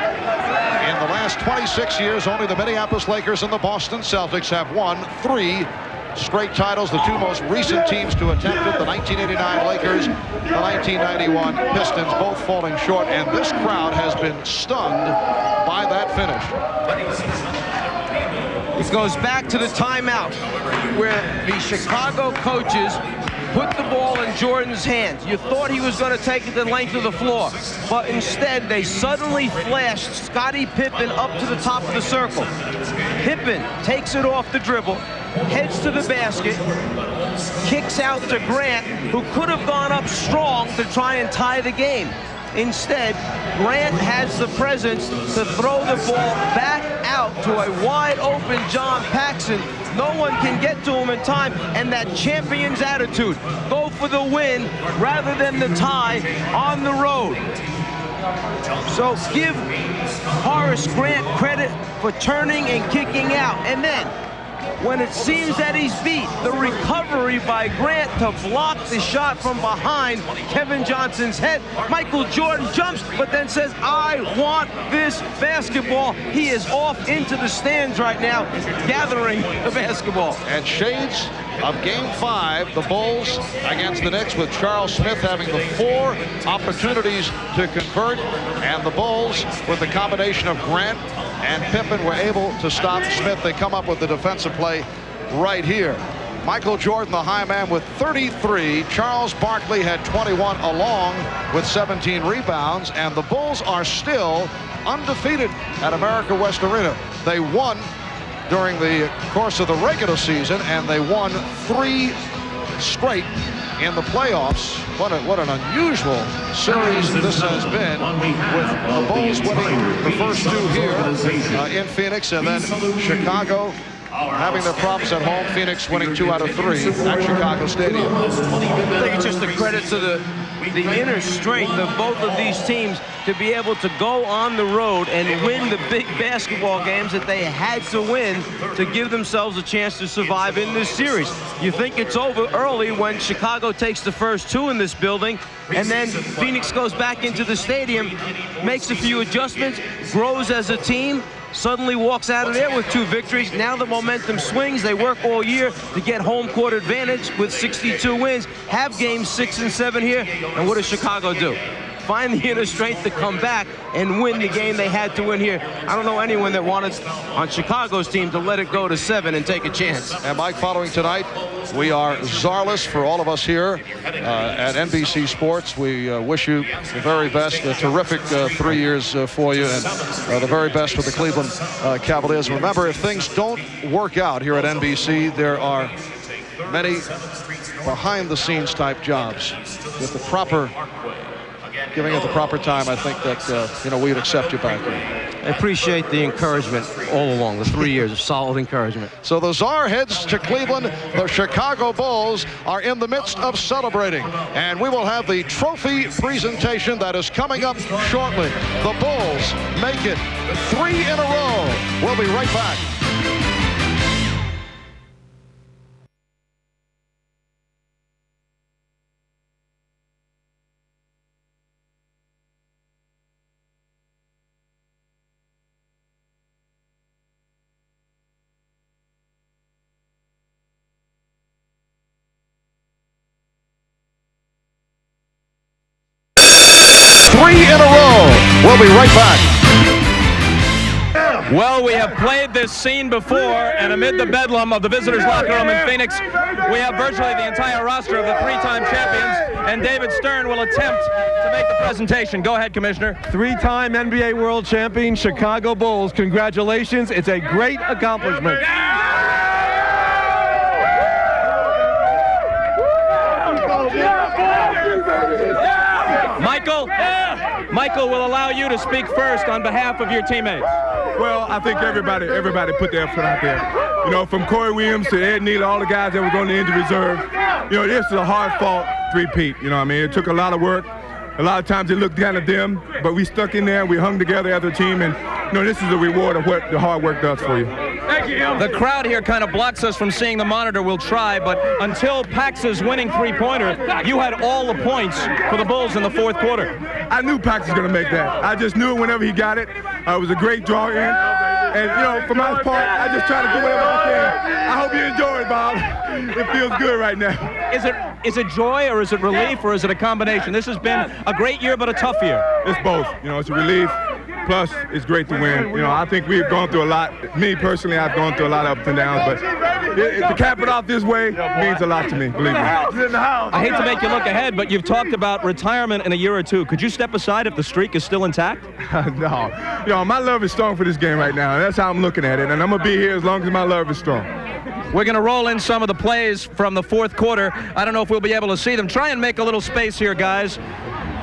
In the last 26 years, only the Minneapolis Lakers and the Boston Celtics have won 3 straight titles. The two most recent teams to attempt it, the 1989 Lakers, the 1991 Pistons, both falling short. And this crowd has been stunned by that finish. It goes back to the timeout where the Chicago coaches put the ball in Jordan's hands. You thought he was going to take it the length of the floor, but instead they suddenly flashed Scottie Pippen up to the top of the circle. Pippen takes it off the dribble, heads to the basket, kicks out to Grant, who could have gone up strong to try and tie the game. Instead, Grant has the presence to throw the ball back out to a wide open John Paxson. No one can get to him in time, and that champion's attitude. Go for the win rather than the tie on the road. So give Horace Grant credit for turning and kicking out. And then, when it seems that he's beat, the recovery by Grant to block the shot from behind Kevin Johnson's head. Michael Jordan jumps, but then says, I want this basketball. He is off into the stands right now, gathering the basketball. And shades of Game 5, the Bulls against the Knicks, with Charles Smith having the 4 opportunities to convert, and the Bulls with the combination of Grant and Pippen were able to stop Smith. They come up with the defensive play right here. Michael Jordan, the high man, with 33. Charles Barkley had 21 along with 17 rebounds, and the Bulls are still undefeated at America West Arena. They won during the course of the regular season, and they won 3 straight in the playoffs. What an unusual series this has been, with the Bulls winning the first 2 here in Phoenix, and then Chicago having their problems at home. Phoenix winning 2 out of 3 at Chicago Stadium. I think it's just a credit to the inner strength of both of these teams to be able to go on the road and win the big basketball games that they had to win to give themselves a chance to survive in this series. You think it's over early when Chicago takes the first 2 in this building, and then Phoenix goes back into the stadium, makes a few adjustments, grows as a team, suddenly walks out of there with 2 victories. Now the momentum swings. They work all year to get home court advantage with 62 wins, have games 6 and 7 here. And what does Chicago do? Find the inner strength to come back and win the game they had to win here. I don't know anyone that wanted on Chicago's team to let it go to 7 and take a chance. And Mike, following tonight, we are czarless for all of us here at NBC Sports. We wish you the very best. A terrific 3 years for you, and the very best for the Cleveland Cavaliers. Remember, if things don't work out here at NBC, there are many behind-the-scenes type jobs with the proper, giving it the proper time. I think that we'd accept you back here. I appreciate the encouragement all along, the 3 years of solid encouragement. So the Czar heads to Cleveland. The Chicago Bulls are in the midst of celebrating, and we will have the trophy presentation that is coming up shortly. The Bulls make it 3 in a row. We'll be right back. Three in a row. We'll be right back. Well, we have played this scene before, and amid the bedlam of the visitors' locker room in Phoenix, we have virtually the entire roster of the 3-time champions, and David Stern will attempt to make the presentation. Go ahead, Commissioner. 3-time NBA World Champion Chicago Bulls. Congratulations. It's a great accomplishment. Michael will allow you to speak first on behalf of your teammates. Well, I think everybody put their effort out there. You know, from Corey Williams to Ed Neal, all the guys that were going to injury reserve. You know, this is a hard-fought three-peat. You know what I mean? It took a lot of work. A lot of times it looked down at them, but we stuck in there. We hung together as a team, and you know, this is the reward of what the hard work does for you. Thank you. The crowd here kind of blocks us from seeing the monitor. We'll try, but until Pax's winning three-pointer, you had all the points for the Bulls in the fourth quarter. I knew Pax was going to make that. I just knew it whenever he got it. It was a great draw in. And, you know, for my part, I just try to do whatever I can. I hope you enjoy it, Bob. It feels good right now. Is it joy, or is it relief, or is it a combination? This has been a great year, but a tough year. It's both. You know, it's a relief. Plus, it's great to win. You know, I think we've gone through a lot. Me, personally, I've gone through a lot of ups and downs, but to cap it off this way means a lot to me, believe me. I hate to make you look ahead, but you've talked about retirement in a year or two. Could you step aside if the streak is still intact? No. You know, my love is strong for this game right now, and that's how I'm looking at it, and I'm going to be here as long as my love is strong. We're going to roll in some of the plays from the fourth quarter. I don't know if we'll be able to see them. Try and make a little space here, guys,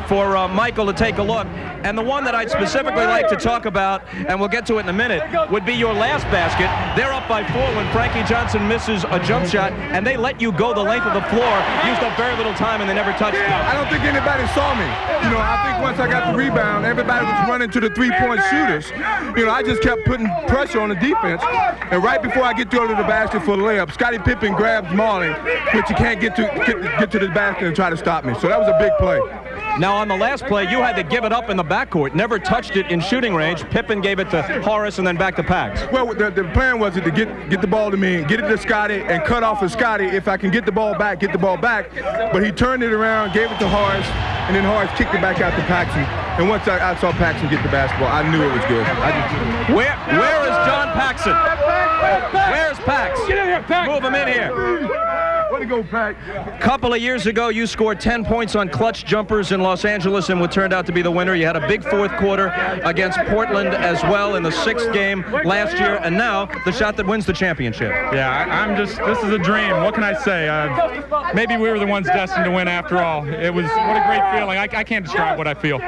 for Michael to take a look. And the one that I'd specifically like to talk about, and we'll get to it in a minute, would be your last basket. They're up by 4 when Frankie Johnson misses a jump shot, and they let you go the length of the floor, used up very little time, and they never touched you. I don't think anybody saw me. You know, I think once I got the rebound, everybody was running to the three-point shooters. You know, I just kept putting pressure on the defense, and right before I get to the basket for the layup, Scottie Pippen grabs Marley, which you can't get to the basket and try to stop me. So that was a big play. Now, on the last play, you had to give it up in the backcourt. Never touched it in shooting range. Pippen gave it to Horace and then back to Pax. Well, the plan was to get the ball to me, get it to Scottie, and cut off of Scottie. If I can get the ball back. But he turned it around, gave it to Horace, and then Horace kicked it back out to Paxson. And once I saw Paxson get the basketball, I knew it was good. Where is John Paxson? Where's Pax? Get in here, Pax. Move him in here. Way to go, Pax. A couple of years ago, you scored 10 points on clutch jumpers in Los Angeles and what turned out to be the winner. You had a big fourth quarter against Portland as well in the 6th game last year, and now the shot that wins the championship. Yeah, this is a dream. What can I say? Maybe we were the ones destined to win after all. What a great feeling. I can't describe what I feel.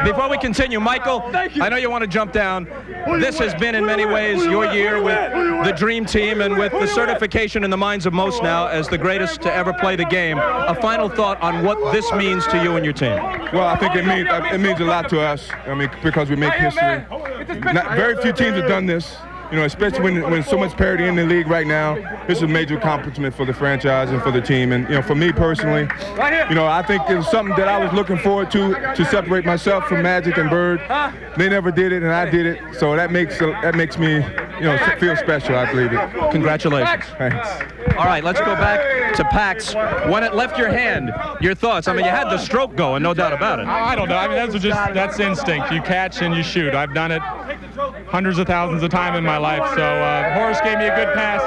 Before we continue, Michael, I know you want to jump down. This has been in many ways your year with the dream team and with the certification in the minds of most now as the greatest to ever play the game. A final thought on what this means to you and your team. Well, I think it means a lot to us. I mean, because we make history. Very few teams have done this. You know, especially when so much parity in the league right now, this is a major accomplishment for the franchise and for the team. And, you know, for me personally, you know, I think it was something that I was looking forward to separate myself from Magic and Bird. They never did it, and I did it. So that makes me, you know, feel special, I believe it. Congratulations. Thanks. All right, let's go back to Pax. When it left your hand, your thoughts? I mean, you had the stroke going, no doubt about it. I don't know. I mean, that's instinct. You catch and you shoot. I've done it hundreds of thousands of times in my life. So Horace gave me a good pass.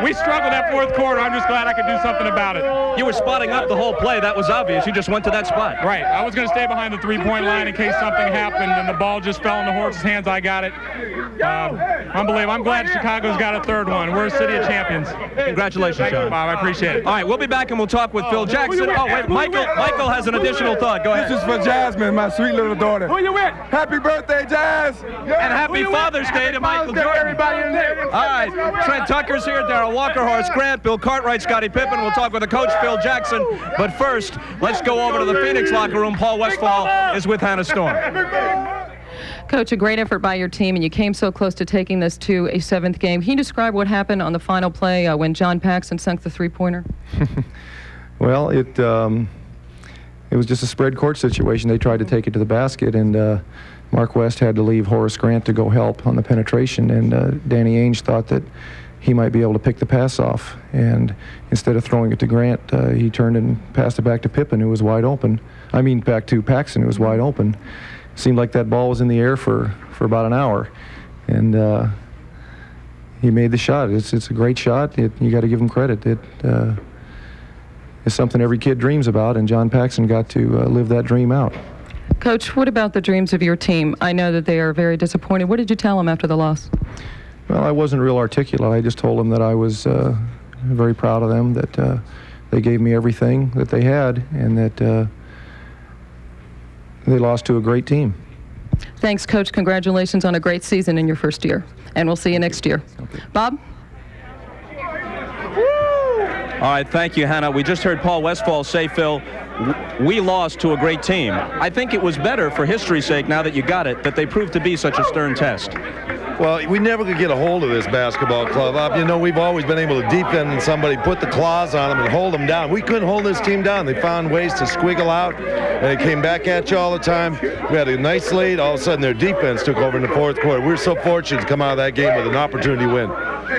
We struggled that fourth quarter. I'm just glad I could do something about it. You were spotting up the whole play. That was obvious. You just went to that spot. Right. I was going to stay behind the three-point line in case something happened, and the ball just fell into Horace's hands. I got it. Unbelievable. I'm glad Chicago's got a third one. We're a city of champions. Congratulations, Sean. Bob, I appreciate it. All right, we'll be back and we'll talk with Phil Jackson. Oh, wait, Michael has an additional thought. Go ahead. This is for Jasmine, my sweet little daughter. Who you with? Happy birthday, Jazz! And happy Father's Day to Michael Jordan. Everybody in there. All right, Trent Tucker's here, Darrell Walker, Horace Grant, Bill Cartwright, Scottie Pippen. We'll talk with the coach, Phil Jackson. But first, let's go over to the Phoenix locker room. Paul Westphal is with Hannah Storm. Coach, a great effort by your team, and you came so close to taking this to a 7th game. Can you describe what happened on the final play when John Paxson sunk the three-pointer? Well, it was just a spread court situation. They tried to take it to the basket, and Mark West had to leave Horace Grant to go help on the penetration, and Danny Ainge thought that he might be able to pick the pass off. And instead of throwing it to Grant, he turned and passed it back to Pippen, who was wide open. I mean, back to Paxson, who was wide open. Seemed like that ball was in the air for about an hour. And he made the shot. It's a great shot. You got to give him credit. It is something every kid dreams about, and John Paxson got to live that dream out. Coach, what about the dreams of your team? I know that they are very disappointed. What did you tell them after the loss? Well, I wasn't real articulate. I just told them that I was very proud of them, that they gave me everything that they had, and that they lost to a great team. Thanks, Coach. Congratulations on a great season in your first year, and we'll see you next year. Okay. Bob? All right, thank you, Hannah. We just heard Paul Westphal say, Phil, we lost to a great team. I think it was better, for history's sake, now that you got it, that they proved to be such a stern test. Well, we never could get a hold of this basketball club. You know, we've always been able to defend and somebody put the claws on them and hold them down. We couldn't hold this team down. They found ways to squiggle out, and they came back at you all the time. We had a nice lead. All of a sudden, their defense took over in the fourth quarter. We were so fortunate to come out of that game with an opportunity to win.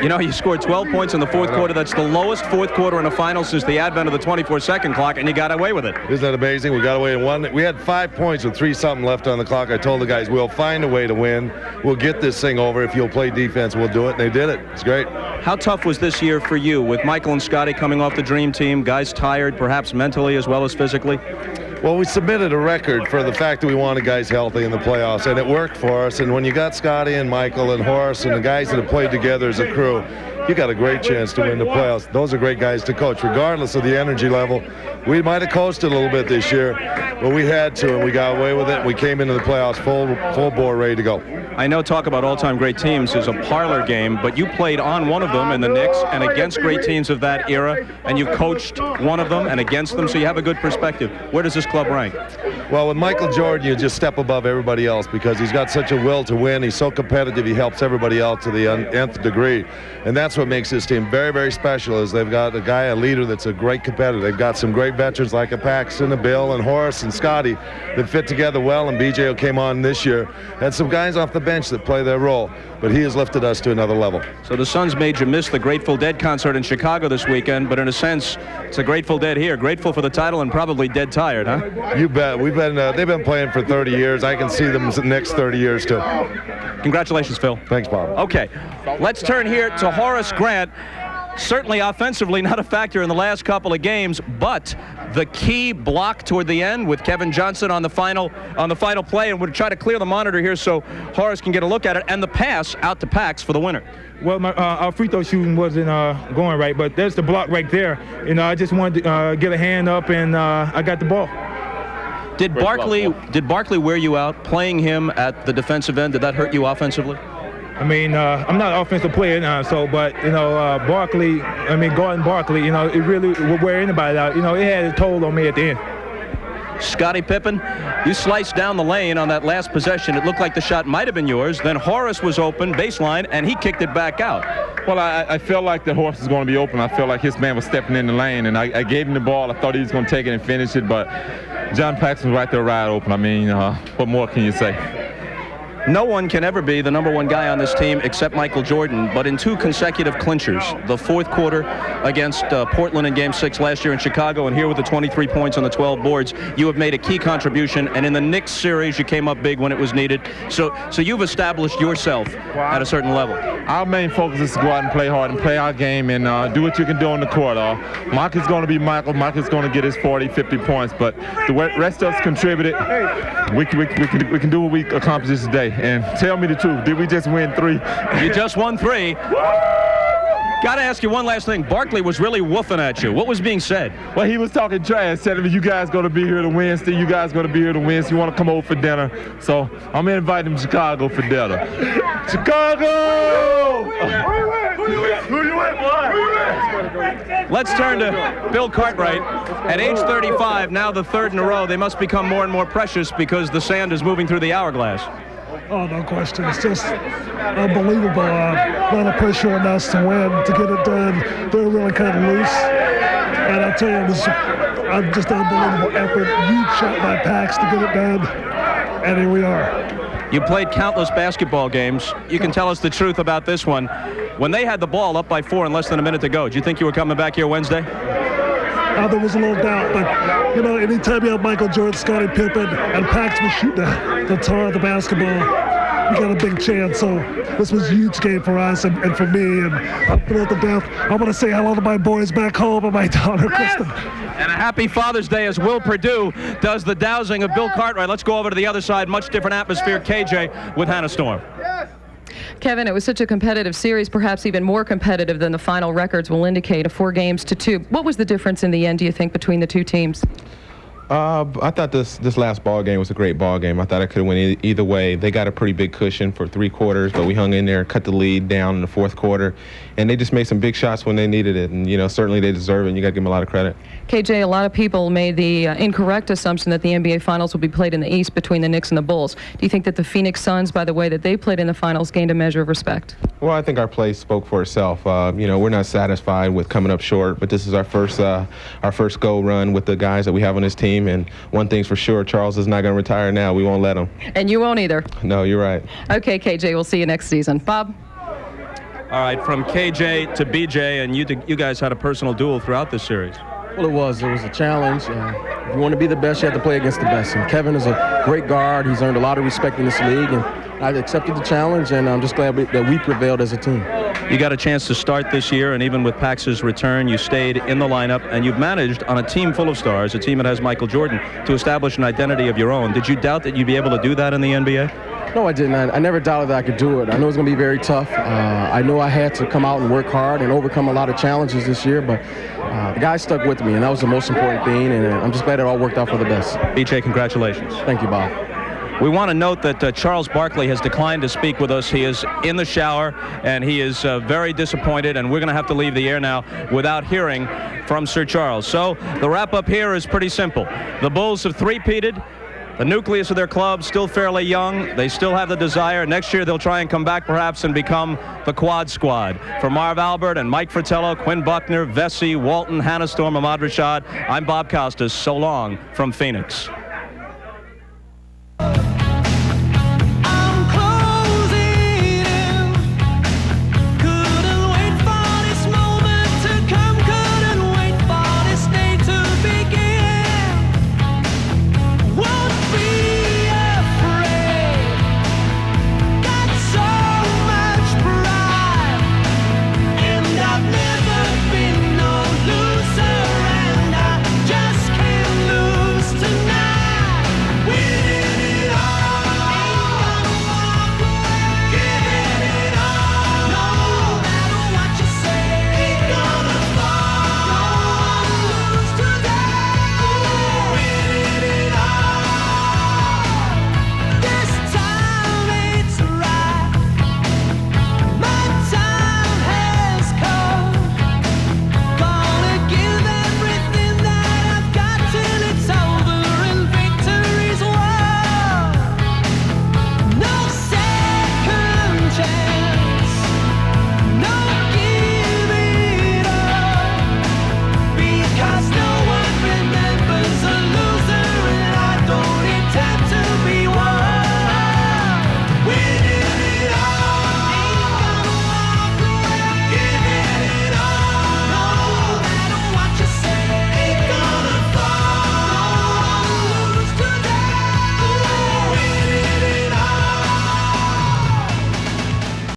You know, you scored 12 points in the fourth quarter. That's the lowest fourth quarter in a final since the advent of the 24-second clock, and you got away with it. Isn't that amazing? We got away in one. We had 5 points with 3-something left on the clock. I told the guys, we'll find a way to win. We'll get this thing over. If you'll play defense, we'll do it. And they did it. It's great. How tough was this year for you with Michael and Scotty coming off the dream team, guys tired, perhaps mentally as well as physically? Well, we submitted a record for the fact that we wanted guys healthy in the playoffs, and it worked for us. And when you got Scotty and Michael and Horace and the guys that have played together as a crew, you got a great chance to win the playoffs. Those are great guys to coach, regardless of the energy level. We might have coasted a little bit this year, but we had to, and we got away with it. We came into the playoffs full bore, ready to go. I know talk about all-time great teams is a parlor game, but you played on one of them in the Knicks and against great teams of that era, and you've coached one of them and against them, so you have a good perspective. Where does this club rank? Well, with Michael Jordan, you just step above everybody else because he's got such a will to win. He's so competitive. He helps everybody else to the nth degree, and that's what makes this team very, very special. Is they've got a leader that's a great competitor. They've got some great veterans like a Paxton, a Bill, and Horace and Scotty that fit together well. And BJ came on this year, and some guys off the bench that play their role. But he has lifted us to another level. So the Suns made you miss the Grateful Dead concert in Chicago this weekend, but in a sense, it's a Grateful Dead here. Grateful for the title and probably dead tired, huh? You bet. They've been playing for 30 years. I can see them the next 30 years too. Congratulations, Phil. Thanks, Bob. Okay, let's turn here to Horace Grant. Certainly offensively not a factor in the last couple of games, but the key block toward the end with Kevin Johnson on the final play, and we'll try to clear the monitor here so Horace can get a look at it, and the pass out to Pax for the winner. Well, our free throw shooting wasn't going right, but there's the block right there. You know, I just wanted to get a hand up, and I got the ball. Did Barkley wear you out playing him at the defensive end? Did that hurt you offensively? I mean, I'm not an offensive player now, but, you know, guarding Barkley, you know, it really would wear anybody out. You know, it had a toll on me at the end. Scottie Pippen, you sliced down the lane on that last possession. It looked like the shot might have been yours. Then Horace was open, baseline, and he kicked it back out. Well, I felt like the Horace was going to be open. I felt like his man was stepping in the lane, and I gave him the ball. I thought he was going to take it and finish it, but John Paxson was right there wide open. I mean, what more can you say? No one can ever be the number one guy on this team except Michael Jordan, but in two consecutive clinchers, the fourth quarter against Portland in Game 6 last year in Chicago, and here with the 23 points on the 12 boards, you have made a key contribution, and in the Knicks series, you came up big when it was needed. So you've established yourself at a certain level. Our main focus is to go out and play hard and play our game and do what you can do on the court. Mike is going to be Michael. Mike is going to get his 40, 50 points, but the rest of us contributed. We can do what we accomplished today. And tell me the truth, did we just win 3? You just won 3. Got to ask you one last thing. Barkley was really woofing at you. What was being said? Well, he was talking trash, said, you guys going to be here to win. Steve, you guys going to be here to win. So you want to come over for dinner. So I'm going to invite him to Chicago for dinner. Chicago! Who you with? Let's turn to Bill Cartwright. At age 35, now the third in a row, they must become more and more precious because the sand is moving through the hourglass. Oh, no question. It's just unbelievable. A lot of pressure on us to win, to get it done. They're really kind of loose. And I tell you, it was just an unbelievable effort. Huge shot by Pax to get it done. And here we are. You played countless basketball games. You can tell us the truth about this one. When they had the ball up by 4 and less than a minute to go, do you think you were coming back here Wednesday? There was a little doubt, but, you know, anytime you have Michael Jordan, Scottie Pippen, and Pax was shooting the tar of the basketball, we got a big chance. So this was a huge game for us and for me. And up at the death, I want to say hello to my boys back home and my daughter, Kristen. And a happy Father's Day as Will Perdue does the dowsing of Bill Cartwright. Let's go over to the other side. Much different atmosphere. KJ with Hannah Storm. Kevin, it was such a competitive series, perhaps even more competitive than the final records will indicate, a 4-2. What was the difference in the end, do you think, between the two teams? I thought this last ball game was a great ball game. I thought it could have went either way. They got a pretty big cushion for 3 quarters, but we hung in there, cut the lead down in the 4th quarter, and they just made some big shots when they needed it. And certainly they deserve it. And you got to give them a lot of credit. KJ, a lot of people made the incorrect assumption that the NBA Finals will be played in the East between the Knicks and the Bulls. Do you think that the Phoenix Suns, by the way that they played in the finals, gained a measure of respect? Well, I think our play spoke for itself. We're not satisfied with coming up short, but this is our first go run with the guys that we have on this team. And one thing's for sure, Charles is not going to retire now. We won't let him. And you won't either. No, you're right. Okay, KJ, we'll see you next season. Bob? All right, from KJ to BJ, and you guys had a personal duel throughout this series. Well, it was a challenge. If you want to be the best, you have to play against the best. And Kevin is a great guard. He's earned a lot of respect in this league, and I accepted the challenge, and I'm just glad that we prevailed as a team. You got a chance to start this year, and even with Pax's return, you stayed in the lineup, and you've managed on a team full of stars, a team that has Michael Jordan, to establish an identity of your own. Did you doubt that you'd be able to do that in the NBA? No, I didn't. I never doubted that I could do it. I know it's going to be very tough. I know I had to come out and work hard and overcome a lot of challenges this year, but the guys stuck with me, and that was the most important thing, and I'm just glad it all worked out for the best. BJ, congratulations. Thank you, Bob. We want to note that Charles Barkley has declined to speak with us. He is in the shower, and he is very disappointed, and we're going to have to leave the air now without hearing from Sir Charles. So the wrap-up here is pretty simple. The Bulls have three-peated. The nucleus of their club still fairly young. They still have the desire. Next year they'll try and come back perhaps and become the Quad Squad. For Marv Albert and Mike Fratello, Quinn Buckner, Vesey, Walton, Hannah Storm, Ahmad Rashad, I'm Bob Costas. So long from Phoenix.